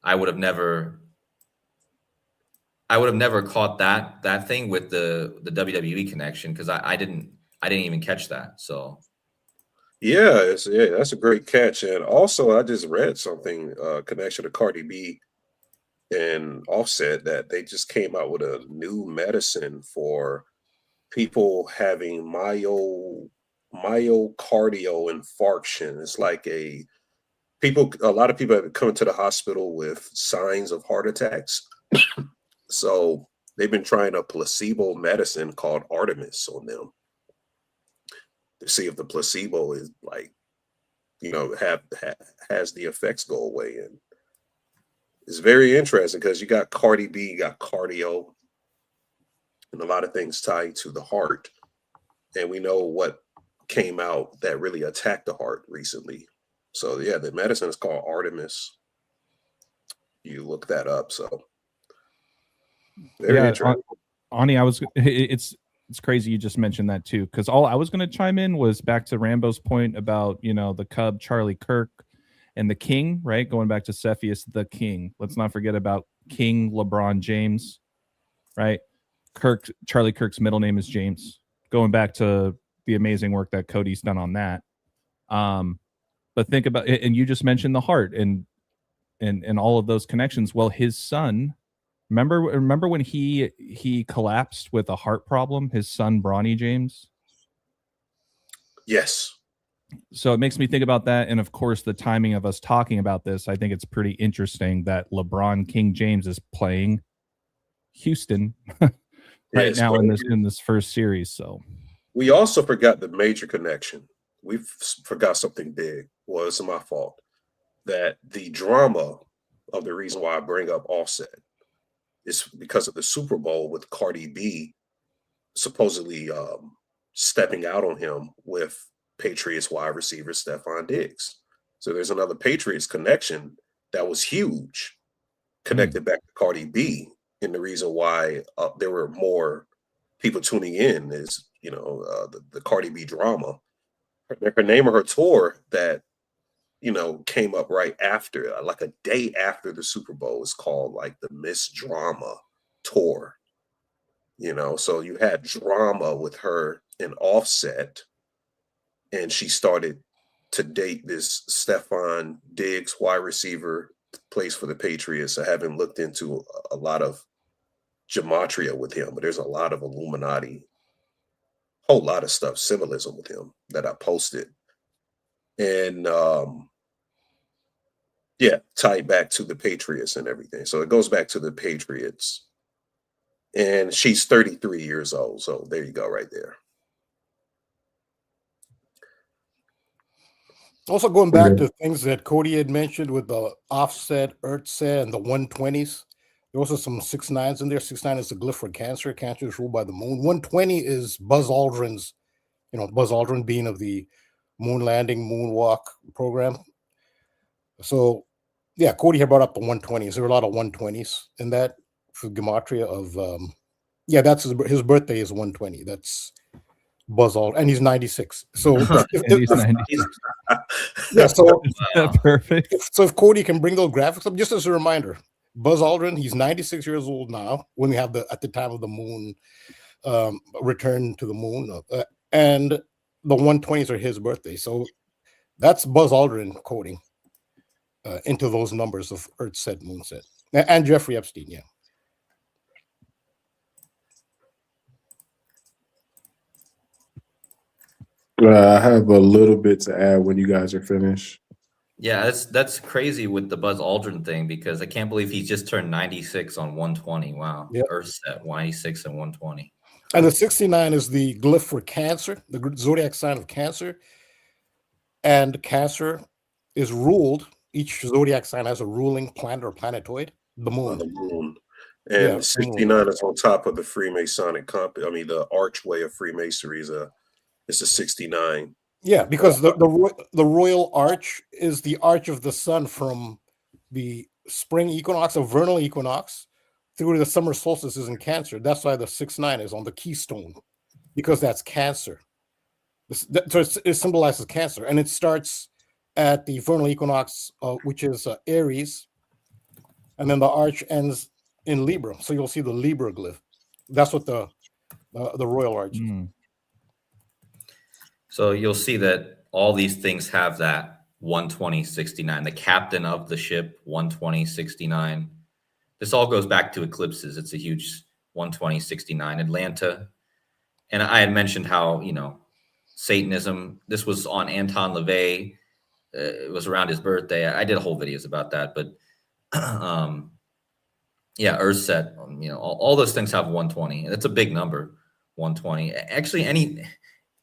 I would have never caught that thing with the WWE connection, because I didn't even catch that. So. Yeah, that's a great catch. And also, I just read something connection to Cardi B and Offset, that they just came out with a new medicine for people having myocardial infarction. It's like a lot of people have come to the hospital with signs of heart attacks. So they've been trying a placebo medicine called Artemis on them to see if the placebo is like, has the effects go away. And it's very interesting because you got Cardi B, you got cardio, and a lot of things tied to the heart. And we know what came out that really attacked the heart recently. So yeah, the medicine is called Artemis. You look that up. So very interesting. Ani, it's crazy you just mentioned that too, because all I was going to chime in was back to Rambo's point about, the Cub Charlie Kirk and the King, right? Going back to Cepheus the King. Let's not forget about King LeBron James, right? Charlie Kirk's middle name is James. Going back to the amazing work that Cody's done on that. But think about it, and you just mentioned the heart and all of those connections. Well, his son, remember when he collapsed with a heart problem, his son Bronny James? Yes. So it makes me think about that, and of course the timing of us talking about this, I think it's pretty interesting that LeBron King James is playing Houston right now in this first series. So we also forgot the major connection. We forgot something big. Well, it's my fault. That the drama of the reason why I bring up Offset is because of the Super Bowl with Cardi B supposedly stepping out on him with Patriots wide receiver Stephon Diggs. So there's another Patriots connection that was huge, connected back to Cardi B. And the reason why there were more people tuning in is, the Cardi B drama. Her name of her tour that, came up right after, like a day after the Super Bowl, is called like the Miss Drama Tour. So you had drama with her and Offset, and she started to date this Stephon Diggs wide receiver, plays for the Patriots. I haven't looked into a lot of gematria with him, but there's a lot of Illuminati, whole lot of stuff, symbolism with him that I posted. And tied back to the Patriots and everything. So it goes back to the Patriots. And she's 33 years old. So there you go, right there. Also going back to things that Cody had mentioned with the Offset, Earthset, and the 120s. There was also some 6-9s in there. 6-9 is the glyph for Cancer. Cancer is ruled by the moon. 120 is Buzz Aldrin's, Buzz Aldrin being of the moon landing, moonwalk program. So, yeah, Cody had brought up the 120s. There were a lot of 120s in that for gematria of, that's his birthday is 120. That's Buzz Aldrin, and he's 96. So, he's 96. Yeah, so perfect. So if Cody can bring those graphics up, just as a reminder, Buzz Aldrin, he's 96 years old now. When we have at the time of the moon return to the moon, and the 120s are his birthday. So that's Buzz Aldrin coding into those numbers of Earth set, moon set, and Jeffrey Epstein. Yeah. I have a little bit to add when you guys are finished. Yeah, that's crazy with the Buzz Aldrin thing, because I can't believe he just turned 96 on 120. Wow. Yep. Earth set 96 and 120. And the 69 is the glyph for Cancer, the zodiac sign of Cancer. And Cancer is ruled, each zodiac sign has a ruling planet or planetoid, the moon. The moon. And 69 is on top of the Freemasonic the archway of Freemasonry is a 69. Yeah, because the royal arch is the arch of the sun from the spring equinox or vernal equinox through to the summer solstices in Cancer. That's why the 6-9 is on the keystone, because that's Cancer. So it symbolizes Cancer, and it starts at the vernal equinox, which is Aries, and then the arch ends in Libra. So you'll see the Libra glyph. That's what the royal arch is. So you'll see that all these things have that 120-69. The captain of the ship, 120-69. This all goes back to eclipses. It's a huge 120-69. Atlanta. And I had mentioned how, Satanism, this was on Anton LaVey. It was around his birthday. I did a whole videos about that. But, Earthset, all those things have 120. That's a big number, 120. Actually,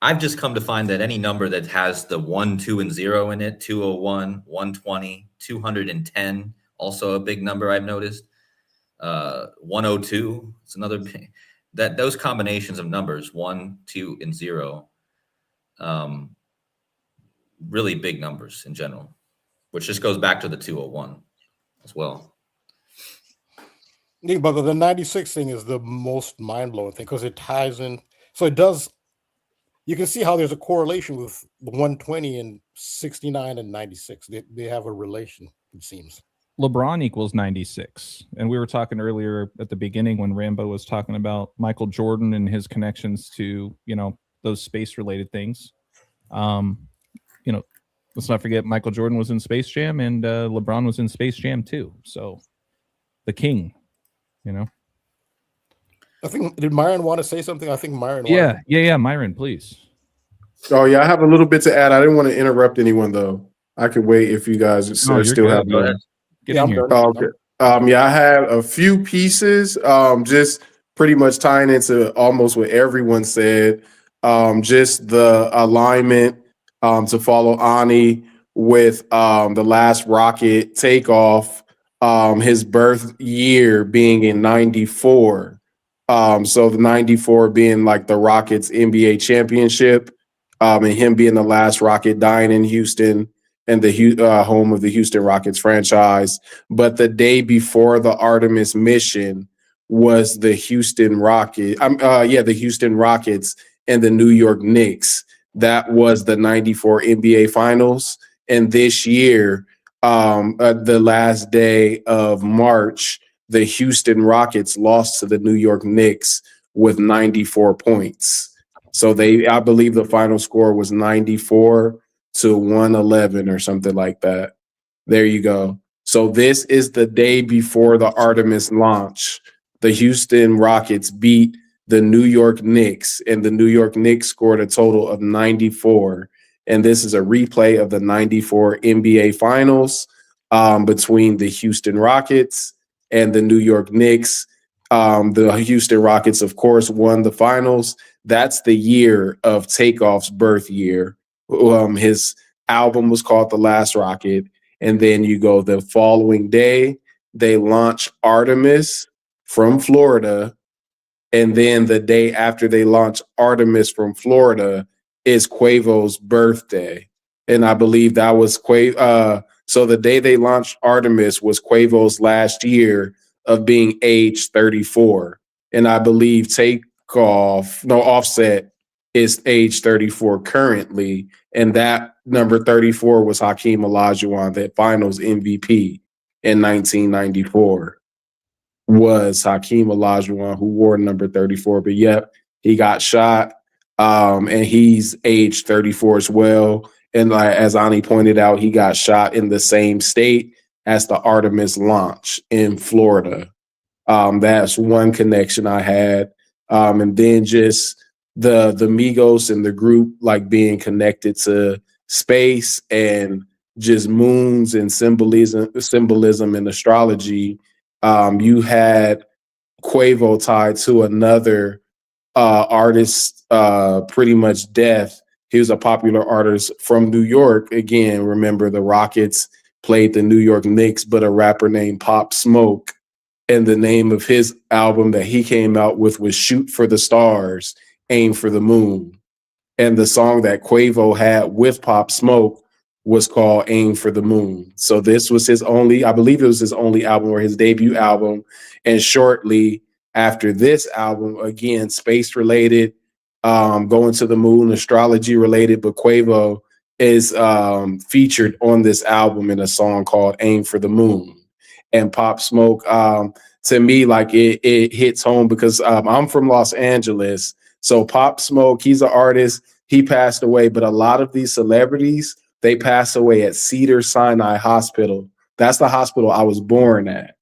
I've just come to find that any number that has the 1, 2, and 0 in it, 201, 120, 210, also a big number I've noticed. 102, it's another big, that those combinations of numbers, 1, 2, and 0, really big numbers in general, which just goes back to the 201 as well. Yeah, but the 96 thing is the most mind-blowing thing because it ties in. So it does. You can see how there's a correlation with the 120 and 69 and 96. They have a relation, it seems. LeBron equals 96. And we were talking earlier at the beginning when Rambo was talking about Michael Jordan and his connections to, those space-related things. Let's not forget Michael Jordan was in Space Jam and LeBron was in Space Jam too. So the king, I think, did Myron want to say something? I think Myron. Yeah, Myron, please. Oh yeah, I have a little bit to add. I didn't want to interrupt anyone though. I could wait if you guys still have. Go ahead. Get in here. Okay. I have a few pieces. Just pretty much tying into almost what everyone said. Just the alignment to follow Ani with the last rocket takeoff. His birth year being in 94. So the 94 being like the Rockets NBA championship, and him being the last Rocket dying in Houston and the home of the Houston Rockets franchise. But the day before the Artemis mission was the Houston the Houston Rockets and the New York Knicks. That was the 94 NBA finals. And this year, the last day of March, the Houston Rockets lost to the New York Knicks with 94 points. So I believe the final score was 94 to 111 or something like that. There you go. So this is the day before the Artemis launch. The Houston Rockets beat the New York Knicks, and the New York Knicks scored a total of 94. And this is a replay of the 94 NBA finals between the Houston Rockets and the New York Knicks. The Houston Rockets, of course, won the finals. That's the year of Takeoff's birth year. His album was called The Last Rocket. And then you go the following day, they launch Artemis from Florida. And then the day after they launch Artemis from Florida is Quavo's birthday. And I believe that was Quavo. So the day they launched Artemis was Quavo's last year of being age 34. And I believe Offset is age 34 currently. And that number 34 was Hakeem Olajuwon, that finals MVP in 1994 was Hakeem Olajuwon, who wore number 34. But yep, he got shot. And he's age 34 as well. And as Ani pointed out, he got shot in the same state as the Artemis launch in Florida. That's one connection I had. And then just the Migos and the group like being connected to space and just moons and symbolism and astrology. You had Quavo tied to another artist, pretty much death. He was a popular artist from New York. Again, remember the Rockets played the New York Knicks, but a rapper named Pop Smoke. And the name of his album that he came out with was Shoot for the Stars, Aim for the Moon. And the song that Quavo had with Pop Smoke was called Aim for the Moon. So this was I believe it was his only album or his debut album. And shortly after this album, again, space related, going to the moon, astrology related, but Quavo is featured on this album in a song called Aim for the Moon. And Pop Smoke, to me, like it hits home because I'm from Los Angeles. So Pop Smoke, he's an artist. He passed away, but a lot of these celebrities, they pass away at Cedars-Sinai Hospital. That's the hospital I was born at.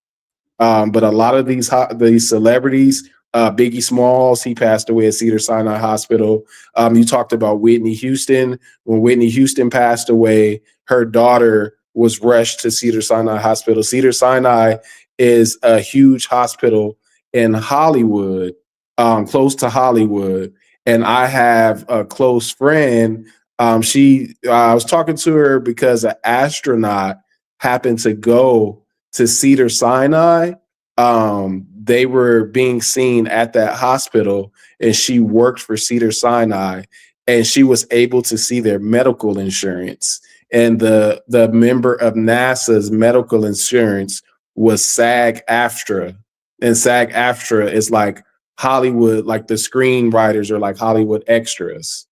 But a lot of these celebrities, Biggie Smalls, he passed away at Cedars-Sinai Hospital. You talked about Whitney Houston. When Whitney Houston passed away, her daughter was rushed to Cedars-Sinai Hospital. Cedars-Sinai is a huge hospital in Hollywood, close to Hollywood. And I have a close friend. I was talking to her because an astronaut happened to go to Cedars-Sinai. They were being seen at that hospital, and she worked for Cedars-Sinai, and she was able to see their medical insurance. And the member of NASA's medical insurance was SAG-AFTRA. And SAG-AFTRA is like Hollywood, like the screenwriters are like Hollywood extras.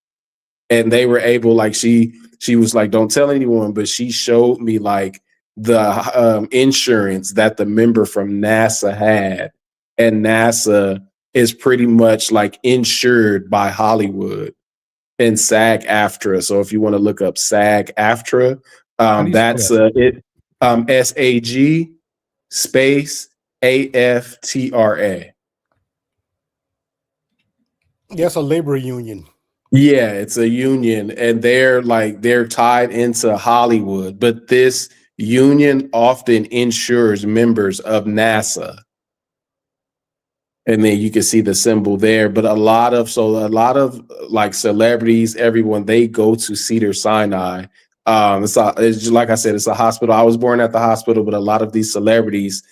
And they were able, like she was like, don't tell anyone, but she showed me like the insurance that the member from NASA had. And NASA is pretty much like insured by Hollywood and SAG-AFTRA. So if you want to look up SAG-AFTRA, that's it. SAG space AFTRA. Yes, a labor union. Yeah, it's a union, and they're tied into Hollywood, but this union often insures members of NASA. And then you can see the symbol there. But a lot of like celebrities, everyone, they go to Cedars-Sinai. It's like I said, it's a hospital. I was born at the hospital, but a lot of these celebrities,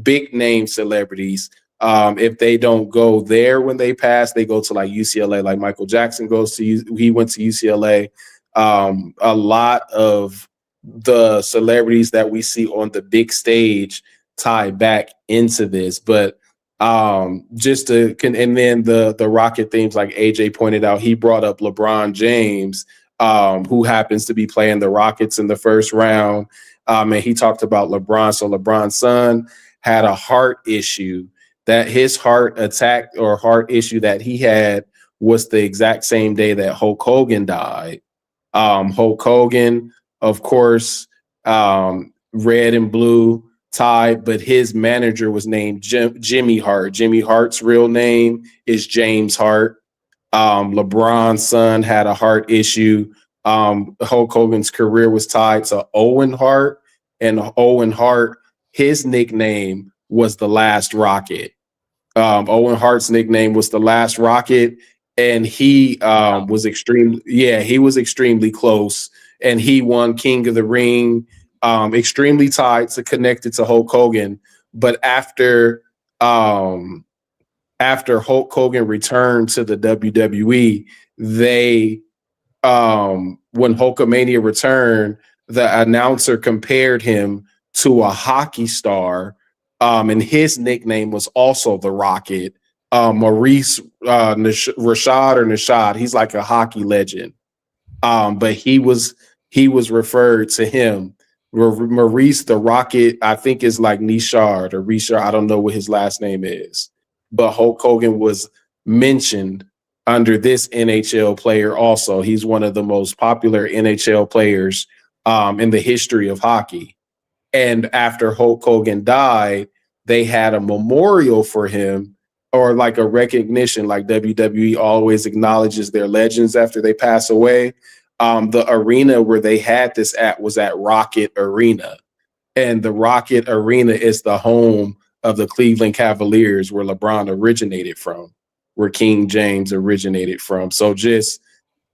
big name celebrities, If they don't go there when they pass, they go to like UCLA, like Michael Jackson he went to UCLA. A lot of the celebrities that we see on the big stage tie back into this, but and then the Rocket themes, like AJ pointed out, he brought up LeBron James, who happens to be playing the Rockets in the first round. And he talked about LeBron. So LeBron's son had a heart issue, that his heart attack or heart issue that he had was the exact same day that Hulk Hogan died. Hulk Hogan, of course, red and blue tie, but his manager was named Jimmy Hart. Jimmy Hart's real name is James Hart. LeBron's son had a heart issue. Hulk Hogan's career was tied to Owen Hart, and Owen Hart, his nickname was the Last Rocket. Owen Hart's nickname was the Last Rocket, and he was extremely close, and he won King of the Ring. Extremely tied to connected to Hulk Hogan, but after Hulk Hogan returned to the WWE, when Hulkamania returned, the announcer compared him to a hockey star, and his nickname was also the Rocket. Maurice Rashad, he's like a hockey legend, but he was referred to him. Maurice the Rocket, I think, is like Nishard or Richard. I don't know what his last name is, but Hulk Hogan was mentioned under this NHL player also. He's one of the most popular NHL players in the history of hockey. And after Hulk Hogan died, they had a memorial for him, or like a recognition, like WWE always acknowledges their legends after they pass away. The arena where they had this at was at Rocket Arena. And the Rocket Arena is the home of the Cleveland Cavaliers, where LeBron originated from, where King James originated from. So just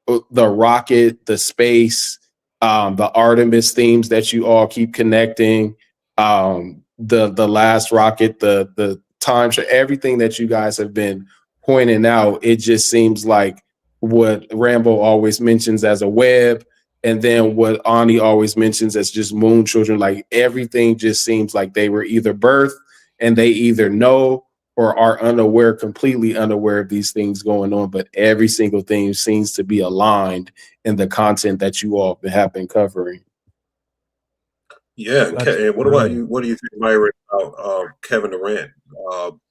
the Rocket, the space, the Artemis themes that you all keep connecting, the Last Rocket, the time, everything that you guys have been pointing out, it just seems like what Rambo always mentions as a web, and then what Ani always mentions as just moon children. Like everything just seems like they were either birthed and they either know or are unaware, completely unaware of these things going on. But every single thing seems to be aligned in the content that you all have been covering. Yeah. And what about you? What do you think, Myron, about Kevin Durant?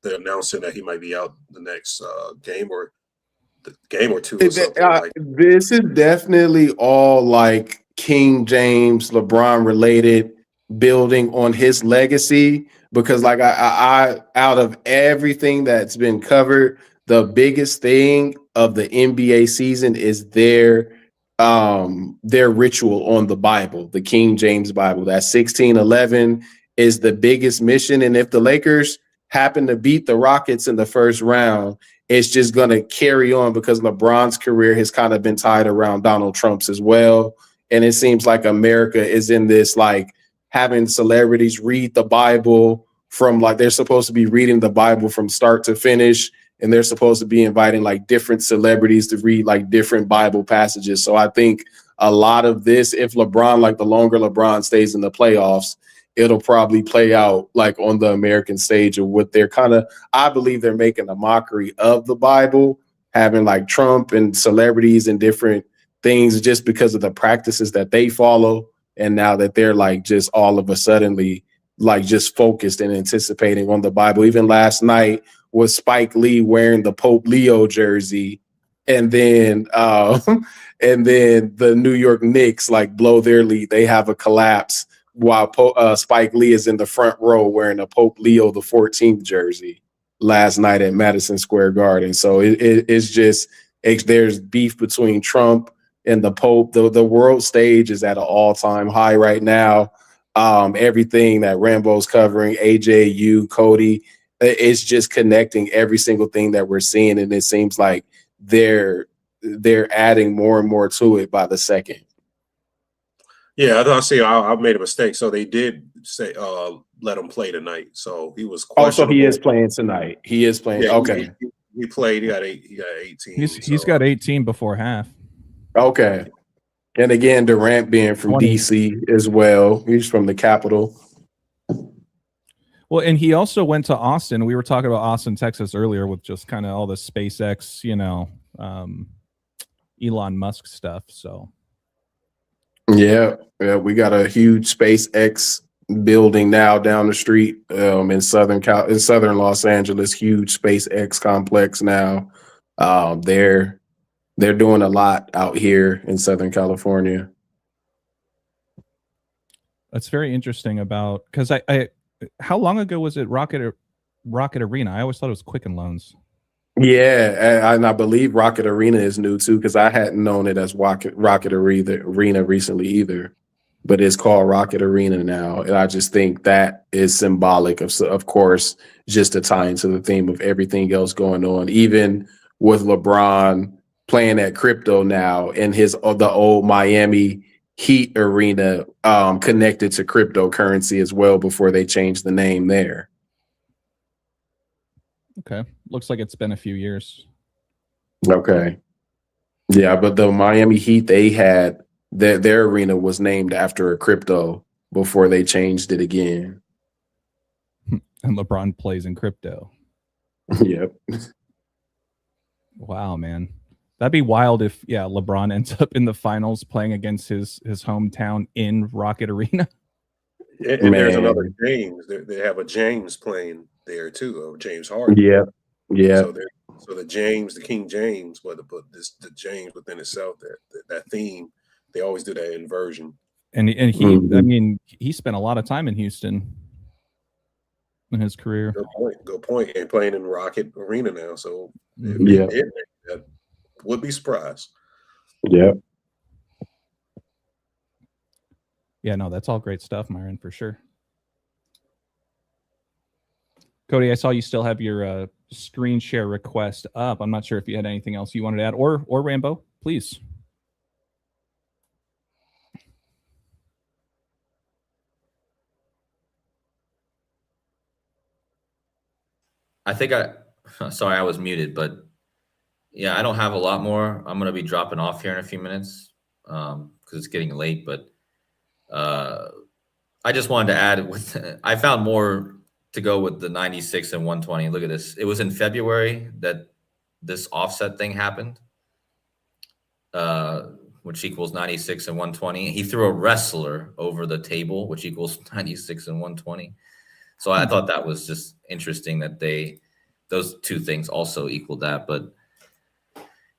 They're announcing that he might be out the next game or two or something like that. This is definitely all like King James, LeBron related, building on his legacy, because like I out of everything that's been covered, the biggest thing of the NBA season is their ritual on the Bible, the King James Bible. That 1611 is the biggest mission, and if the Lakers happen to beat the Rockets in the first round, it's just going to carry on, because LeBron's career has kind of been tied around Donald Trump's as well. And it seems like America is in this, like, having celebrities read the Bible from, like, they're supposed to be reading the Bible from start to finish, and they're supposed to be inviting like different celebrities to read like different Bible passages. So I think a lot of this, if LeBron, like the longer LeBron stays in the playoffs, it'll probably play out like on the American stage of what they're kind of, I believe they're making a mockery of the Bible, having like Trump and celebrities and different things just because of the practices that they follow. And now that they're like just all of a suddenly like just focused and anticipating on the Bible. Even last night was Spike Lee wearing the Pope Leo jersey. And then the New York Knicks like blow their lead. They have a collapse while Spike Lee is in the front row wearing a Pope Leo the 14th jersey last night at Madison Square Garden. So it's just there's beef between Trump and the Pope. The world stage is at an all-time high right now. Everything that Rambo's covering, AJ, you, KODI, it's just connecting every single thing that we're seeing, and it seems like they're adding more and more to it by the second. Yeah, I see. I made a mistake. So they did say let him play tonight. So he was Oh, so questionable. he is playing tonight. He is playing. Yeah, Okay. he played. He got 18. He's got 18 before half. Okay. And again, Durant being from 20. DC as well. He's from the capital. Well, and he also went to Austin. We were talking about Austin, Texas earlier with just kind of all the SpaceX, Elon Musk stuff. So Yeah, we got a huge SpaceX building now down the street in southern Los Angeles. Huge SpaceX complex now. They're doing a lot out here in Southern California. that's very interesting about because I how long ago was it Rocket Arena? I always thought it was Quicken Loans. Yeah, and I believe Rocket Arena is new too, because I hadn't known it as Rocket Arena recently either. But it's called Rocket Arena now, and I just think that is symbolic of course, just to tie into the theme of everything else going on. Even with LeBron playing at crypto now, and the old Miami Heat arena connected to cryptocurrency as well before they changed the name there. Okay, looks like it's been a few years. Okay. Yeah, but the Miami Heat, they had their arena was named after a crypto before they changed it again. And LeBron plays in crypto. Yep. Wow, man. That'd be wild if LeBron ends up in the finals playing against his hometown in Rocket Arena. And there's another James. They have a James playing there too, James Harden. Yeah. Yeah. So the King James, but the James within itself, that theme, they always do that inversion. And he, I mean, he spent a lot of time in Houston in his career. Good point. And playing in Rocket Arena now, so that would be surprised. Yeah. Yeah, no, that's all great stuff, Myron, for sure. Cody, I saw you still have your screen share request up. I'm not sure if you had anything else you wanted to add, or Rambo, please. I think sorry, I was muted, but yeah, I don't have a lot more. I'm going to be dropping off here in a few minutes because it's getting late, but I just wanted to add I found more to go with the 96 and 120. Look at this. It was in February that this offset thing happened, which equals 96 and 120. He threw a wrestler over the table, which equals 96 and 120. So I thought that was just interesting that those two things also equaled that. But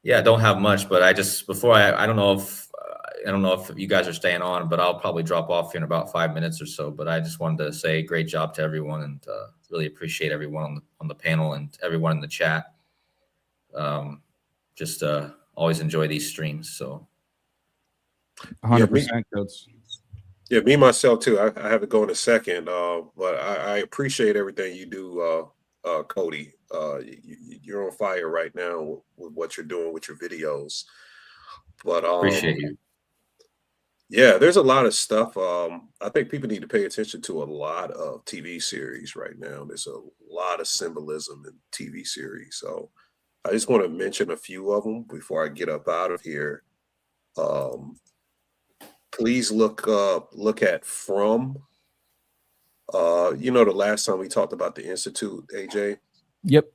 yeah, don't have much. But I don't know if you guys are staying on, but I'll probably drop off here in about 5 minutes or so. But I just wanted to say great job to everyone, and really appreciate everyone on the panel and everyone in the chat. Always enjoy these streams. So 100% codes. Yeah, me myself too. I have to go in a second, but I appreciate everything you do, Cody. You're on fire right now with what you're doing with your videos. But appreciate you. Yeah, there's a lot of stuff. I think people need to pay attention to a lot of TV series right now. There's a lot of symbolism in TV series. So I just want to mention a few of them before I get up out of here. Please look at From. The last time we talked about the Institute, AJ. Yep.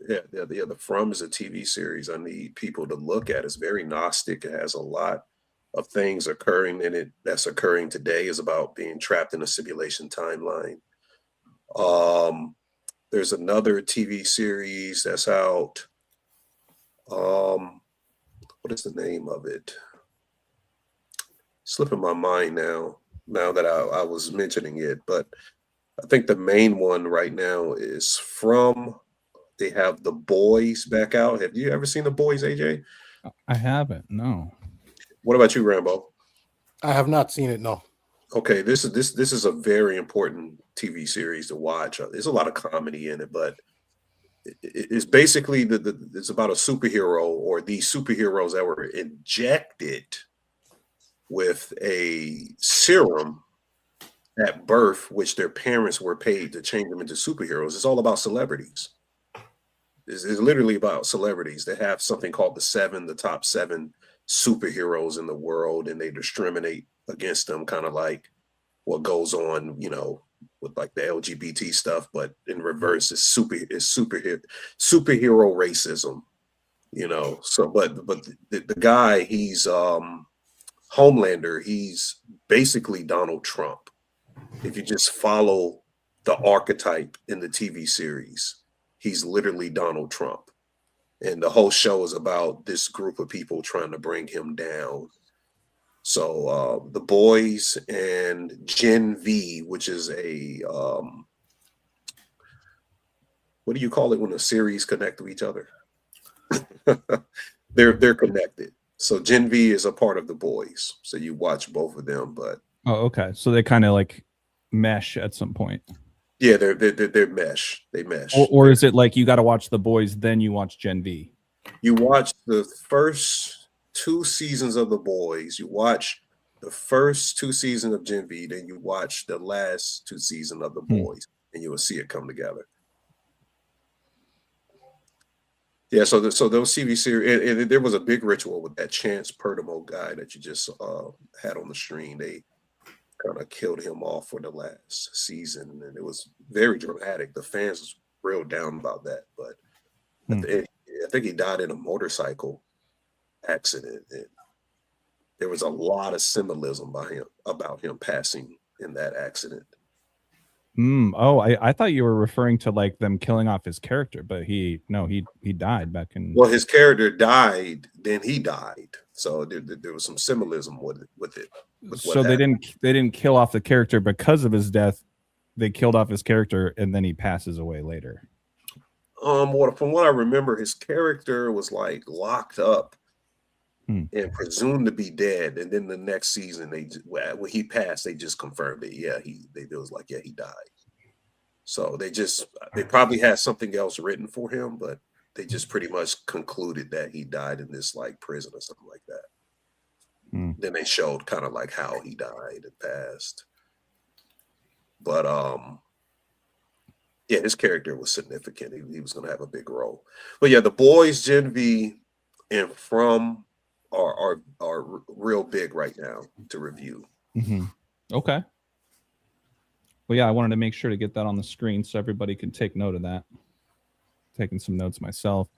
The From is a TV series I need people to look at. It's very Gnostic. It has a lot of things occurring in it that's occurring today. Is about being trapped in a simulation timeline. There's another TV series that's out. What is the name of it? Slipping my mind now that I was mentioning it, but I think the main one right now is From. They have The Boys back out. Have you ever seen The Boys, AJ? I haven't, no. What about you, Rambo? I have not seen it, no. Okay, this is a very important TV series to watch. There's a lot of comedy in it, but it's basically it's about a superhero, or these superheroes that were injected with a serum at birth, which their parents were paid to change them into superheroes. It's all about celebrities. It's literally about celebrities. They have something called the top 7 superheroes in the world, and they discriminate against them, kind of like what goes on, with like the LGBT stuff, but in reverse, it's superhero racism, So, but the guy, he's Homelander. He's basically Donald Trump. If you just follow the archetype in the TV series, he's literally Donald Trump. And the whole show is about this group of people trying to bring him down. So the boys and Gen V, which is a what do you call it when a series connect to each other? They're connected. So Gen V is a part of the boys. So you watch both of them, but okay. So they kind of like mesh at some point. Yeah, they're mesh. They mesh. Or is it like you got to watch the boys, then you watch Gen V? You watch the first 2 seasons of the boys. You watch the first 2 seasons of Gen V, then you watch the last 2 seasons of the boys, and you will see it come together. Yeah, so those TV series, and there was a big ritual with that Chance Perdomo guy that you just had on the screen. They kind of killed him off for the last season, and it was very dramatic. The fans was real down about that, but at the end, I think he died in a motorcycle accident, and there was a lot of symbolism about him passing in that accident. Oh, I thought you were referring to like them killing off his character, but he died back in. Well, his character died, then he died, so there was some symbolism with it. So they didn't kill off the character because of his death. They killed off his character, and then he passes away later. From what I remember, his character was like locked up and presumed to be dead, and then the next season when he passed, they just confirmed it. Yeah, it was like, yeah, he died. So they probably had something else written for him, but they just pretty much concluded that he died in this like prison or something like that. Then they showed kind of like how he died and passed. But yeah, his character was significant. He was going to have a big role. But yeah, the boys, Gen V, and From are real big right now to review. Okay. Well, yeah, I wanted to make sure to get that on the screen so everybody can take note of that. Taking some notes myself.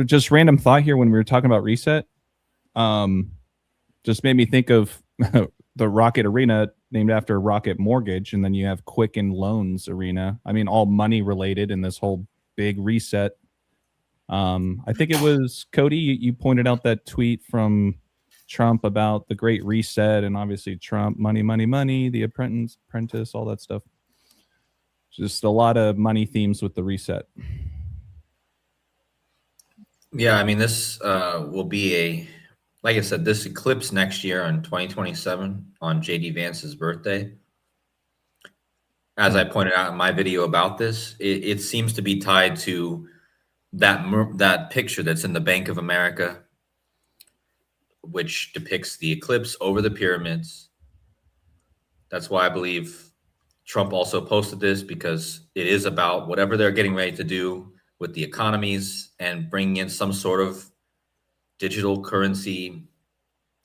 Just random thought here when we were talking about Reset. Just made me think of the Rocket Arena named after Rocket Mortgage, and then you have Quicken Loans Arena. I mean, all money related in this whole big reset. I think it was KODI. You pointed out that tweet from Trump about the Great Reset, and obviously Trump, money, money, money, the apprentice, all that stuff. Just a lot of money themes with the reset. Yeah, I mean, this will be like I said, this eclipse next year in 2027 on JD Vance's birthday. As I pointed out in my video about this, it seems to be tied to that picture that's in the Bank of America, which depicts the eclipse over the pyramids. That's why I believe Trump also posted this, because it is about whatever they're getting ready to do with the economies and bringing in some sort of digital currency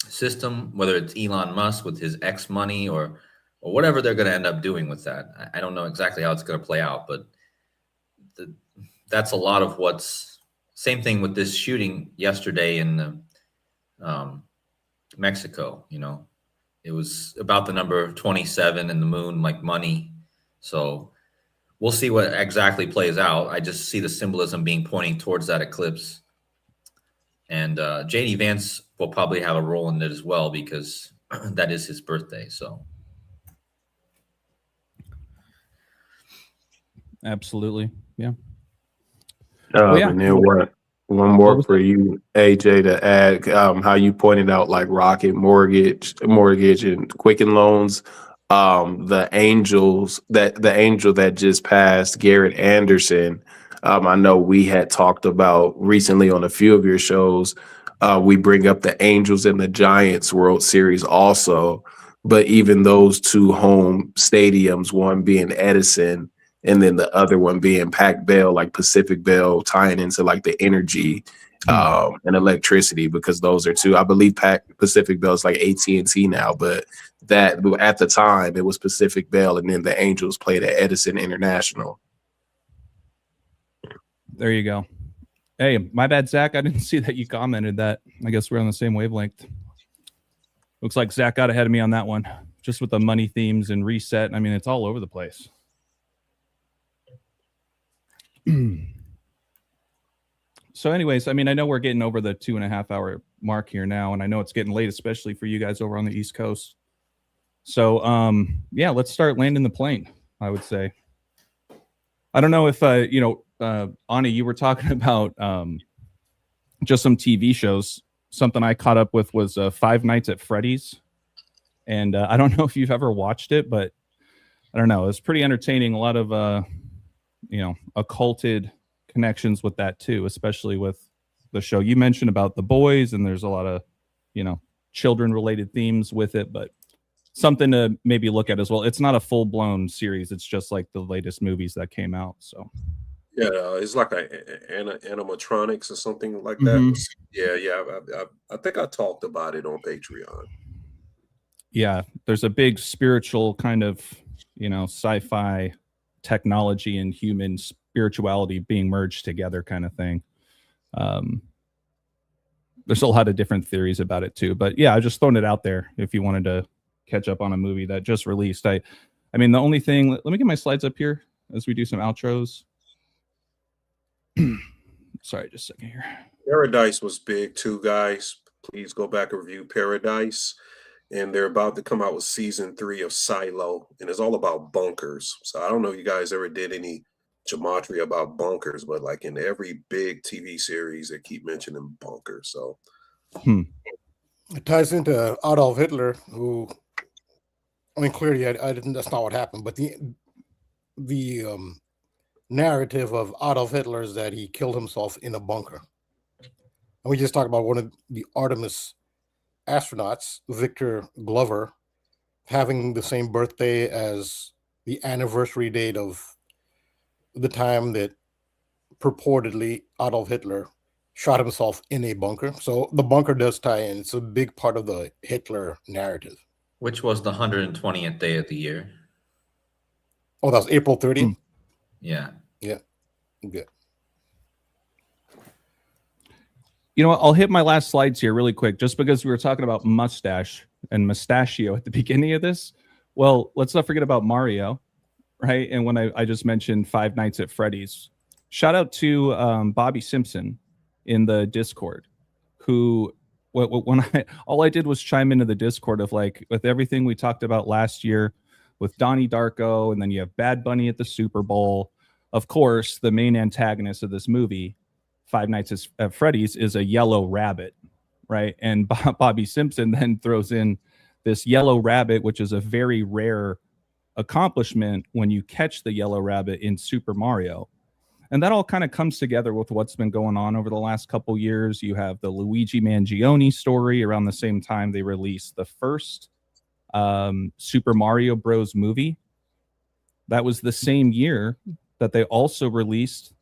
system, whether it's Elon Musk with his X money or whatever they're going to end up doing with that. I don't know exactly how it's going to play out, but that's a lot of same thing with this shooting yesterday in Mexico. It was about the number 27 and the moon, like money. So we'll see what exactly plays out. I just see the symbolism being pointing towards that eclipse. And JD Vance will probably have a role in it as well, because that is his birthday. So absolutely. Yeah. And then one more for you, AJ, to add how you pointed out like Rocket Mortgage and Quicken Loans. The angel that just passed, Garrett Anderson. I know we had talked about recently on a few of your shows. We bring up the Angels and the Giants World Series also. But even those two home stadiums, one being Edison and then the other one being Pac Bell, like Pacific Bell, tying into like the energy and electricity, because those are two. I believe Pacific Bell is like AT&T now, but that at the time it was Pacific Bell, and then the Angels played at Edison International. There you go. Hey, my bad, Zach. I didn't see that you commented that. I guess we're on the same wavelength. Looks like Zach got ahead of me on that one, just with the money themes and reset. I mean, it's all over the place. So anyways, I mean, I know we're getting over the 2.5 hour mark here now, and I know it's getting late, especially for you guys over on the East Coast. So yeah, let's start landing the plane, I would say. I don't know if Ani, you were talking about just some TV shows. Something I caught up with was Five Nights at Freddy's, and I don't know if you've ever watched it, but I don't know, it's pretty entertaining. A lot of occulted connections with that too, especially with the show you mentioned about the boys, and there's a lot of children related themes with it, but something to maybe look at as well. It's not a full-blown series, it's just like the latest movies that came out. So yeah, it's like animatronics or something like that. Yeah. I think I talked about it on Patreon. Yeah, there's a big spiritual kind of sci-fi technology and human spirituality being merged together kind of thing. There's a lot of different theories about it too, but yeah, I just thrown it out there if you wanted to catch up on a movie that just released. I mean, the only thing, let me get my slides up here as we do some outros. Sorry, just a second here. Paradise was big too, guys. Please go back and review Paradise. And they're about to come out with season 3 of Silo, and it's all about bunkers. So I don't know if you guys ever did any gematria about bunkers, but like in every big TV series, they keep mentioning bunkers. So it ties into Adolf Hitler, who, I mean, clearly, I didn't. That's not what happened. But the narrative of Adolf Hitler is that he killed himself in a bunker. And we just talked about one of the Artemis astronauts, Victor Glover, having the same birthday as the anniversary date of the time that purportedly Adolf Hitler shot himself in a bunker. So the bunker does tie in. It's a big part of the Hitler narrative. Which was the 120th day of the year. Oh, that was April 30th? Yeah. Yeah. Good. You know what? I'll hit my last slides here really quick, just because we were talking about mustache and mustachio at the beginning of this. Well, let's not forget about Mario, right? And when I just mentioned Five Nights at Freddy's, shout out to Bobby Simpson in the Discord, who when all I did was chime into the Discord of like, with everything we talked about last year with Donnie Darko, and then you have Bad Bunny at the Super Bowl. Of course, the main antagonist of this movie, Five Nights at Freddy's, is a yellow rabbit, right? And Bobby Simpson then throws in this yellow rabbit, which is a very rare accomplishment when you catch the yellow rabbit in Super Mario. And that all kind of comes together with what's been going on over the last couple years. You have the Luigi Mangione story. Around the same time they released the first Super Mario Bros. Movie. That was the same year that they also released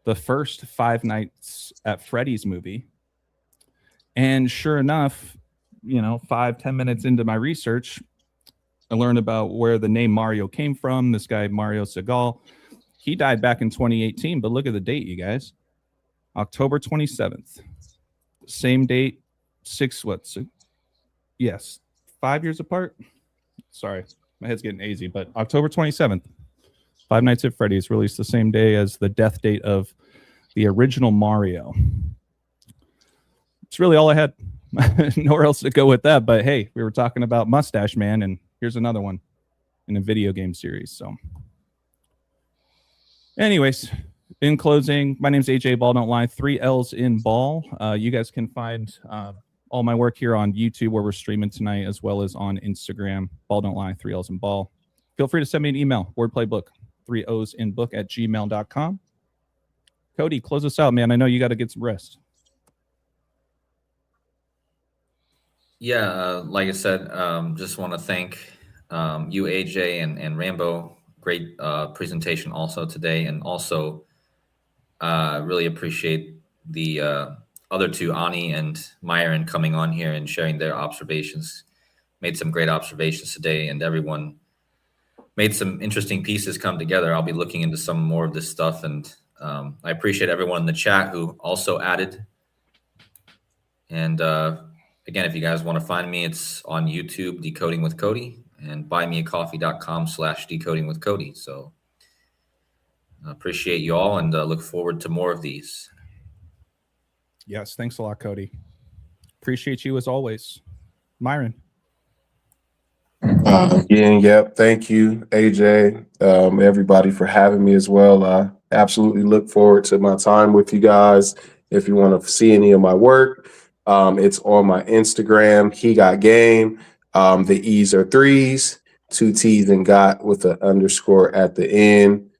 the first Five Nights at Freddy's movie. And sure enough, 5-10 minutes into my research, I learned about where the name Mario came from. This guy, Mario Segal, he died back in 2018, but look at the date, you guys. October 27th. Same date, 5 years apart? Sorry, my head's getting hazy, but October 27th. Five Nights at Freddy's released the same day as the death date of the original Mario. It's really all I had. Nowhere else to go with that, but hey, we were talking about Mustache Man, and here's another one in a video game series. So anyways, in closing, my name's AJ Ball Don't Lie, 3 L's in Ball. You guys can find all my work here on YouTube, where we're streaming tonight, as well as on Instagram, Ball Don't Lie, 3 L's in Ball. Feel free to send me an email, wordplaybook, 3 O's in book @gmail.com. Cody, close us out, man. I know you got to get some rest. Yeah, like I said, just want to thank you, AJ, and Rambo. Great presentation also today, and also really appreciate the other two, Ani and Myron, coming on here and sharing their observations. Made some great observations today, and everyone made some interesting pieces come together. I'll be looking into some more of this stuff, and I appreciate everyone in the chat who also added. And again, if you guys want to find me, it's on YouTube, Decoding with Cody, and buymeacoffee.com/decoding with Cody. So I appreciate you all, and look forward to more of these. Yes, thanks a lot, Cody. Appreciate you as always. Myron. Again, yep. Thank you, AJ, everybody for having me as well. I absolutely look forward to my time with you guys. If you want to see any of my work, it's on my Instagram. He got game. The E's are 3s, 2 T's and got with an underscore at the end.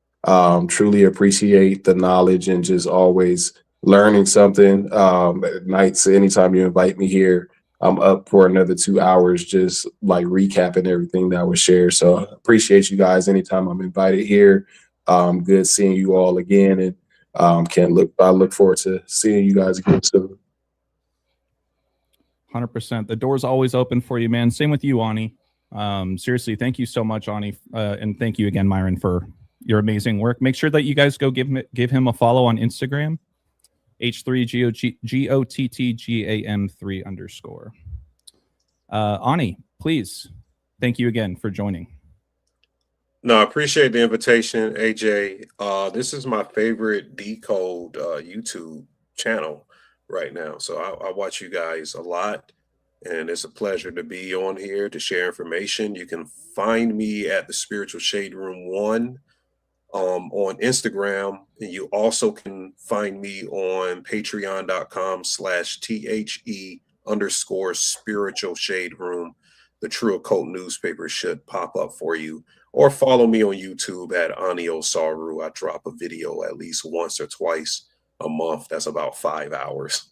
Truly appreciate the knowledge and just always learning something. At nights, anytime you invite me here, I'm up for another 2 hours, just like recapping everything that was shared. So I appreciate you guys anytime I'm invited here. Good seeing you all again, and I look forward to seeing you guys again soon. 100%. The door's always open for you, man. Same with you, Ani. Seriously, thank you so much, Ani, and thank you again, Myron, for your amazing work. Make sure that you guys go give him a follow on Instagram. H3GOTTGAM3_. Ani, please. Thank you again for joining. No, I appreciate the invitation, AJ. This is my favorite Decode YouTube channel right now. So I watch you guys a lot, and it's a pleasure to be on here to share information. You can find me at the Spiritual Shade Room 1 on Instagram, and you also can find me on patreon.com/THE_spiritual shade room. The True Occult newspaper should pop up for you, or follow me on YouTube at Ani Osaru. I drop a video at least once or twice a month. That's about 5 hours.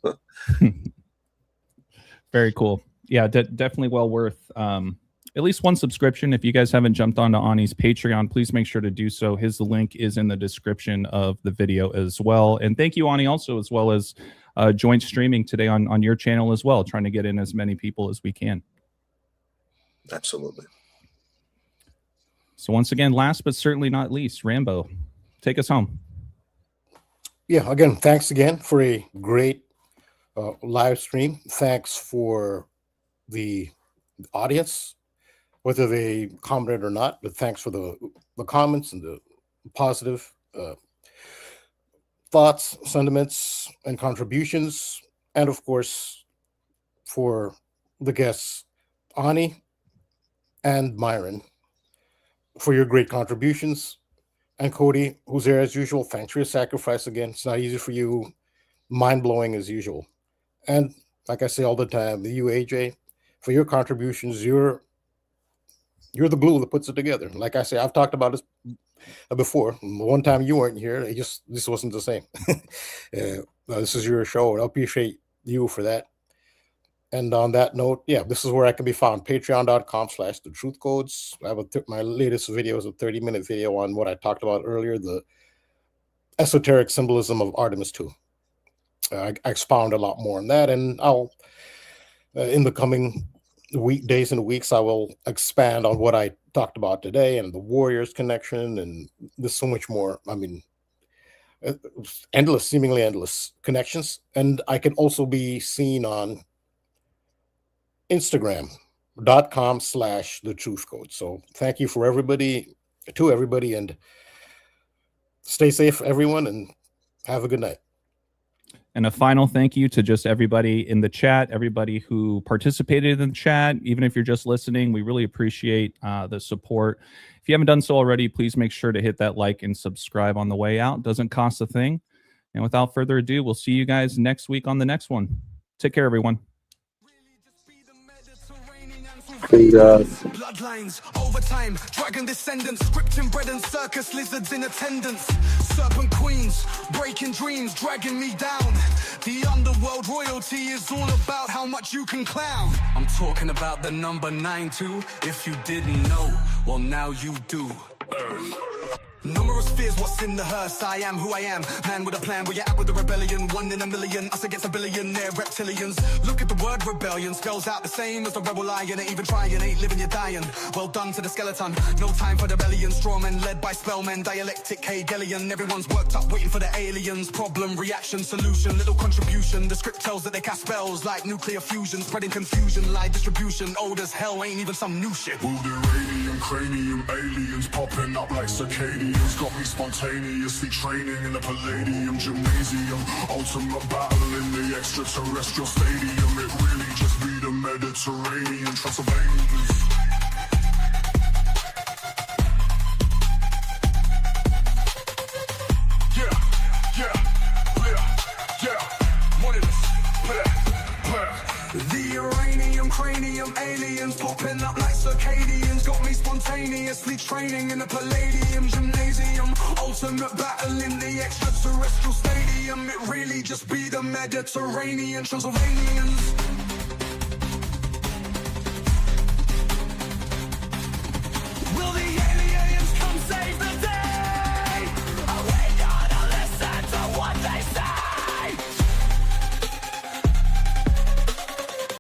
Very cool. Yeah, definitely well worth at least one subscription. If you guys haven't jumped onto Ani's Patreon, please make sure to do so. His link is in the description of the video as well. And thank you, Ani, also, as well as joint streaming today on your channel as well, trying to get in as many people as we can. Absolutely. So once again, last but certainly not least, Rambo, take us home. Yeah, again, thanks again for a great live stream. Thanks for the audience, whether they commented or not, but thanks for the comments and the positive thoughts, sentiments, and contributions. And of course, for the guests, Ani and Myron, for your great contributions. And Cody, who's there as usual, thanks for your sacrifice again. It's not easy for you, mind-blowing as usual. And like I say all the time, you, AJ, for your contributions, you're the glue that puts it together. Like I say, I've talked about this before. One time you weren't here, this wasn't the same. This is your show, and I appreciate you for that. And on that note, yeah, this is where I can be found, patreon.com/thetruthcodes. I have my latest video is a 30-minute video on what I talked about earlier, the esoteric symbolism of Artemis II. I expound a lot more on that, and I'll, in the coming days and weeks, I will expand on what I talked about today and the Warriors connection, and there's so much more. I mean, endless, seemingly endless connections. And I can also be seen on Instagram.com/thetruthcode. So thank you to everybody, and stay safe, everyone, and have a good night. And a final thank you to just everybody in the chat, everybody who participated in the chat. Even if you're just listening, we really appreciate the support. If you haven't done so already, please make sure to hit that like and subscribe on the way out. Doesn't cost a thing. And without further ado, we'll see you guys next week on the next one. Take care, everyone. Bloodlines, overtime, dragon descendants, scripting bread and circus lizards in attendance. Serpent queens, breaking dreams, dragging me down. The underworld royalty is all about how much you can clown. I'm talking about the number 9-2. If you didn't know, well now you do. Numerous fears, what's in the hearse? I am who I am, man with a plan. Where you at with the rebellion? 1 in a million, us against a billionaire reptilians. Look at the word rebellion, spells out the same as the rebel lion. Ain't even trying, ain't living, you're dying. Well done to the skeleton, no time for the rebellion. Strawmen led by spellmen, dialectic Hegelian. Everyone's worked up waiting for the aliens. Problem, reaction, solution, little contribution. The script tells that they cast spells like nuclear fusion, spreading confusion, lie distribution. Old as hell, ain't even some new shit. Wounded radium, cranium, aliens popping up like cicadas. Got me spontaneously training in the Palladium gymnasium. Ultimate battle in the extraterrestrial stadium. It really just be the Mediterranean, Transylvanians. The uranium, cranium, aliens popping up like circadians. Got me spontaneously training in the Palladium gymnasium. Ultimate battle in the extraterrestrial stadium. It really just be the Mediterranean, Transylvanians.